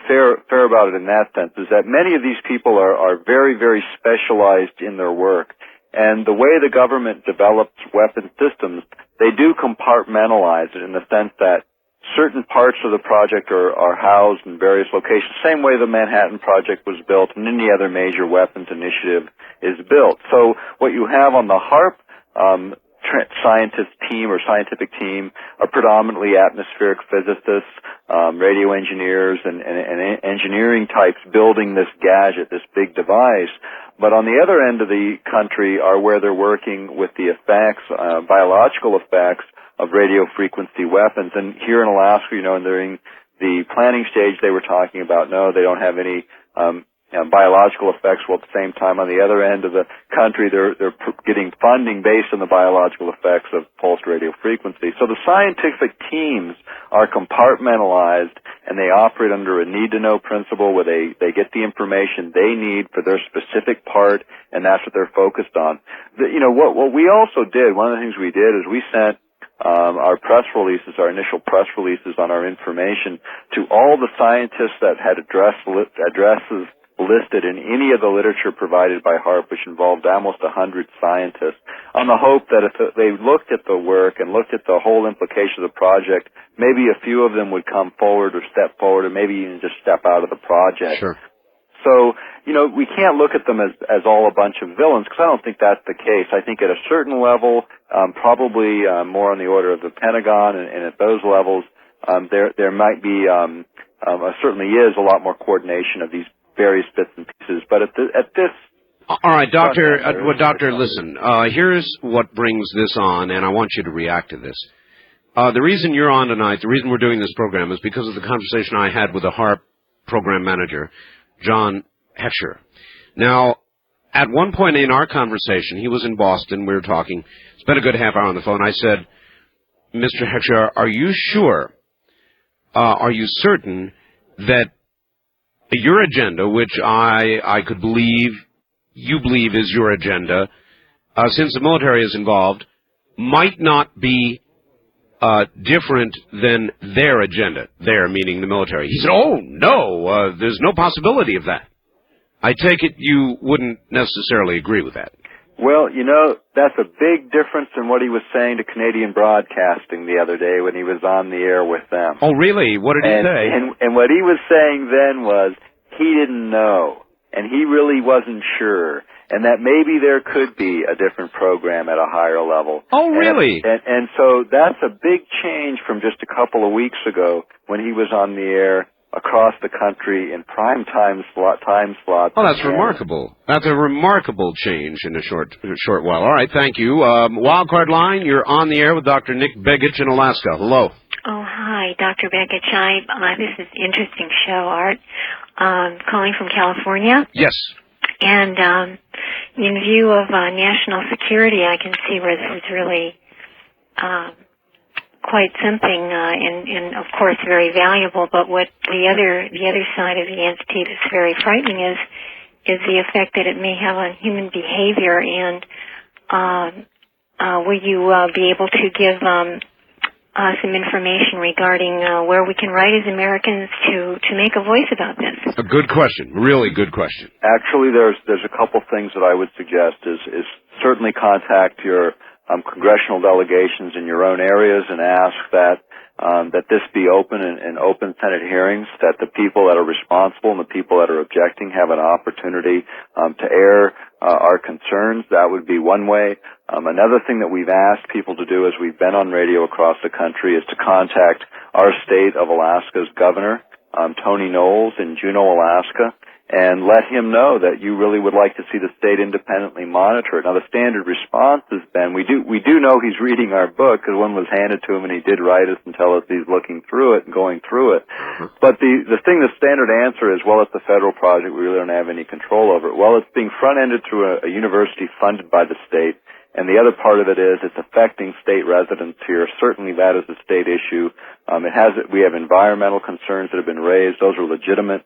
fair about it in that sense, is that many of these people are very, very specialized in their work. And the way the government develops weapon systems, they do compartmentalize it in the sense that certain parts of the project are housed in various locations, same way the Manhattan Project was built and any other major weapons initiative is built. So what you have on the HAARP scientist team or scientific team are predominantly atmospheric physicists, radio engineers, and engineering types building this gadget, this big device. But on the other end of the country are where they're working with the effects, biological effects of radio frequency weapons. And here in Alaska, during the planning stage, they were talking about, no, they don't have any biological effects. Well, at the same time, on the other end of the country, they're getting funding based on the biological effects of pulsed radio frequency. So the scientific teams are compartmentalized, and they operate under a need-to-know principle where they get the information they need for their specific part, and that's what they're focused on. What we also did, one of the things we did is we sent our press releases, our initial press releases on our information to all the scientists that had addresses listed in any of the literature provided by HAARP, which involved almost 100 scientists, on the hope that if they looked at the work and looked at the whole implication of the project, maybe a few of them would come forward or step forward or maybe even just step out of the project. Sure. So, we can't look at them as all a bunch of villains, because I don't think that's the case. I think at a certain level, probably more on the order of the Pentagon, and at those levels, there might be, certainly is a lot more coordination of these various bits and pieces. But at this... All right, Doctor, listen, here's what brings this on, and I want you to react to this. The reason you're on tonight, the reason we're doing this program is because of the conversation I had with the HAARP program manager, John Heckscher. Now, at one point in our conversation, he was in Boston, we were talking, spent a good half hour on the phone. I said, Mr. Heckscher, are you sure, are you certain that your agenda, which I could believe, you believe is your agenda, since the military is involved, might not be different than their agenda, their meaning the military? He said, oh, no, there's no possibility of that. I take it you wouldn't necessarily agree with that. Well, that's a big difference in what he was saying to Canadian Broadcasting the other day when he was on the air with them. Oh, really? What did he say? And what he was saying then was he didn't know, and he really wasn't sure, and that maybe there could be a different program at a higher level. Oh, really? And so that's a big change from just a couple of weeks ago when he was on the air across the country in prime time slots. Oh, that's remarkable. That's a remarkable change in a short while. All right, thank you. Wildcard line, you're on the air with Dr. Nick Begich in Alaska. Hello. Oh, hi, Dr. Begich. This is an interesting show, Art. Calling from California. Yes. And in view of national security, I can see where this is really quite something, and of course very valuable. But what the other side of the entity that's very frightening is the effect that it may have on human behavior. And will you be able to give some information regarding where we can write as Americans to make a voice about this? A good question. Really good question. Actually, there's a couple things that I would suggest is certainly contact your congressional delegations in your own areas and ask that this be open and open Senate hearings, that the people that are responsible and the people that are objecting have an opportunity to air our concerns. That would be one way. Another thing that we've asked people to do as we've been on radio across the country is to contact our state of Alaska's governor, Tony Knowles in Juneau, Alaska, and let him know that you really would like to see the state independently monitor it. Now, the standard response has been, we do know he's reading our book, because one was handed to him and he did write us and tell us he's looking through it and going through it. But the standard answer is, well, it's a federal project, we really don't have any control over it. Well, it's being front-ended through a university funded by the state, and the other part of it is it's affecting state residents here. Certainly that is a state issue. We have environmental concerns that have been raised. Those are legitimate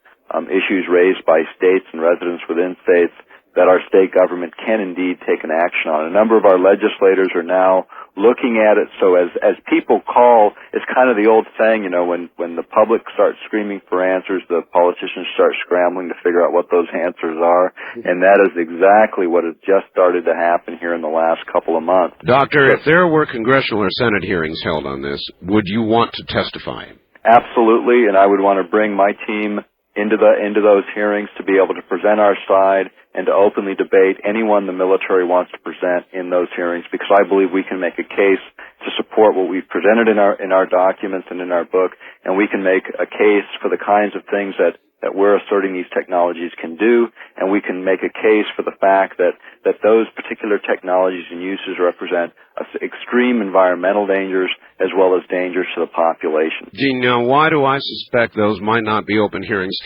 issues raised by states and residents within states that our state government can indeed take an action on. A number of our legislators are now looking at it. So as people call, it's kind of the old saying, when the public starts screaming for answers, the politicians start scrambling to figure out what those answers are. And that is exactly what has just started to happen here in the last couple of months. Doctor, if there were congressional or Senate hearings held on this, would you want to testify? Absolutely, and I would want to bring my team into those hearings to be able to present our side and to openly debate anyone the military wants to present in those hearings, because I believe we can make a case to support what we've presented in our documents and in our book, and we can make a case for the kinds of things that we're asserting these technologies can do, and we can make a case for the fact that those particular technologies and uses represent extreme environmental dangers as well as dangers to the population. Gene, now why do I suspect those might not be open hearings?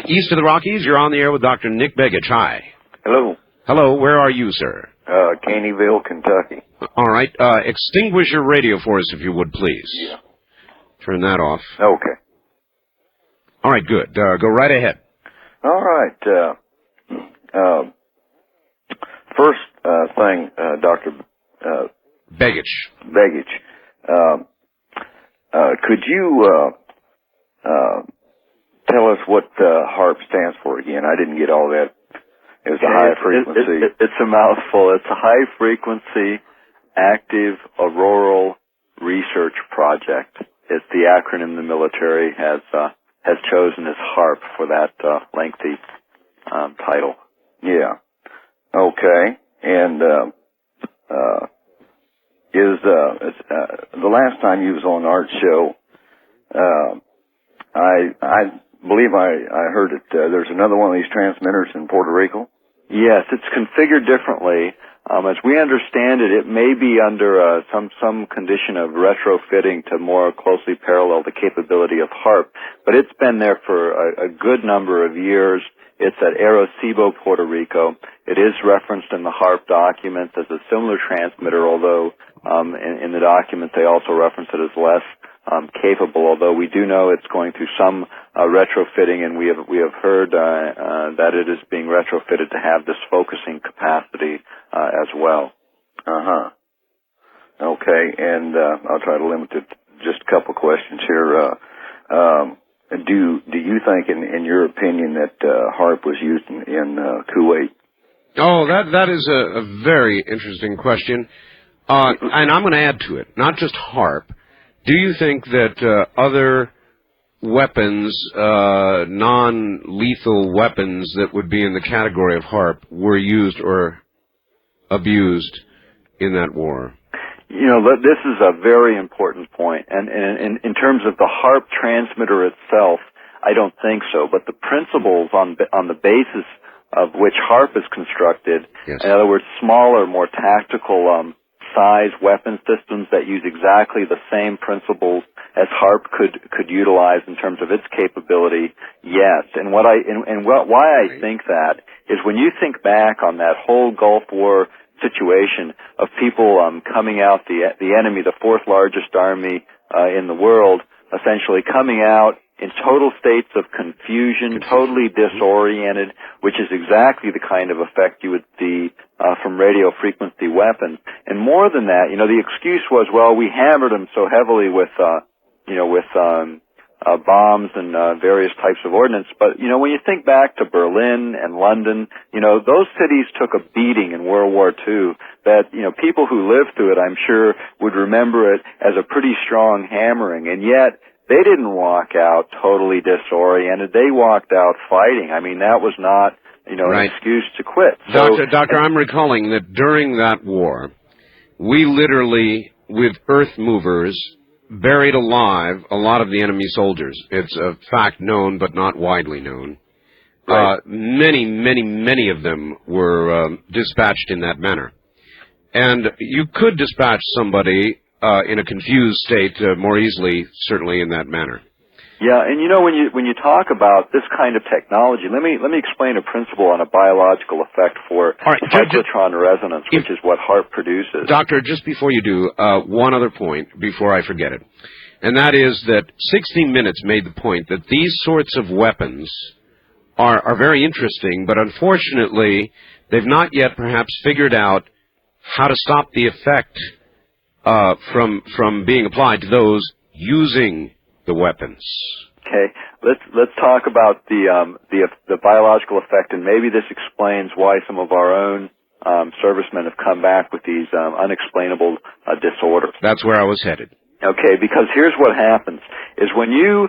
East of the Rockies, you're on the air with Dr. Nick Begich. Hi. Hello. Hello, where are you, sir? Caneyville, Kentucky. All right, extinguish your radio for us if you would, please. Yeah. Turn that off. Okay. All right, good. Go right ahead. All right. First thing, Dr. Begich. Could you tell us what HARP stands for again? I didn't get all that. It was a high frequency. It's a mouthful. It's a high frequency active auroral research project. It's the acronym the military has chosen as HARP for that lengthy title. Yeah. Okay. And the last time you was on Art's show, I believe I heard it. There's another one of these transmitters in Puerto Rico. Yes, it's configured differently. As we understand it, it may be under some condition of retrofitting to more closely parallel the capability of HARP, but it's been there for a good number of years. It's at Arecibo, Puerto Rico. It is referenced in the HARP documents as a similar transmitter, although in the documents they also reference it as less capable, although we do know it's going through some retrofitting, and we have heard that it is being retrofitted to have this focusing capacity as well. Okay, and I'll try to limit it to just a couple questions here. Do you think, in your opinion, that HARP was used in Kuwait? Oh, that is a very interesting question, and I'm going to add to it. Not just HARP. Do you think that other weapons, non-lethal weapons that would be in the category of HARP, were used or abused in that war? This is a very important point, and in terms of the HARP transmitter itself, I don't think so. But the principles on the basis of which HARP is constructed, yes. In other words, smaller, more tactical size weapon systems that use exactly the same principles as HARP could utilize in terms of its capability, yes. And why I think that is when you think back on that whole Gulf War situation of people coming out, the enemy, the fourth largest army in the world, essentially coming out in total states of confusion, totally disoriented, which is exactly the kind of effect you would see from radio frequency weapons. And more than that, the excuse was, well, we hammered them so heavily with bombs and various types of ordnance. But, when you think back to Berlin and London, those cities took a beating in World War II that, people who lived through it, I'm sure, would remember it as a pretty strong hammering. And yet, they didn't walk out totally disoriented. They walked out fighting. I mean, that was not, right. an excuse to quit. Doctor, I'm recalling that during that war, we literally, with earth movers, buried alive a lot of the enemy soldiers. It's a fact known but not widely known. Right. Many of them were dispatched in that manner. And you could dispatch somebody in a confused state more easily, certainly in that manner. Yeah, and when you talk about this kind of technology, let me explain a principle on a biological effect for cyclotron resonance, which is what HAARP produces. Doctor, just before you do, one other point before I forget it, and that is that 60 Minutes made the point that these sorts of weapons are very interesting, but unfortunately, they've not yet perhaps figured out how to stop the effect from being applied to those using the weapons. Okay, let's talk about the biological effect, and maybe this explains why some of our own servicemen have come back with these unexplainable disorders. That's where I was headed. Okay, because here's what happens, is when you,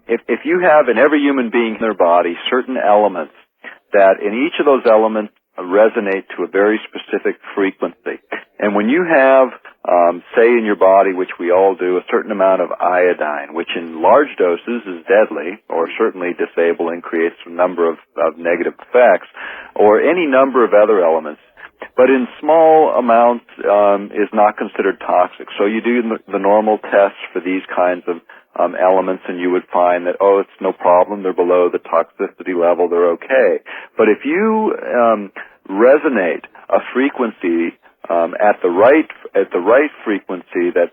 if you have in every human being in their body certain elements that in each of those elements resonate to a very specific frequency, and when you have, say in your body, which we all do, a certain amount of iodine, which in large doses is deadly, or certainly disabling, creates a number of negative effects, or any number of other elements, but in small amounts is not considered toxic. So you do the normal tests for these kinds of elements, and you would find that, it's no problem, they're below the toxicity level, they're okay. But if you resonate a frequency at the right frequency that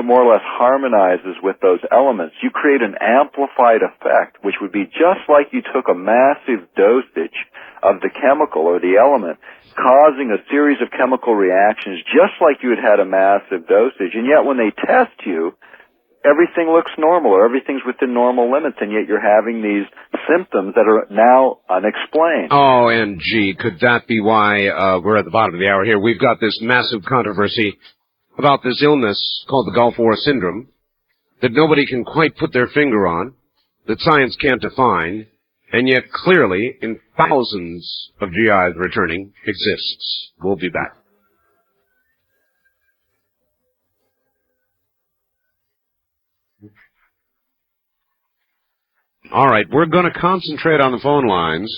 more or less harmonizes with those elements, you create an amplified effect, which would be just like you took a massive dosage of the chemical or the element, causing a series of chemical reactions just like you had a massive dosage. And yet when they test you, everything looks normal, or everything's within normal limits, and yet you're having these symptoms that are now unexplained. Oh, and gee, could that be why we're at the bottom of the hour here? We've got this massive controversy about this illness called the Gulf War Syndrome that nobody can quite put their finger on, that science can't define, and yet clearly, in thousands of GIs returning, exists. We'll be back. All right, we're going to concentrate on the phone lines.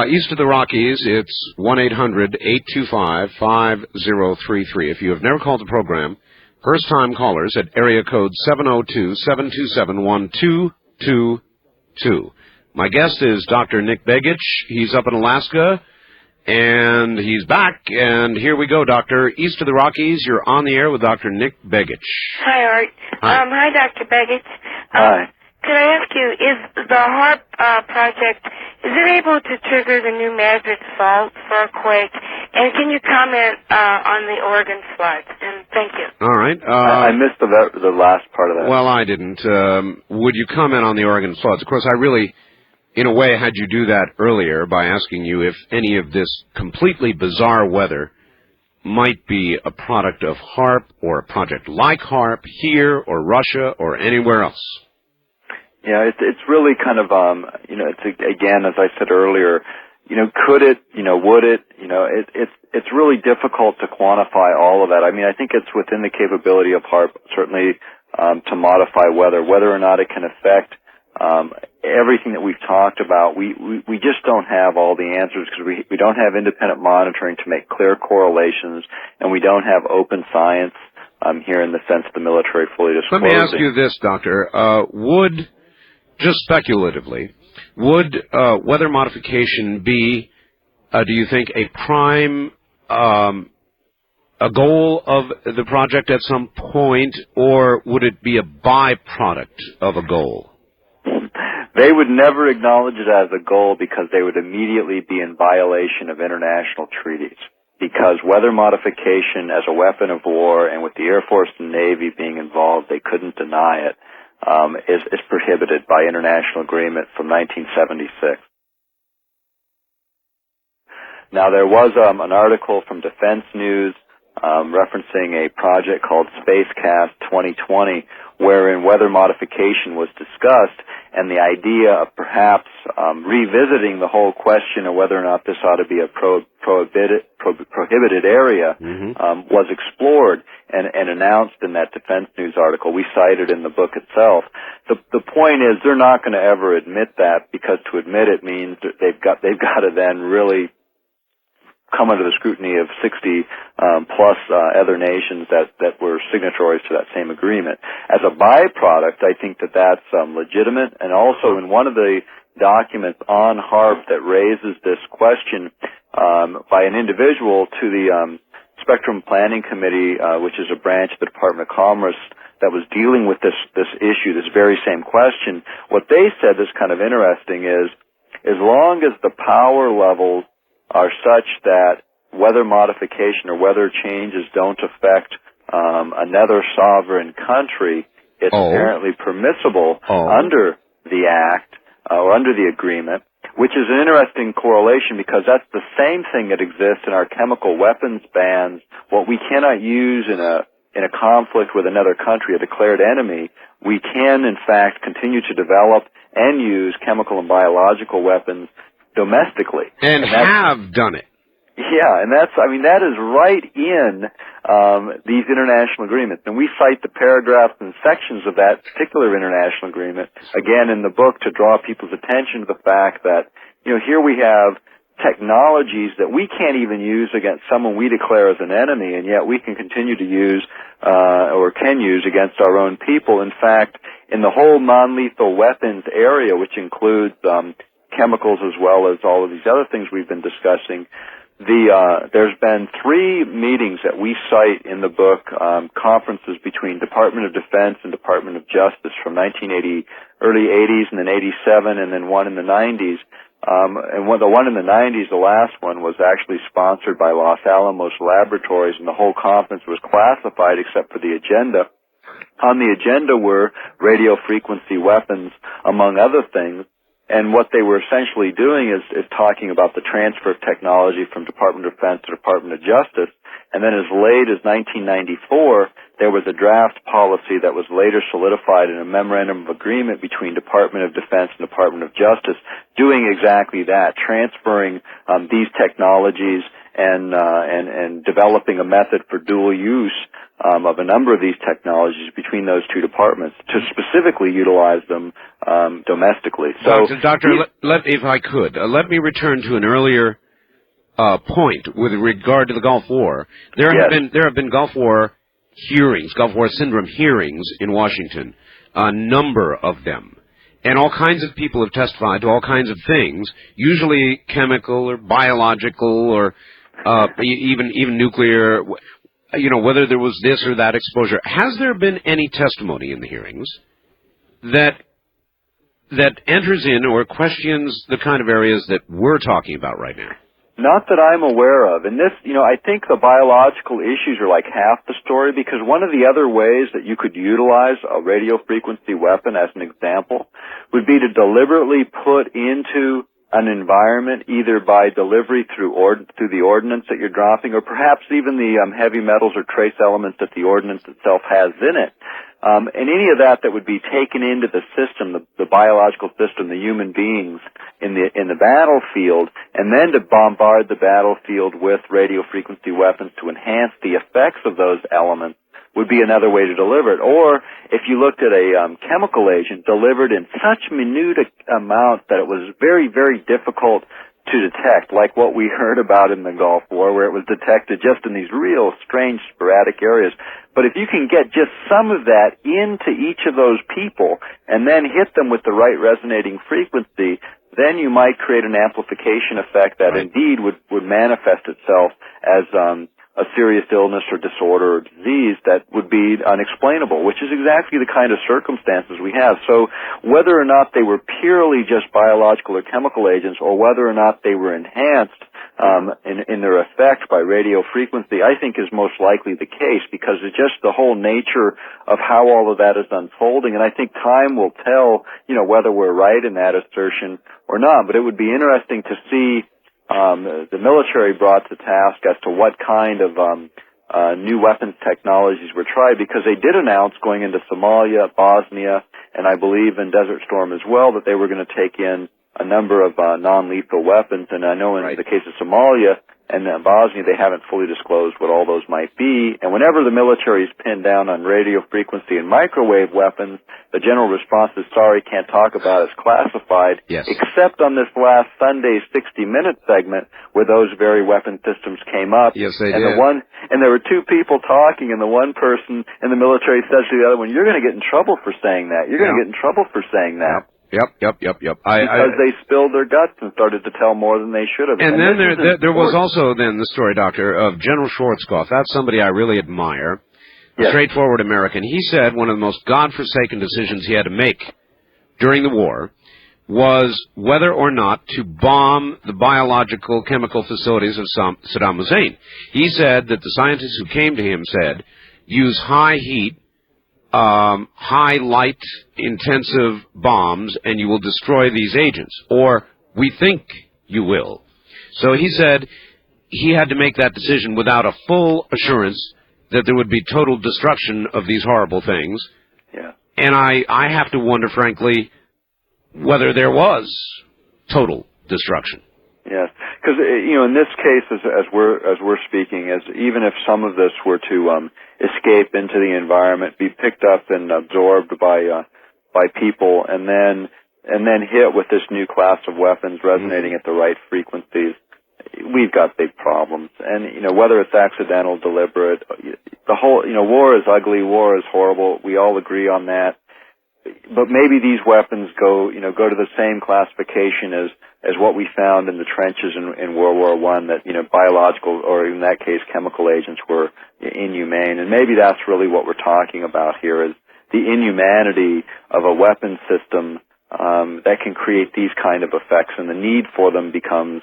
East of the Rockies, it's 1-800-825-5033. If you have never called the program, first-time callers at area code 702-727-1222. My guest is Dr. Nick Begich. He's up in Alaska, and he's back. And here we go, Doctor. East of the Rockies, you're on the air with Dr. Nick Begich. Hi, Art. Hi. Hi, Dr. Begich. Hi. Could I ask you, is the HAARP project, is it able to trigger the New Madrid fault for a quake? And can you comment on the Oregon floods? And thank you. All right. I missed the last part of that. Well, I didn't. Would you comment on the Oregon floods? Of course, I really, in a way, had you do that earlier by asking you if any of this completely bizarre weather might be a product of HAARP or a project like HAARP here or Russia or anywhere else. Yeah, it's really kind of, it's again, as I said earlier, could it, would it, it's really difficult to quantify all of that. I mean, I think it's within the capability of HAARP, certainly, to modify weather. Whether or not it can affect, everything that we've talked about, we just don't have all the answers because we don't have independent monitoring to make clear correlations, and we don't have open science, here in the sense the military fully disclosing. Let me ask you this, Doctor. Just speculatively, would weather modification be, do you think, a prime a goal of the project at some point, or would it be a byproduct of a goal? They would never acknowledge it as a goal because they would immediately be in violation of international treaties. Because weather modification as a weapon of war, and with the Air Force and Navy being involved, they couldn't deny it, is prohibited by international agreement from 1976. Now, there was an article from Defense News referencing a project called Spacecast 2020, wherein weather modification was discussed, and the idea of perhaps revisiting the whole question of whether or not this ought to be a prohibited area was explored and announced in that Defense News article. We cited in the book itself. The point is, they're not going to ever admit that, because to admit it means that they've got to then really come under the scrutiny of 60 plus other nations that were signatories to that same agreement. As a byproduct, I think that that's legitimate, and also in one of the documents on HAARP that raises this question by an individual to the Spectrum Planning Committee, which is a branch of the Department of Commerce that was dealing with this issue, this very same question. What they said is kind of interesting is, as long as the power levels are such that weather modification or weather changes don't affect another sovereign country, it's apparently permissible under the Act or under the agreement, which is an interesting correlation, because that's the same thing that exists in our chemical weapons bans. What we cannot use in a conflict with another country, a declared enemy, we can in fact continue to develop and use chemical and biological weapons domestically. And have done it. Yeah, and that is right in these international agreements. And we cite the paragraphs and sections of that particular international agreement, again, in the book, to draw people's attention to the fact that, here we have technologies that we can't even use against someone we declare as an enemy, and yet we can continue to use or can use against our own people. In fact, in the whole non-lethal weapons area, which includes chemicals as well as all of these other things we've been discussing, there's been 3 meetings that we cite in the book, conferences between Department of Defense and Department of Justice from 1980, early 80s, and then 87, and then one in the 90s. The one in the 90s, the last one, was actually sponsored by Los Alamos Laboratories, and the whole conference was classified except for the agenda. On the agenda were radio frequency weapons, among other things. And what they were essentially doing is talking about the transfer of technology from Department of Defense to Department of Justice. And then as late as 1994, there was a draft policy that was later solidified in a memorandum of agreement between Department of Defense and Department of Justice, doing exactly that, transferring these technologies and developing a method for dual use of a number of these technologies between those two departments to specifically utilize them domestically. So, Doctor, if I could, let me return to an earlier point with regard to the Gulf War. There have been Gulf War hearings, Gulf War syndrome hearings in Washington, a number of them. And all kinds of people have testified to all kinds of things, usually chemical or biological or even nuclear, whether there was this or that exposure. Has there been any testimony in the hearings that enters in or questions the kind of areas that we're talking about right now? Not that I'm aware of. And this, I think the biological issues are like half the story, because one of the other ways that you could utilize a radio frequency weapon, as an example, would be to deliberately put into an environment, either by delivery through the ordnance that you're dropping, or perhaps even the heavy metals or trace elements that the ordnance itself has in it. And any of that would be taken into the system, the biological system, the human beings in the battlefield, and then to bombard the battlefield with radio frequency weapons to enhance the effects of those elements would be another way to deliver it. Or if you looked at a chemical agent delivered in such minute amounts that it was very, very difficult to detect, like what we heard about in the Gulf War, where it was detected just in these real strange sporadic areas. But if you can get just some of that into each of those people and then hit them with the right resonating frequency, then you might create an amplification effect that indeed would manifest itself as a serious illness or disorder or disease that would be unexplainable, which is exactly the kind of circumstances we have. So whether or not they were purely just biological or chemical agents, or whether or not they were enhanced in their effect by radio frequency, I think is most likely the case, because it's just the whole nature of how all of that is unfolding. And I think time will tell, whether we're right in that assertion or not. But it would be interesting to see the military brought to task as to what kind of new weapons technologies were tried, because they did announce going into Somalia, Bosnia, and I believe in Desert Storm as well, that they were going to take in a number of non-lethal weapons. And I know in the case of Somalia and Bosnia, they haven't fully disclosed what all those might be. And whenever the military is pinned down on radio frequency and microwave weapons, the general response is, sorry, can't talk about it, it's classified. Yes. Except on this last Sunday's 60-minute segment where those very weapon systems came up. Yes, they and did. And there were two people talking, and the one person in the military says to the other one, you're going to get in trouble for saying that. You're going to get in trouble for saying that. Yep. Because they spilled their guts and started to tell more than they should have. And then there was also then the story, Doctor, of General Schwarzkopf. That's somebody I really admire. A straightforward American. He said one of the most godforsaken decisions he had to make during the war was whether or not to bomb the biological chemical facilities of Saddam Hussein. He said that the scientists who came to him said, use high heat, high light intensive bombs, and you will destroy these agents, or we think you will. So he said he had to make that decision without a full assurance that there would be total destruction of these horrible things. Yeah. And I have to wonder, frankly, whether there was total destruction. Yes, because in this case, as we're speaking, even if some of this were to escape into the environment, be picked up and absorbed by people, and then hit with this new class of weapons resonating at the right frequencies, we've got big problems. And whether it's accidental, deliberate, the whole war is ugly, war is horrible. We all agree on that. But maybe these weapons go to the same classification as what we found in the trenches in World War I, that, biological, or in that case, chemical agents were inhumane. And maybe that's really what we're talking about here, is the inhumanity of a weapon system that can create these kind of effects, and the need for them becomes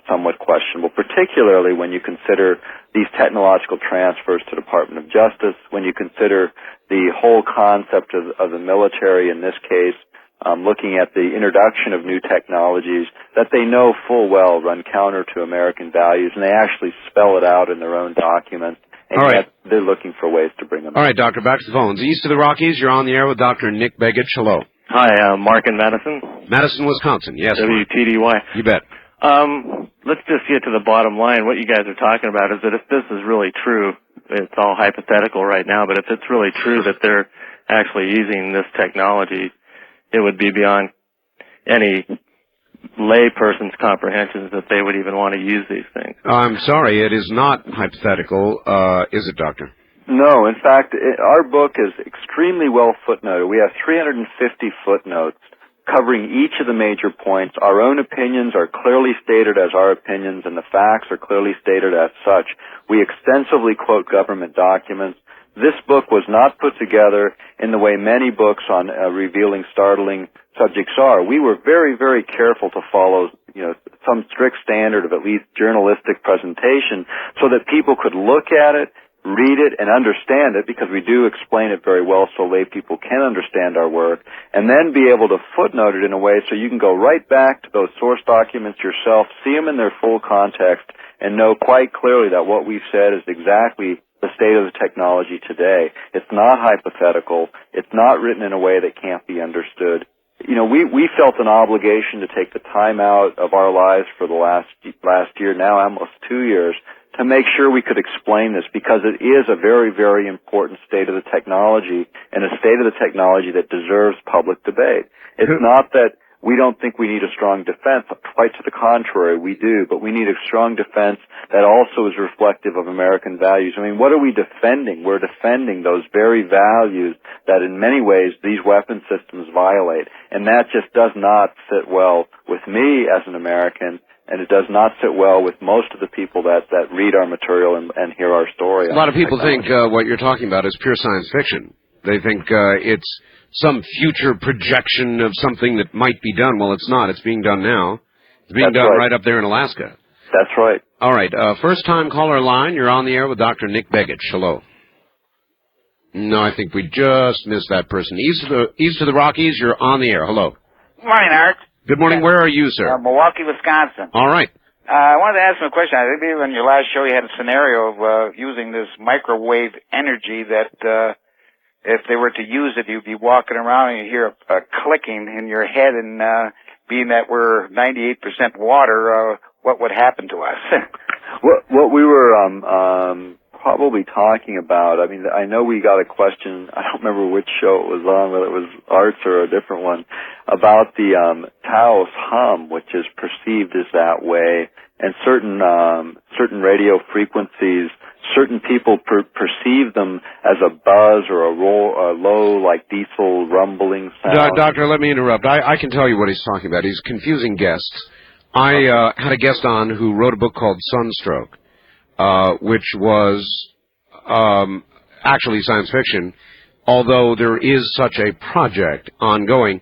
somewhat questionable, particularly when you consider these technological transfers to the Department of Justice, when you consider the whole concept of the military in this case, looking at the introduction of new technologies that they know full well run counter to American values, and they actually spell it out in their own documents, and yet they're looking for ways to bring them All right, Doctor, back to the phones. East of the Rockies, you're on the air with Dr. Nick Begich. Hello. Hi, Mark in Madison. Madison, Wisconsin, yes. WTDY. You bet. Let's just get to the bottom line. What you guys are talking about is that if this is really true, it's all hypothetical right now, but if it's really true that they're actually using this technology, it would be beyond any lay person's comprehensions that they would even want to use these things. I'm sorry, it is not hypothetical, is it, Doctor? No, in fact, our book is extremely well footnoted. We have 350 footnotes covering each of the major points. Our own opinions are clearly stated as our opinions, and the facts are clearly stated as such. We extensively quote government documents. This book was not put together in the way many books on revealing startling subjects are. We were very, very careful to follow, some strict standard of at least journalistic presentation, so that people could look at it, read it, and understand it, because we do explain it very well so lay people can understand our work, and then be able to footnote it in a way so you can go right back to those source documents yourself, see them in their full context, and know quite clearly that what we've said is exactly the state of the technology today. It's not hypothetical. It's not written in a way that can't be understood. We felt an obligation to take the time out of our lives for the last year, now almost 2 years, to make sure we could explain this, because it is a very, very important state of the technology, and a state of the technology that deserves public debate. It's not that we don't think we need a strong defense. Quite to the contrary, we do, but we need a strong defense that also is reflective of American values. I mean, what are we defending? We're defending those very values that in many ways these weapon systems violate, and that just does not sit well with me as an American, and it does not sit well with most of the people that read our material and hear our story. A lot of people think what you're talking about is pure science fiction. They think it's some future projection of something that might be done. Well, it's not. It's being done now. It's being done right up there in Alaska. That's right. All right. First-time caller line. You're on the air with Dr. Nick Begich. Hello. No, I think we just missed that person. East of the Rockies, you're on the air. Hello. Good morning, Art. Good morning. Where are you, sir? Milwaukee, Wisconsin. All right. I wanted to ask him a question. I believe on your last show you had a scenario of using this microwave energy that if they were to use it, you'd be walking around and you hear a clicking in your head, and being that we're 98% water, what would happen to us? What we were probably talking about, I mean, I know we got a question, I don't remember which show it was on, whether it was Arts or a different one, about the Taos hum, which is perceived as that way, and certain radio frequencies, certain people perceive them as a buzz or a low, like diesel rumbling sound. Doctor, let me interrupt. I can tell you what he's talking about. He's confusing guests. I had a guest on who wrote a book called Sunstroke, which was actually science fiction, although there is such a project ongoing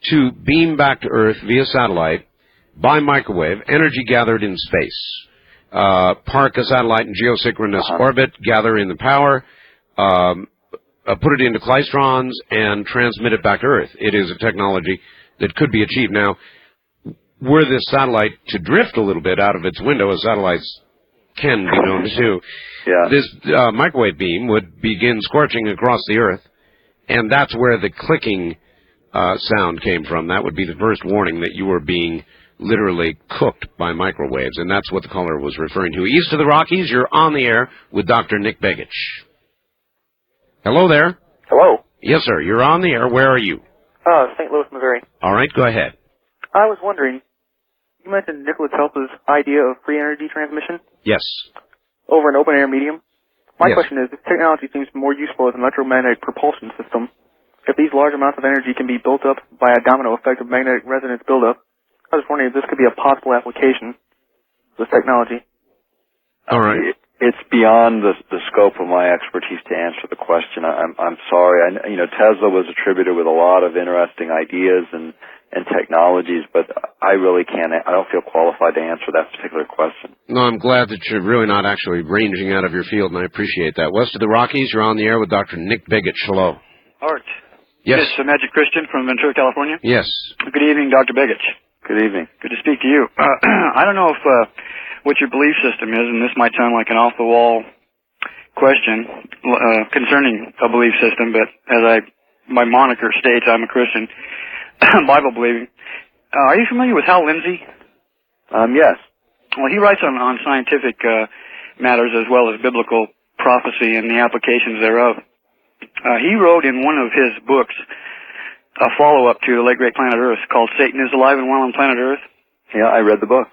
to beam back to Earth via satellite by microwave, energy gathered in space. Park a satellite in geosynchronous orbit, gather in the power, put it into klystrons, and transmit it back to Earth. It is a technology that could be achieved. Now, were this satellite to drift a little bit out of its window, as satellites can be known to do, this microwave beam would begin scorching across the Earth, and that's where the clicking sound came from. That would be the first warning that you were being literally cooked by microwaves, and that's what the caller was referring to. East of the Rockies, you're on the air with Dr. Nick Begich. Hello there. Hello. Yes, sir. You're on the air. Where are you? St. Louis, Missouri. All right, go ahead. I was wondering, you mentioned Nikola Tesla's idea of free energy transmission? Yes. Over an open-air medium? My Yes. question is, this technology seems more useful as an electromagnetic propulsion system. If these large amounts of energy can be built up by a domino effect of magnetic resonance buildup, I was wondering if this could be a possible application of this technology. All right. It's beyond the scope of my expertise to answer the question. I'm sorry. Tesla was attributed with a lot of interesting ideas and technologies, but I really can't. I don't feel qualified to answer that particular question. No, I'm glad that you're really not actually ranging out of your field, and I appreciate that. West of the Rockies, you're on the air with Dr. Nick Begich. Hello. Art. Yes. It's Magic Christian from Ventura, California. Yes. Good evening, Dr. Begich. Good evening. Good to speak to you. I don't know if what your belief system is, and this might sound like an off-the-wall question concerning a belief system, but as my moniker states, I'm a Christian, Bible-believing. Are you familiar with Hal Lindsey? Yes. Well, he writes on scientific matters as well as biblical prophecy and the applications thereof. He wrote in one of his books a follow-up to The Late Great Planet Earth called Satan is Alive and Well on Planet Earth. Yeah, I read the book.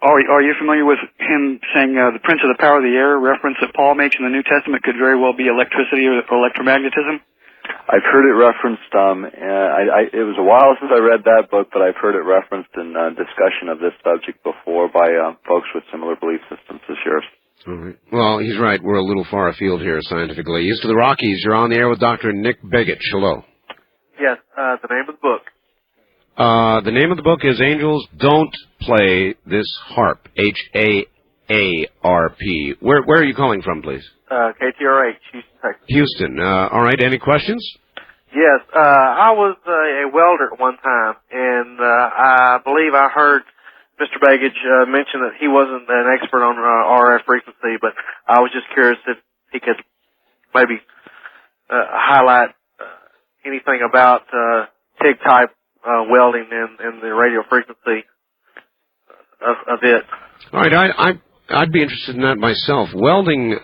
Are you familiar with him saying the Prince of the Power of the Air reference that Paul makes in the New Testament could very well be electricity or electromagnetism? I've heard it referenced. It was a while since I read that book, but I've heard it referenced in discussion of this subject before by folks with similar belief systems as yours. All right. Well, he's right. We're a little far afield here scientifically. East of the Rockies, you're on the air with Dr. Nick Begich. Hello. Yes, the name of the book. The name of the book is Angels Don't Play This Harp. H-A-A-R-P. Where are you calling from, please? KTRH, Houston, Texas. Houston. All right. Any questions? Yes, I was a welder at one time, and I believe I heard Mr. Begich mention that he wasn't an expert on RF frequency, but I was just curious if he could maybe highlight anything about TIG-type welding in the radio frequency of it. All right, I'd be interested in that myself. Welding,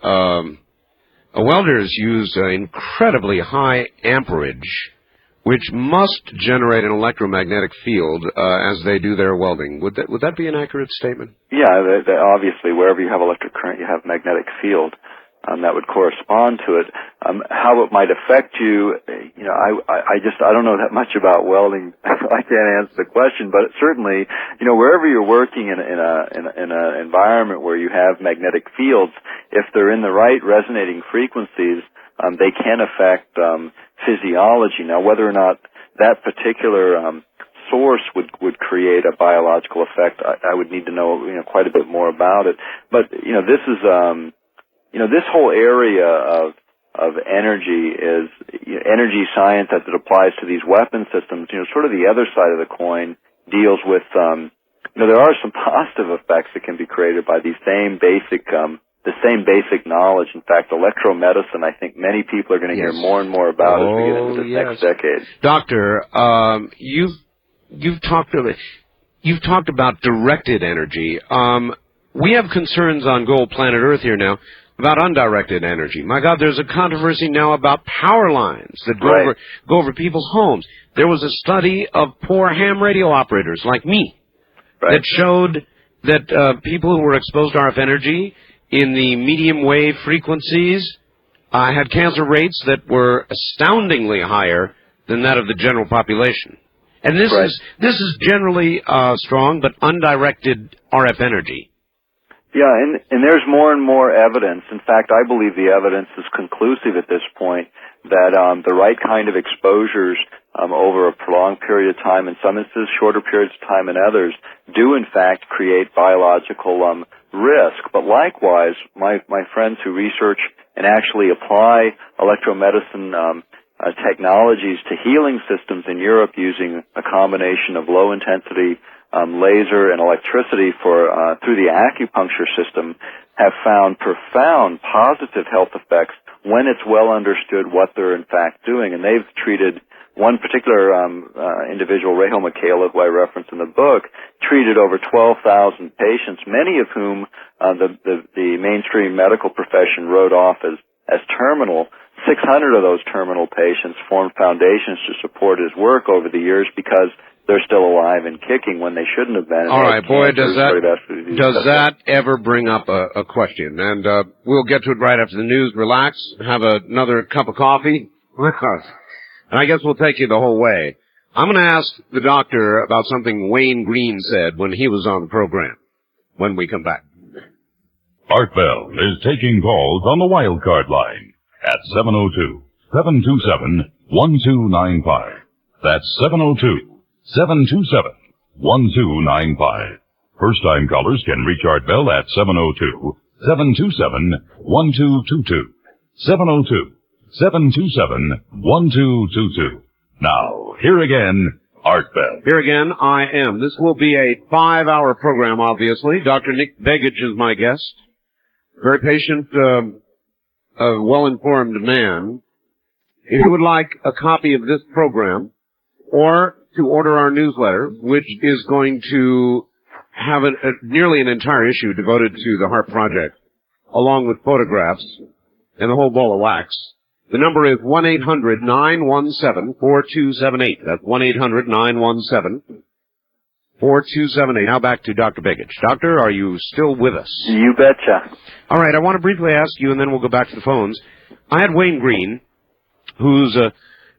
welders use incredibly high amperage, which must generate an electromagnetic field as they do their welding. Would that be an accurate statement? Yeah, obviously, wherever you have electric current, you have magnetic field. that would correspond to it. How it might affect you, I don't know that much about welding. I can't answer the question, but certainly, wherever you're working in an environment where you have magnetic fields, if they're in the right resonating frequencies, they can affect physiology. Now, whether or not that particular source would create a biological effect, I would need to know quite a bit more about it. But this is this whole area of energy is energy science as it applies to these weapon systems. Sort of the other side of the coin deals with there are some positive effects that can be created by these same basic knowledge. In fact, electromedicine, I think many people are going to hear more and more about as we get into this next decade. Doctor, you've talked about directed energy. We have concerns on Gold Planet Earth here now about undirected energy. My God, there's a controversy now about power lines that go over people's homes. There was a study of poor ham radio operators like me that showed that people who were exposed to RF energy in the medium wave frequencies had cancer rates that were astoundingly higher than that of the general population. And this is generally strong but undirected RF energy. Yeah, and there's more and more evidence. In fact, I believe the evidence is conclusive at this point that the right kind of exposures over a prolonged period of time, in some instances shorter periods of time in others, do in fact create biological risk. But likewise, my friends who research and actually apply electromedicine technologies to healing systems in Europe using a combination of low intensity laser and electricity through the acupuncture system have found profound positive health effects when it's well understood what they're in fact doing. And they've treated one particular individual, Rahel Michaela, who I reference in the book, treated over 12,000 patients, many of whom the mainstream medical profession wrote off as terminal. 600 of those terminal patients formed foundations to support his work over the years because they're still alive and kicking when they shouldn't have been. All right, boy, does that ever bring up a question? And we'll get to it right after the news. Relax, have another cup of coffee with us. And I guess we'll take you the whole way. I'm going to ask the doctor about something Wayne Green said when he was on the program, when we come back. Art Bell is taking calls on the wild card line at 702-727-1295. That's 702-727-1295. First-time callers can reach Art Bell at 702-727-1222. 702-727-1222. Now, here again, Art Bell. Here again, I am. This will be a 5-hour program, obviously. Dr. Nick Begich is my guest. Very patient, well-informed man. If you would like a copy of this program, or to order our newsletter, which is going to have nearly an entire issue devoted to the HARP project, along with photographs and the whole ball of wax. The number is 1-800-917-4278. That's 1-800-917-4278. Now back to Dr. Begich. Doctor, are you still with us? You betcha. All right, I want to briefly ask you, and then we'll go back to the phones. I had Wayne Green, who's a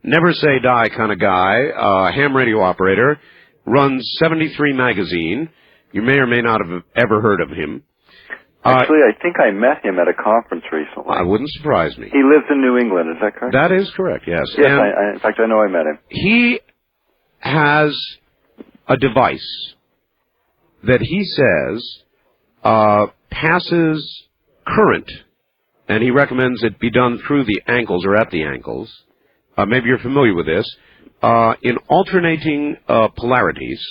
never say die kind of guy, ham radio operator, runs 73 magazine. You may or may not have ever heard of him. Actually, I think I met him at a conference recently. It wouldn't surprise me. He lives in New England, is that correct? That is correct, yes. Yes, in fact, I know I met him. He has a device that he says passes current, and he recommends it be done through the ankles or at the ankles. Maybe you're familiar with this. In alternating polarities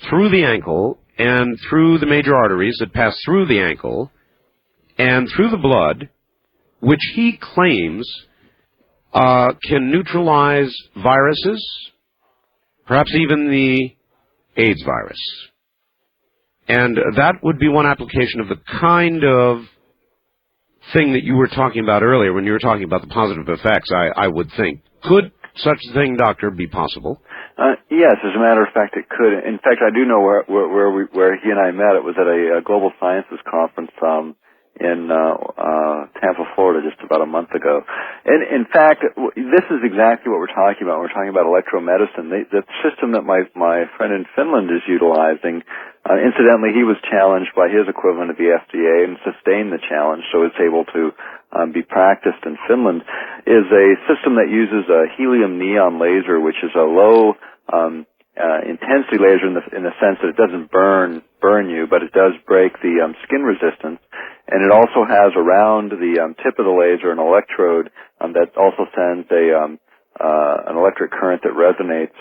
through the ankle and through the major arteries that pass through the ankle and through the blood, which he claims can neutralize viruses, perhaps even the AIDS virus. And that would be one application of the kind of thing that you were talking about earlier when you were talking about the positive effects, I would think. Could such a thing, Doctor, be possible? Yes, as a matter of fact, it could. In fact, I do know where he and I met. It was at a Global Sciences conference in Tampa, Florida, just about a month ago. And in fact, this is exactly what we're talking about. We're talking about electromedicine. The system that my friend in Finland is utilizing, incidentally, he was challenged by his equivalent of the FDA and sustained the challenge, so it's able to be practiced in Finland, is a system that uses a helium neon laser, which is a low intensity laser in the sense that it doesn't burn you, but it does break the skin resistance. And it also has around the tip of the laser an electrode that also sends an electric current that resonates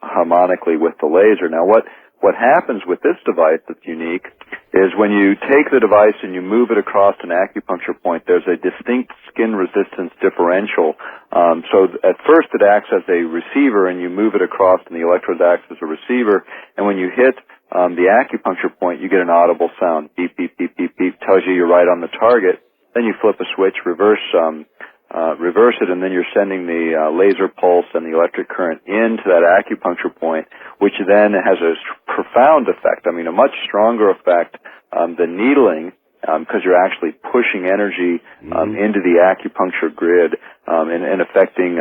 harmonically with the laser. Now, what happens with this device that's unique is when you take the device and you move it across an acupuncture point, there's a distinct skin resistance differential. So at first it acts as a receiver, and you move it across, and the electrode acts as a receiver. And when you hit the acupuncture point, you get an audible sound. Beep, beep, beep, beep, beep. Tells you you're right on the target. Then you flip a switch, reverse it, and then you're sending the laser pulse and the electric current into that acupuncture point, which then has a profound effect. I mean, a much stronger effect than needling, because you're actually pushing energy into the acupuncture grid and affecting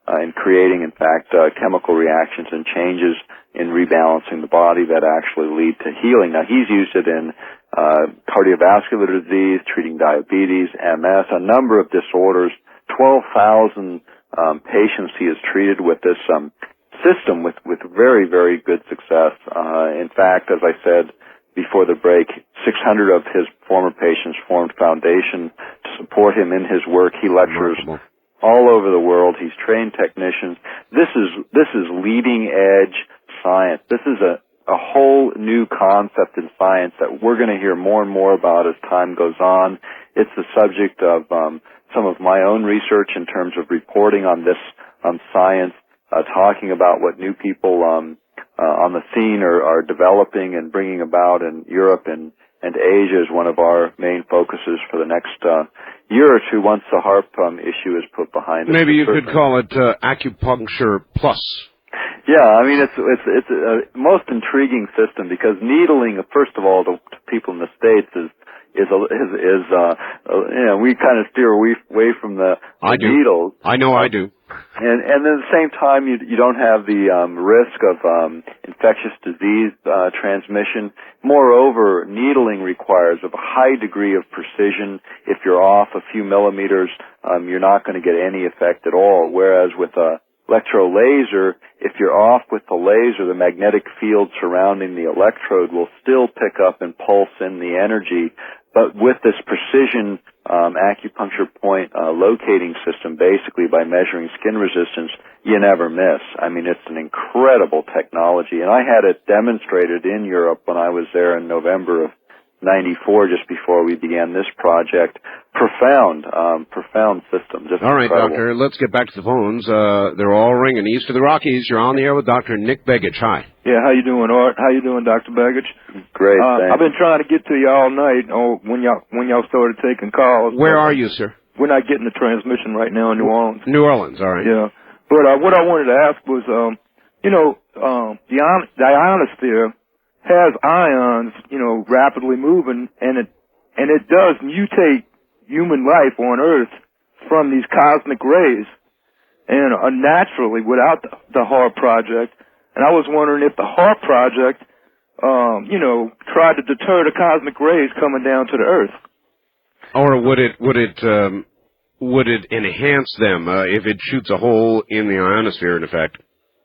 and creating, in fact, chemical reactions and changes in rebalancing the body that actually lead to healing. Now, he's used it in cardiovascular disease, treating diabetes, MS, a number of disorders. 12,000 patients he has treated with this system with very, very good success. In fact, as I said before the break, 600 of his former patients formed foundation to support him in his work. He lectures all over the world. He's trained technicians. This is leading edge science. This is a whole new concept in science that we're going to hear more and more about as time goes on. It's the subject of some of my own research in terms of reporting on this science, talking about what new people on the scene are developing and bringing about in Europe and Asia is one of our main focuses for the next year or two once the HARP issue is put behind us. Maybe you could call it acupuncture plus. Yeah, I mean it's a most intriguing system because needling, first of all, to people in the States is we kind of steer away from the needles. I know I do. And at the same time, you don't have the risk of infectious disease transmission. Moreover, needling requires a high degree of precision. If you're off a few millimeters, you're not going to get any effect at all. Whereas with a electrolaser, if you're off with the laser, the magnetic field surrounding the electrode will still pick up and pulse in the energy. But with this precision acupuncture point locating system, basically by measuring skin resistance, you never miss. I mean, it's an incredible technology. And I had it demonstrated in Europe when I was there in November of 94, just before we began this project. Profound system. Just all right, incredible. Doctor, let's get back to the phones. They're all ringing east of the Rockies. You're on the air with Dr. Nick Begich. Hi. Yeah, how you doing, Art? How you doing, Dr. Begich? Great, thanks. I've been trying to get to you all night when y'all started taking calls. Where are you, sir? We're not getting the transmission right now in New Orleans. New Orleans, all right. Yeah. But what I wanted to ask was, the ionosphere has ions, rapidly moving, and it does mutate human life on Earth from these cosmic rays, and unnaturally without the HARP project. And I was wondering if the HARP project, tried to deter the cosmic rays coming down to the Earth. Or would it enhance them if it shoots a hole in the ionosphere, in effect?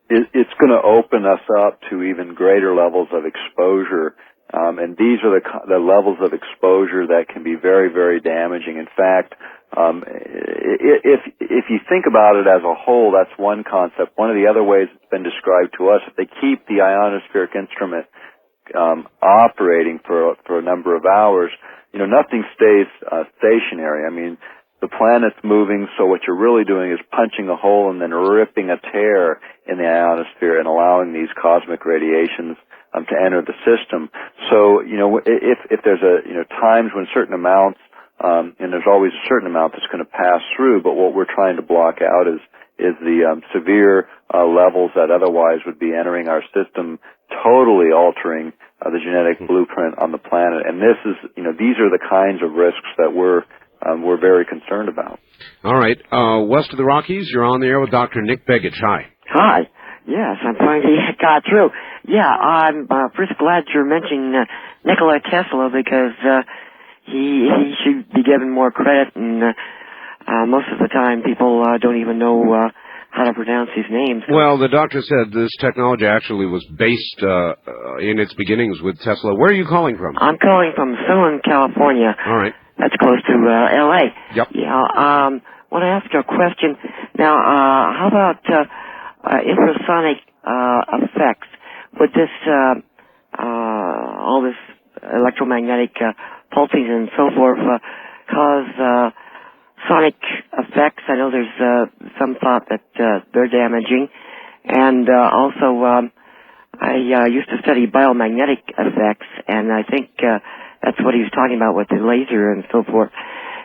It's going to open us up to even greater levels of exposure, and these are the levels of exposure that can be very, very damaging. In fact, if you think about it as a whole, that's one concept. One of the other ways it's been described to us, if they keep the ionospheric instrument operating for a number of hours, nothing stays stationary. I mean, the planet's moving, so what you're really doing is punching a hole and then ripping a tear in the ionosphere and allowing these cosmic radiations to enter the system. So, if there's times when certain amounts, and there's always a certain amount that's going to pass through, but what we're trying to block out is the severe levels that otherwise would be entering our system totally altering the genetic blueprint on the planet. And this is, these are the kinds of risks that we're very concerned about. All right. West of the Rockies, you're on the air with Dr. Nick Begich. Hi. Hi. Yes, I'm finally got through. Yeah, I'm first glad you're mentioning Nikola Tesla because he should be given more credit, and most of the time people don't even know how to pronounce his name. So. Well, the doctor said this technology actually was based in its beginnings with Tesla. Where are you calling from? I'm calling from Southern California. All right. That's close to L.A. Yep. Yeah. Want to ask you a question. Now, how about infrasonic effects? Would this all this electromagnetic pulsing and so forth cause sonic effects? I know there's some thought that they're damaging, and also I used to study biomagnetic effects, and I think that's what he was talking about with the laser and so forth.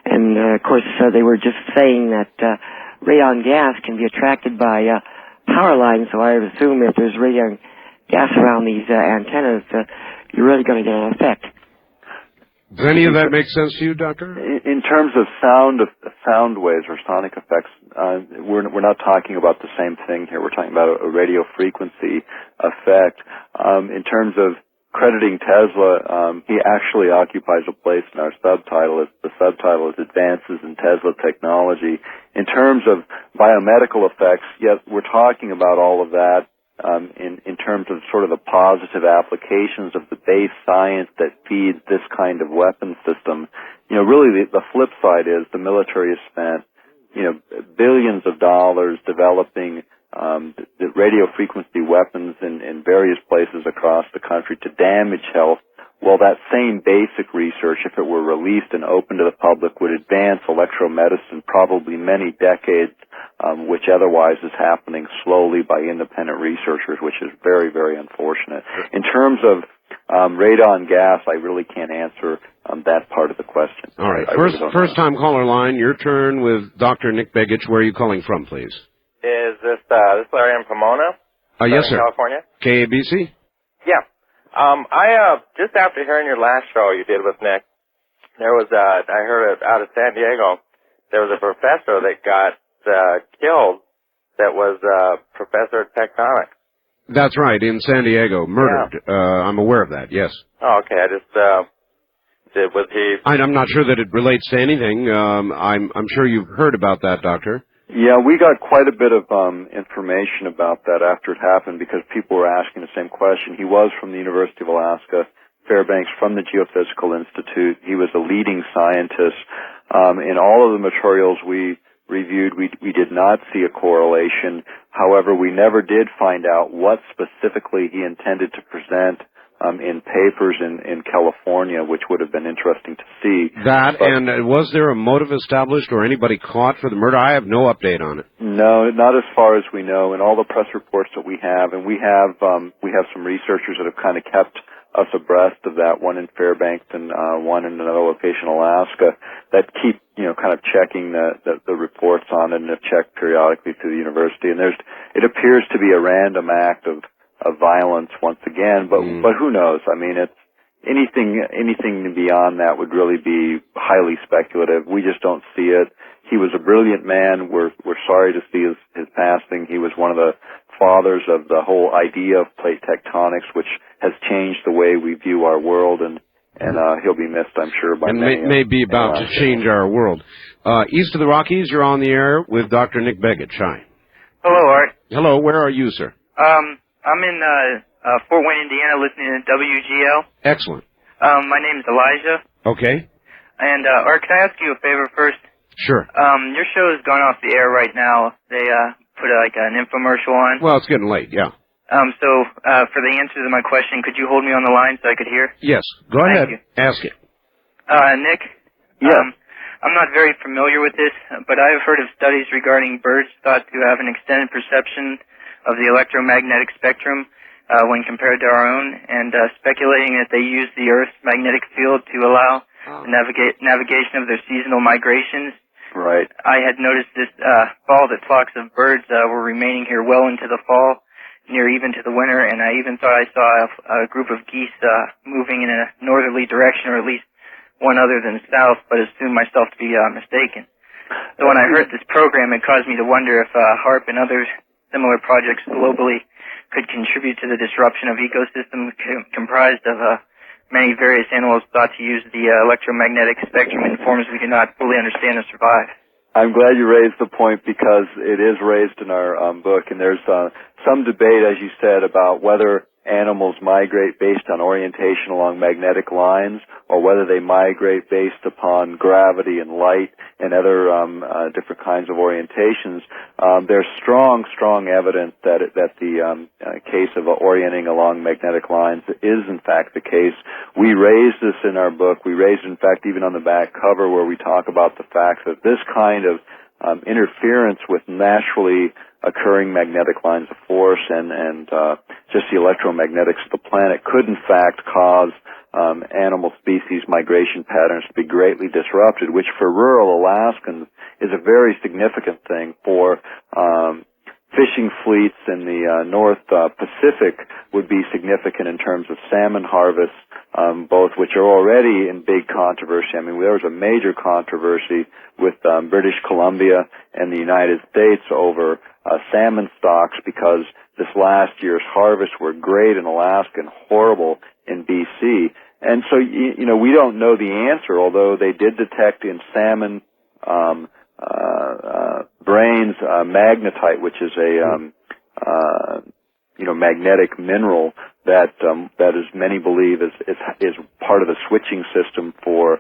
And of course, they were just saying that radon gas can be attracted by power lines. So I would assume if there's radon gas around these antennas, you're really going to get an effect. Does any of that make sense to you, Doctor? In terms of sound waves or sonic effects, we're not talking about the same thing here. We're talking about a radio frequency effect. In terms of crediting Tesla, he actually occupies a place in our subtitle. The subtitle is Advances in Tesla Technology. In terms of biomedical effects, yes, we're talking about all of that in terms of sort of the positive applications of the base science that feeds this kind of weapon system. Really the flip side is the military has spent, billions of dollars developing the radio frequency weapons in various places across the country to damage health. Well, that same basic research, if it were released and open to the public, would advance electromedicine probably many decades, which otherwise is happening slowly by independent researchers, which is very, very unfortunate. In terms of radon gas, I really can't answer that part of the question. All right. First-time caller line, your turn with Dr. Nick Begich. Where are you calling from, please? Is this Larry in Pomona? Yes, sir. California? KABC? Yeah. I just after hearing your last show you did with Nick, there was I heard out of San Diego, there was a professor that got killed that was professor of tectonics. That's right, in San Diego, murdered. Yeah. I'm aware of that, yes. Oh, okay. I just was he? I'm not sure that it relates to anything. I'm sure you've heard about that, Doctor. Yeah, we got quite a bit of information about that after it happened because people were asking the same question. He was from the University of Alaska, Fairbanks, from the Geophysical Institute. He was a leading scientist. In all of the materials we reviewed, we did not see a correlation. However, we never did find out what specifically he intended to present in papers in California, which would have been interesting to see. And was there a motive established or anybody caught for the murder? I have no update on it. No, not as far as we know. In all the press reports that we have, and we have some researchers that have kind of kept us abreast of that, one in Fairbanks and one in another location in Alaska, that keep kind of checking the reports on it and have checked periodically through the university. And it appears to be a random act of violence once again, but who knows? I mean, it's anything beyond that would really be highly speculative. We just don't see it. He was a brilliant man. We're sorry to see his passing. He was one of the fathers of the whole idea of plate tectonics, which has changed the way we view our world, and he'll be missed, I'm sure, by many. And may be about to change our world. East of the Rockies, you're on the air with Dr. Nick Begich. Hi. Hello, Art. Hello. Where are you, sir? I'm in Fort Wayne, Indiana, listening to WGL. Excellent. My name is Elijah. Okay. And Art, can I ask you a favor first? Sure. Your show is going off the air right now. They put an infomercial on. Well, it's getting late. Yeah. So for the answer to my question, could you hold me on the line so I could hear? Yes. Go ahead. Thank you. Ask it. Nick. Yeah. I'm not very familiar with this, but I have heard of studies regarding birds thought to have an extended perception of the electromagnetic spectrum when compared to our own, and speculating that they use the Earth's magnetic field to allow the navigation of their seasonal migrations. Right. I had noticed this fall that flocks of birds were remaining here well into the fall, near even to the winter, and I even thought I saw a group of geese moving in a northerly direction, or at least one other than south, but assumed myself to be mistaken. So when I heard this program, it caused me to wonder if HARP and other similar projects globally could contribute to the disruption of ecosystems comprised of many various animals thought to use the electromagnetic spectrum in forms we do not fully understand or survive. I'm glad you raised the point because it is raised in our book, and there's some debate, as you said, about whether animals migrate based on orientation along magnetic lines or whether they migrate based upon gravity and light and other different kinds of orientations. There's strong evidence that the case of orienting along magnetic lines is in fact the case. We raised this in our book. We raised it, in fact, even on the back cover where we talk about the fact that this kind of interference with naturally occurring magnetic lines of force and just the electromagnetics of the planet could in fact cause animal species migration patterns to be greatly disrupted, which for rural Alaskans is a very significant thing. For fishing fleets in the North Pacific would be significant in terms of salmon harvests, both which are already in big controversy. I mean, there was a major controversy with British Columbia and the United States over salmon stocks because this last year's harvests were great in Alaska and horrible in BC. And so, you know, we don't know the answer, although they did detect in salmon brains magnetite, which is a magnetic mineral that is many believe is part of the switching system for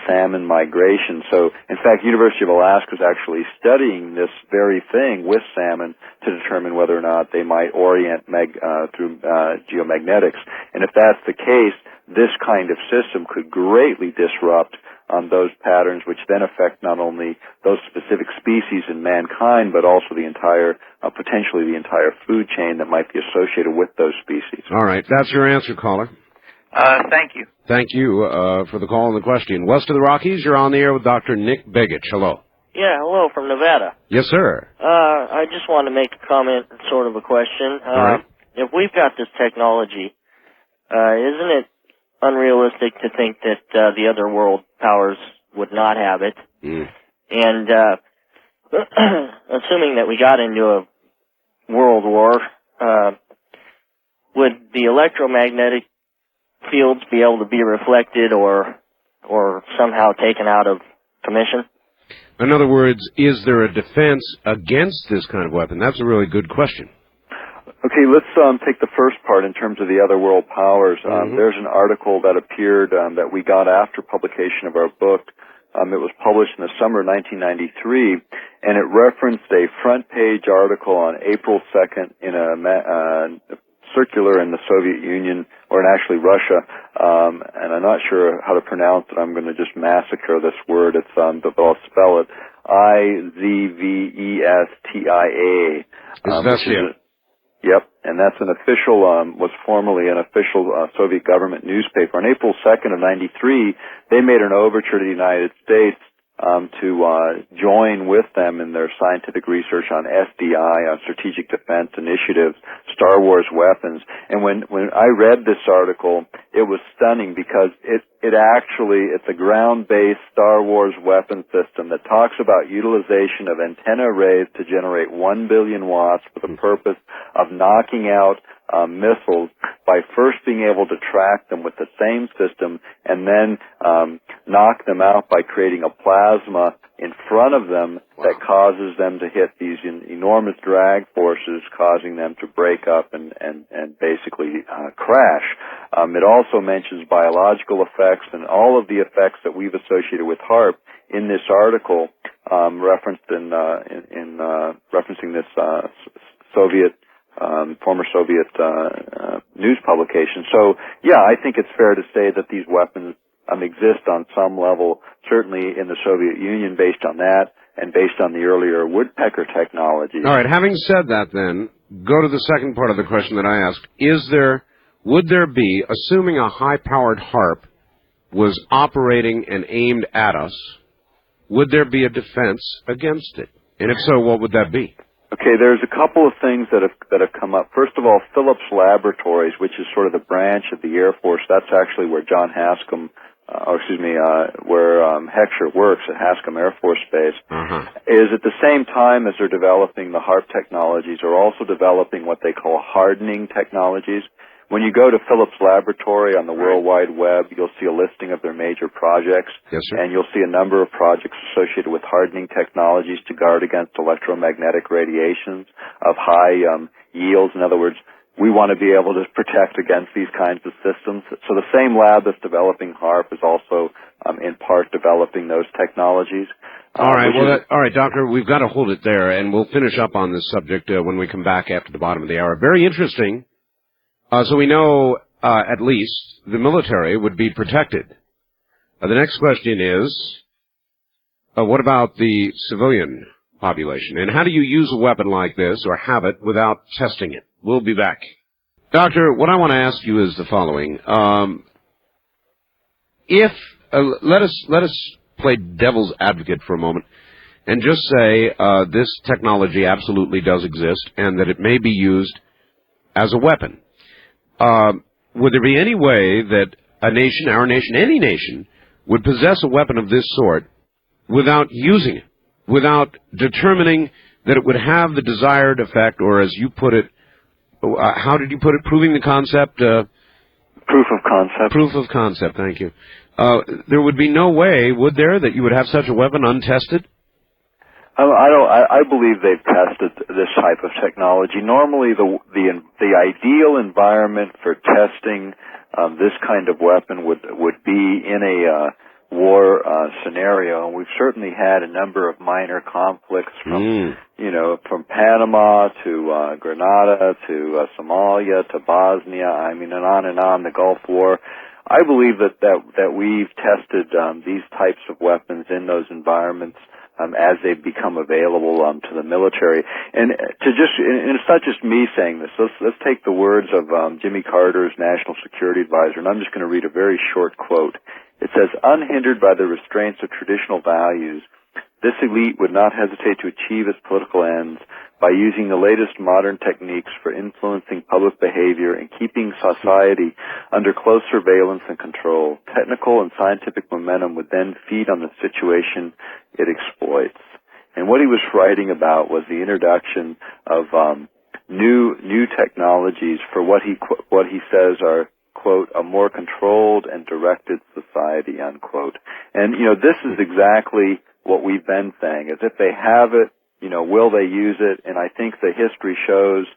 salmon migration. So, in fact, University of Alaska is actually studying this very thing with salmon to determine whether or not they might orient through geomagnetics. And if that's the case, this kind of system could greatly disrupt those patterns, which then affect not only those specific species in mankind, but also the entire, potentially the entire food chain that might be associated with those species. All right, that's your answer, caller. Thank you. Thank you for the call and the question. West of the Rockies, you're on the air with Dr. Nick Begich. Hello. Yeah, hello from Nevada. Yes, sir. I just want to make a comment, sort of a question. All right. If we've got this technology, isn't it unrealistic to think that the other world powers would not have it? Mm. And assuming that we got into a world war, would the electromagnetic fields be able to be reflected or somehow taken out of commission? In other words, is there a defense against this kind of weapon? That's a really good question. Okay, let's take the first part in terms of the other world powers. There's an article that appeared that we got after publication of our book. It was published in the summer of 1993, and it referenced a front-page article on April 2nd in a circular in the Soviet Union, or in actually Russia, and I'm not sure how to pronounce it. I'm going to just massacre this word. It's but I'll spell it IZVESTIA. Yep, and that's an official, was formerly an official Soviet government newspaper. On April 2nd of 93, they made an overture to the United States to join with them in their scientific research on SDI, on strategic defense initiatives, Star Wars weapons. And when I read this article, it was stunning because it's a ground-based Star Wars weapon system that talks about utilization of antenna arrays to generate 1 billion watts for the purpose of knocking out missiles by first being able to track them with the same system and then knock them out by creating a plasma in front of them that causes them to hit these enormous drag forces, causing them to break up and basically crash. It also mentions biological effects and all of the effects that we've associated with HARP in this article, referencing this former Soviet news publication. So, yeah, I think it's fair to say that these weapons exist on some level, certainly in the Soviet Union based on that and based on the earlier woodpecker technology. All right, having said that then, go to the second part of the question that I asked. Would there be, assuming a high-powered HARP was operating and aimed at us, would there be a defense against it? And if so, what would that be? Okay, there's a couple of things that have come up. First of all, Phillips Laboratories, which is sort of the branch of the Air Force, that's actually where John Haskell, where Heckscher works at Haskell Air Force Base, is at the same time as they're developing the HARP technologies, are also developing what they call hardening technologies. When you go to Phillips Laboratory on the World Wide Web, you'll see a listing of their major projects. Yes, sir. And you'll see a number of projects associated with hardening technologies to guard against electromagnetic radiations of high yields. In other words, we want to be able to protect against these kinds of systems. So the same lab that's developing HARP is also in part developing those technologies. All right, all right, Doctor, we've got to hold it there, and we'll finish up on this subject when we come back after the bottom of the hour. Very interesting. So we know, at least, the military would be protected. The next question is, what about the civilian population? And how do you use a weapon like this, or have it, without testing it? We'll be back. Doctor, what I want to ask you is the following. Let us play devil's advocate for a moment, and just say this technology absolutely does exist, and that it may be used as a weapon. Would there be any way that a nation, our nation, any nation, would possess a weapon of this sort without using it, without determining that it would have the desired effect, or as you put it, how did you put it, proving the concept? Proof of concept. Proof of concept, thank you. There would be no way, would there, that you would have such a weapon untested? I believe they've tested this type of technology. Normally, the ideal environment for testing this kind of weapon would be in a war scenario, and we've certainly had a number of minor conflicts from Panama to Grenada to Somalia to Bosnia. I mean, and on, the Gulf War. I believe that we've tested these types of weapons in those environments as they become available to the military. And it's not just me saying this. Let's take the words of Jimmy Carter's National Security Advisor, and I'm just going to read a very short quote. It says, "Unhindered by the restraints of traditional values, this elite would not hesitate to achieve its political ends by using the latest modern techniques for influencing public behavior and keeping society under close surveillance and control. Technical and scientific momentum would then feed on the situation it exploits." And what he was writing about was the introduction of new technologies for what he says are, quote, "a more controlled and directed society," unquote. And this is exactly what we've been saying, is if they have it, will they use it? And I think the history shows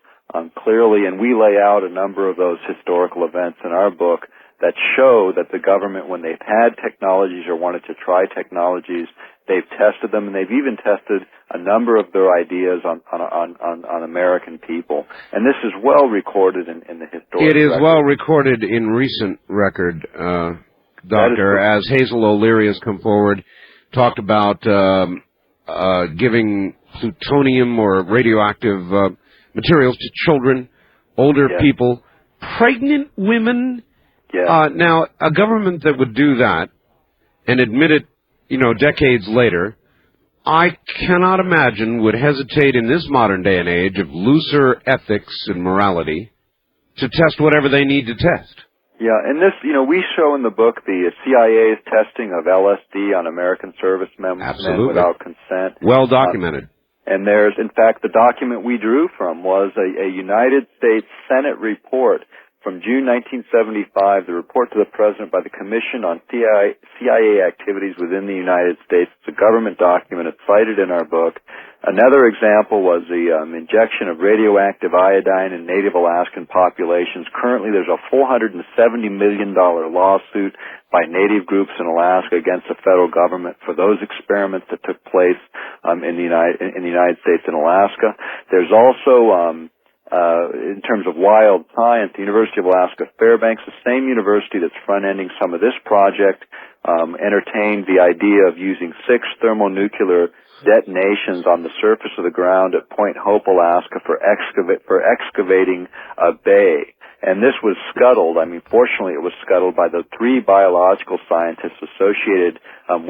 clearly, and we lay out a number of those historical events in our book that show that the government, when they've had technologies or wanted to try technologies, they've tested them, and they've even tested a number of their ideas on American people. And this is well recorded in the historical It is record. well recorded in recent record, Doctor, as Hazel O'Leary has come forward, talked about giving plutonium or radioactive materials to children, older people, pregnant women. Now, a government that would do that and admit it, decades later, I cannot imagine would hesitate in this modern day and age of looser ethics and morality to test whatever they need to test. Yeah, and this, we show in the book the CIA's testing of LSD on American servicemen without consent. Well documented. And there's, in fact, the document we drew from was a United States Senate report from June 1975, the report to the President by the Commission on CIA activities within the United States. It's a government document. It's cited in our book. Another example was the injection of radioactive iodine in native Alaskan populations. Currently, there's a $470 million lawsuit by native groups in Alaska against the federal government for those experiments that took place in the United States and Alaska. There's also in terms of wild science, the University of Alaska Fairbanks, the same university that's front-ending some of this project, entertained the idea of using 6 thermonuclear detonations on the surface of the ground at Point Hope, Alaska for excavating a bay. And this was scuttled. I mean, fortunately, it was scuttled by the 3 biological scientists associated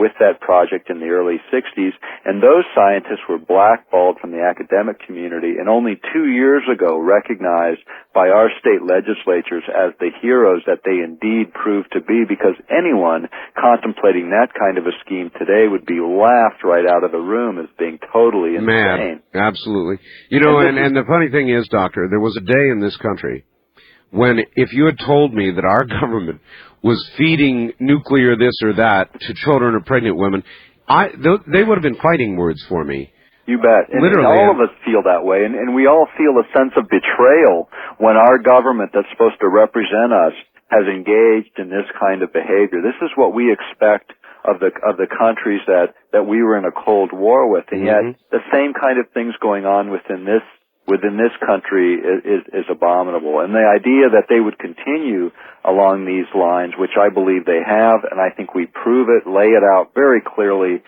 with that project in the early 60s. And those scientists were blackballed from the academic community and only 2 years ago recognized by our state legislatures as the heroes that they indeed proved to be, because anyone contemplating that kind of a scheme today would be laughed right out of the room as being totally insane. Mad. Absolutely. You know, and the funny thing is, Doctor, there was a day in this country when if you had told me that our government was feeding nuclear this or that to children or pregnant women, they would have been fighting words for me. You bet. And literally, all of us feel that way, and we all feel a sense of betrayal when our government that's supposed to represent us has engaged in this kind of behavior. This is what we expect of the countries that we were in a Cold War with, and yet the same kind of things going on within this country is abominable. And the idea that they would continue along these lines, which I believe they have, and I think we prove it, lay it out very clearly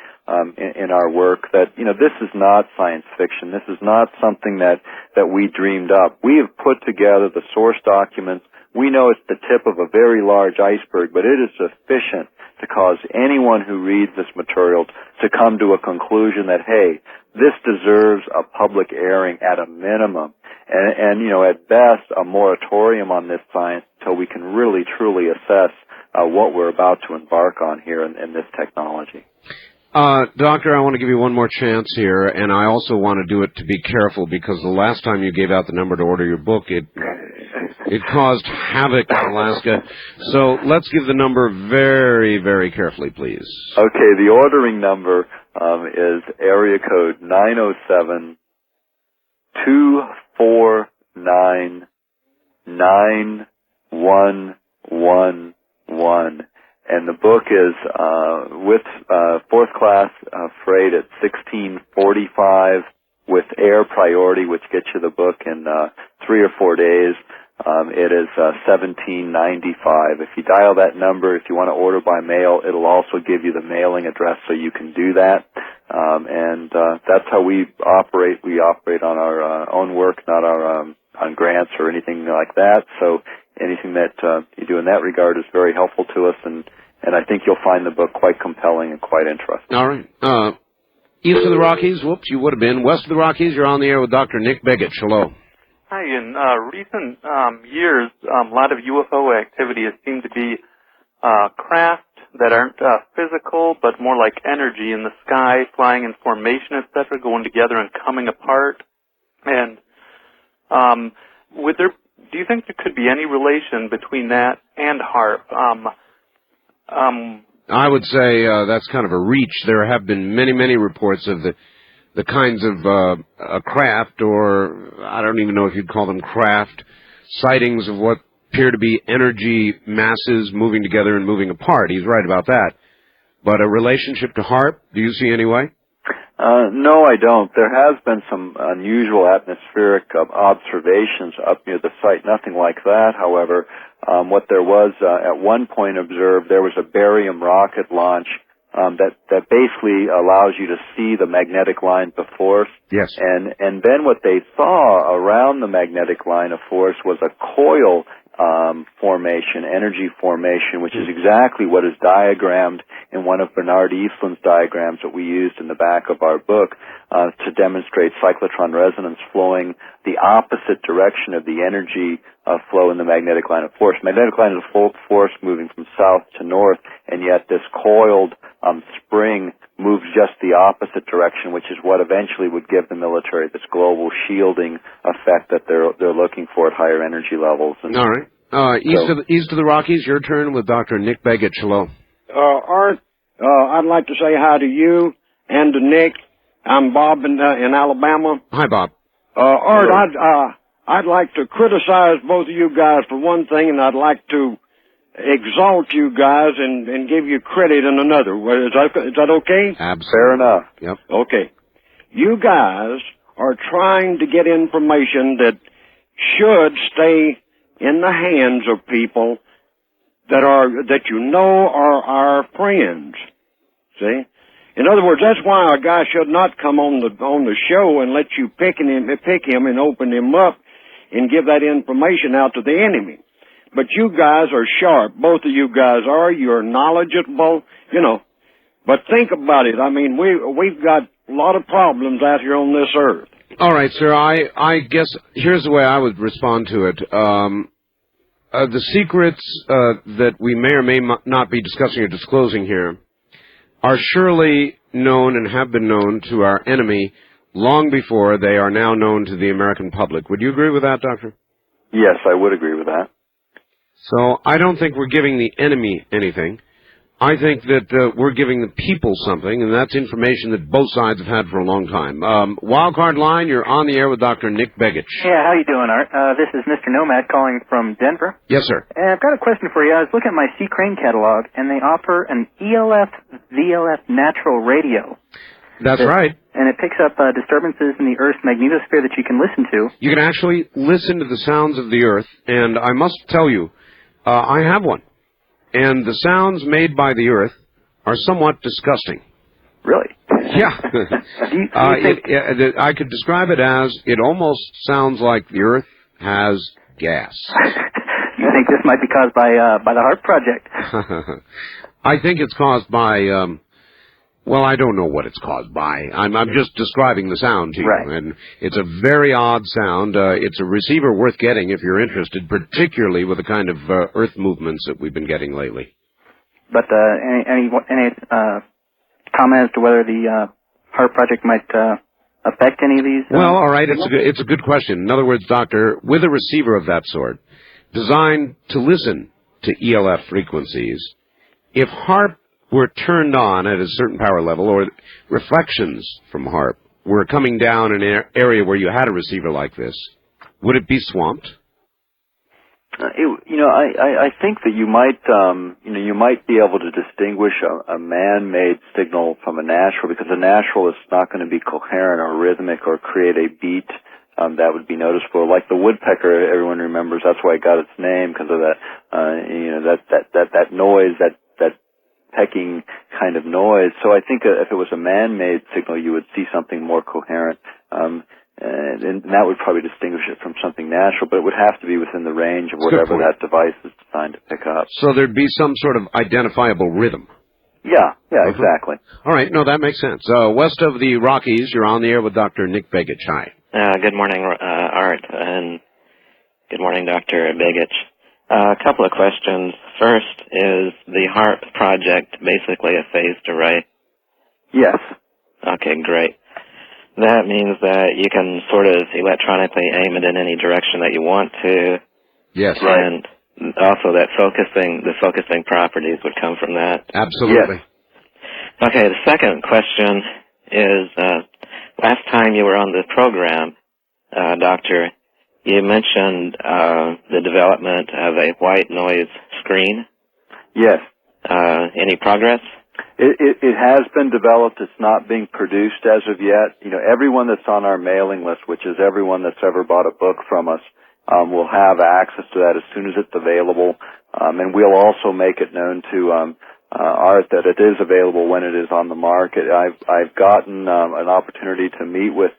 in our work, that, you know, this is not science fiction. This is not something that we dreamed up. We have put together the source documents. We know it's the tip of a very large iceberg, but it is sufficient to cause anyone who reads this material to come to a conclusion that, hey, this deserves a public airing at a minimum. And you know, at best, a moratorium on this science until we can really, truly assess what we're about to embark on here in this technology. Doctor, I want to give you one more chance here, and I also want to do it to be careful, because the last time you gave out the number to order your book, it caused havoc in Alaska. So let's give the number very, very carefully, please. Okay, the ordering number is area code 907-249-9111. And the book is with fourth class freight at $16.45 with air priority, which gets you the book in 3 or 4 days. It is $17.95. If you dial that number, if you want to order by mail, it'll also give you the mailing address so you can do that. And that's how we operate. We operate on our own work, not our on grants or anything like that. So anything that you do in that regard is very helpful to us, and I think you'll find the book quite compelling and quite interesting. All right. East of the Rockies, whoops, you would have been. West of the Rockies, you're on the air with Dr. Nick Begich. Hello. Hi. In recent years, a lot of UFO activity has seemed to be craft that aren't physical, but more like energy in the sky, flying in formation, etc., going together and coming apart. And do you think there could be any relation between that and HARP? I would say that's kind of a reach. There have been many, many reports of the kinds of a craft, or I don't even know if you'd call them craft, sightings of what appear to be energy masses moving together and moving apart. He's right about that. But a relationship to HARP, do you see any way? No, I don't. There has been some unusual atmospheric observations up near the site. Nothing like that, however. What there was at one point observed, there was a barium rocket launch that basically allows you to see the magnetic lines of force. Yes. And then what they saw around the magnetic line of force was a coil formation, energy formation, which is exactly what is diagrammed in one of Bernard Eastland's diagrams that we used in the back of our book to demonstrate cyclotron resonance flowing the opposite direction of the energy flow in the magnetic line of force. Magnetic line of force moving from south to north, and yet this coiled spring moves just the opposite direction, which is what eventually would give the military this global shielding effect that they're looking for at higher energy levels. And all right. East of the Rockies, your turn with Dr. Nick Begich. Hello. Art, I'd like to say hi to you and to Nick. I'm Bob in Alabama. Hi, Bob. Art, I'd like to criticize both of you guys for one thing, and I'd like to exalt you guys and give you credit in another. Is that okay? Absolutely. Fair enough. Yep. Okay. You guys are trying to get information that should stay in the hands of people that you know are our friends. See? In other words, that's why a guy should not come on the show and let you pick him and open him up and give that information out to the enemy. But you guys are sharp. Both of you guys are. You're knowledgeable, you know. But think about it. I mean, we've got a lot of problems out here on this earth. All right, sir. I guess here's the way I would respond to it. The secrets that we may or may not be discussing or disclosing here are surely known and have been known to our enemy long before they are now known to the American public. Would you agree with that, Doctor? Yes, I would agree with that. So I don't think we're giving the enemy anything. I think that we're giving the people something, and that's information that both sides have had for a long time. Wildcard line, you're on the air with Dr. Nick Begich. Yeah, how you doing, Art? This is Mr. Nomad calling from Denver. Yes, sir. I've got a question for you. I was looking at my C. Crane catalog, and they offer an ELF VLF natural radio. That's right. And it picks up disturbances in the Earth's magnetosphere that you can listen to. You can actually listen to the sounds of the Earth, and I must tell you, I have one. And the sounds made by the Earth are somewhat disgusting. Really? Yeah. I could describe it as it almost sounds like the Earth has gas. You think this might be caused by the HARP project? I think it's caused by, well, I don't know what it's caused by. I'm just describing the sound to you. Right. And it's a very odd sound. It's a receiver worth getting if you're interested, particularly with the kind of Earth movements that we've been getting lately. But any comment as to whether the HARP project might affect any of these? Well, all right. It's a good question. In other words, Doctor, with a receiver of that sort, designed to listen to ELF frequencies, if HARP were turned on at a certain power level, or reflections from HARP were coming down in an area where you had a receiver like this, would it be swamped? I think that you might be able to distinguish a man-made signal from a natural, because a natural is not going to be coherent or rhythmic or create a beat that would be noticeable. Like the woodpecker, everyone remembers. That's why it got its name, because of that, that noise, that pecking kind of noise. So I think if it was a man-made signal, you would see something more coherent, and that would probably distinguish it from something natural, but it would have to be within the range of whatever that device is designed to pick up. So there'd be some sort of identifiable rhythm. Yeah, exactly. All right, no, that makes sense. West of the Rockies, you're on the air with Dr. Nick Begich. Hi. Good morning, Art, and good morning, Dr. Begich. A couple of questions. First, is the HARP project basically a phased array? Yes. Okay, great. That means that you can sort of electronically aim it in any direction that you want to. Yes. And also that the focusing properties would come from that. Absolutely. Yes. Okay, the second question is, last time you were on the program, Doctor, you mentioned the development of a white noise screen. Yes. Any progress? It has been developed. It's not being produced as of yet. Everyone that's on our mailing list, which is everyone that's ever bought a book from us, will have access to that as soon as it's available. And we'll also make it known to Art that it is available when it is on the market. I've gotten an opportunity to meet with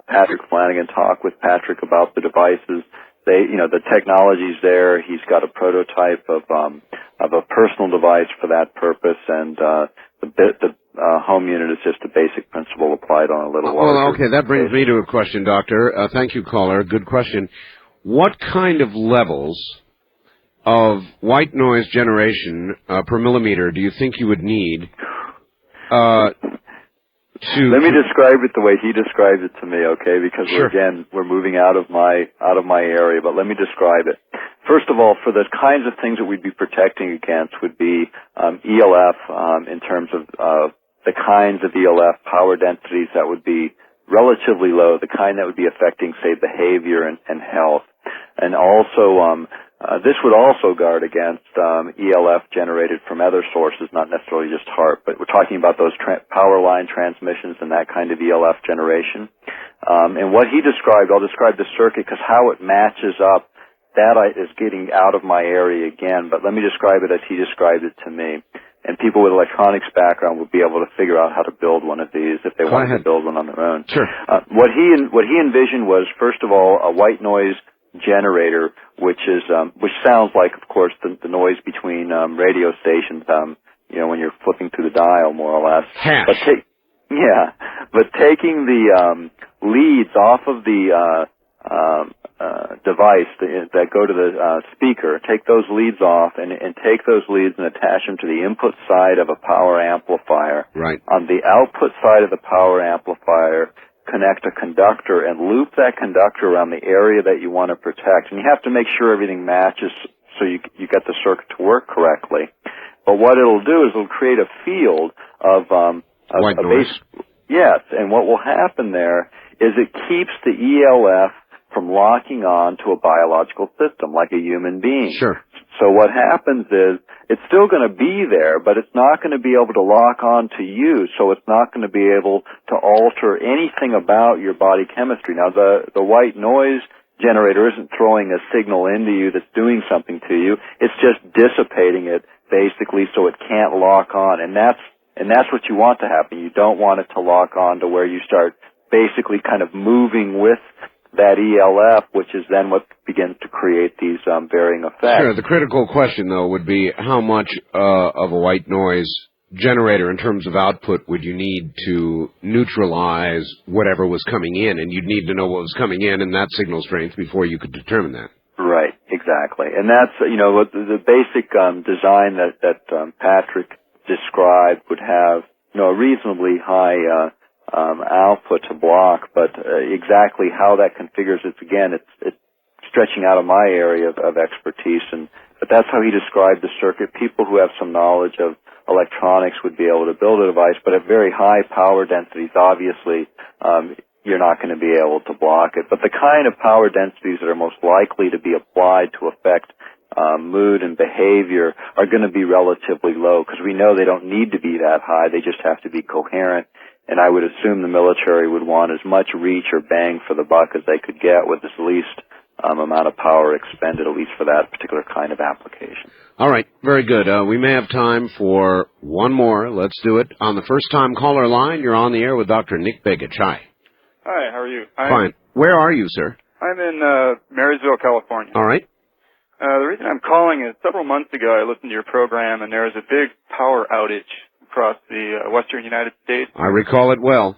Patrick Flanagan, talk with Patrick about the devices. The technology's there. He's got a prototype of a personal device for that purpose, and the home unit is just a basic principle applied on a little larger. Well, okay, that brings me to a question, Doctor. Thank you, caller. Good question. What kind of levels of white noise generation per millimeter do you think you would need Let me describe it the way he described it to me, okay? Because we're moving out of my area, but let me describe it. First of all, for the kinds of things that we'd be protecting against would be ELF in terms of the kinds of ELF power densities that would be relatively low, the kind that would be affecting, say, behavior and health. And also, this would also guard against ELF generated from other sources, not necessarily just HARP, but we're talking about those power line transmissions and that kind of ELF generation. And what he described, I'll describe the circuit because how it matches up, that is getting out of my area again, but let me describe it as he described it to me. And people with electronics background will be able to figure out how to build one of these if they wanted to build one on their own. Sure. What he envisioned was, first of all, a white noise generator, which sounds like, of course, the noise between radio stations, when you're flipping through the dial, more or less. Hash. But taking the leads off of the device that go to the speaker, take those leads off and take those leads and attach them to the input side of a power amplifier. Right. On the output side of the power amplifier, connect a conductor and loop that conductor around the area that you want to protect. And you have to make sure everything matches so you get the circuit to work correctly. But what it'll do is it'll create a field of white noise. Yes, and what will happen there is it keeps the ELF from locking on to a biological system like a human being. Sure. So what happens is it's still going to be there, but it's not going to be able to lock on to you, so it's not going to be able to alter anything about your body chemistry. Now, the white noise generator isn't throwing a signal into you that's doing something to you. It's just dissipating it, basically, so it can't lock on. And that's what you want to happen. You don't want it to lock on to where you start basically kind of moving with that ELF, which is then what begins to create these varying effects. Sure. The critical question, though, would be how much of a white noise generator in terms of output would you need to neutralize whatever was coming in, and you'd need to know what was coming in and that signal strength before you could determine that. Right, exactly. And that's, the basic design that Patrick described would have, a reasonably high output to block, but exactly how that configures, it's stretching out of my area of expertise, but that's how he described the circuit. People who have some knowledge of electronics would be able to build a device, but at very high power densities, obviously, you're not going to be able to block it. But the kind of power densities that are most likely to be applied to affect mood and behavior are going to be relatively low, because we know they don't need to be that high, they just have to be coherent. And I would assume the military would want as much reach or bang for the buck as they could get with the least amount of power expended, at least for that particular kind of application. All right, very good. We may have time for one more. Let's do it. On the first-time caller line, you're on the air with Dr. Nick Begich. Hi. Hi, how are you? Fine. Where are you, sir? I'm in Marysville, California. All right. The reason I'm calling is several months ago I listened to your program, and there was a big power outage across the western United States. I recall it well.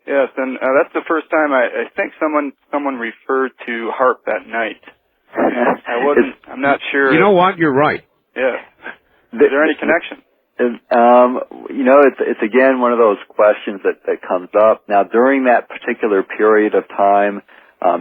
Yes, and that's the first time I think someone referred to HAARP that night. I'm not sure. You know what? You're right. Yeah. Is there any connection? It's again one of those questions that comes up. Now, during that particular period of time,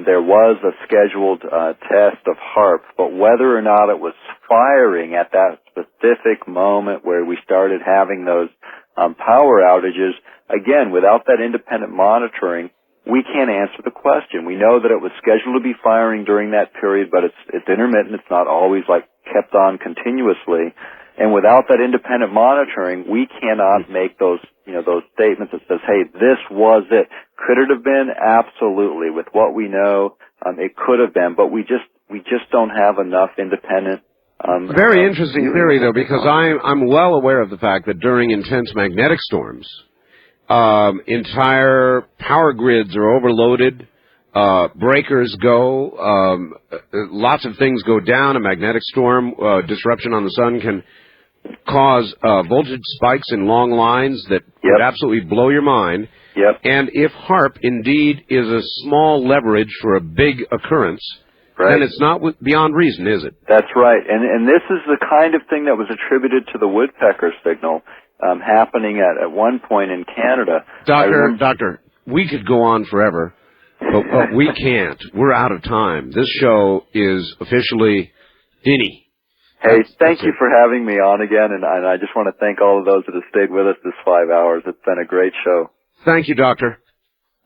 there was a scheduled test of HAARP, but whether or not it was firing at that specific moment where we started having those power outages, again, without that independent monitoring, we can't answer the question. We know that it was scheduled to be firing during that period, but it's intermittent. It's not always kept on continuously. And without that independent monitoring, we cannot make those statements that says, hey, this was it. Could it have been? Absolutely. With what we know, it could have been, but we just don't have enough independent. Very interesting theory, though, because I'm well aware of the fact that during intense magnetic storms, entire power grids are overloaded, breakers go, lots of things go down. A magnetic storm, disruption on the sun can cause voltage spikes in long lines that would absolutely blow your mind. Yep. And if HAARP indeed is a small leverage for a big occurrence, then it's not beyond reason, is it? That's right. And this is the kind of thing that was attributed to the woodpecker signal happening at one point in Canada. Doctor, we could go on forever, but we can't. We're out of time. This show is officially finished. Hey, thank you for having me on again, and I just want to thank all of those that have stayed with us this 5 hours. It's been a great show. Thank you, Doctor,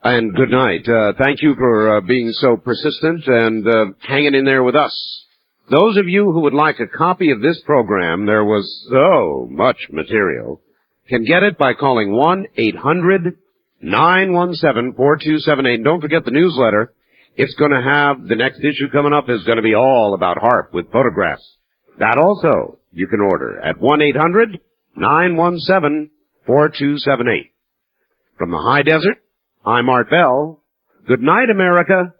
and good night. Thank you for being so persistent and hanging in there with us. Those of you who would like a copy of this program, there was so much material, can get it by calling 1-800-917-4278. And don't forget the newsletter. It's going to have, the next issue coming up is going to be all about HAARP with photographs. That also you can order at 1-800-917-4278. From the high desert, I'm Art Bell. Good night, America.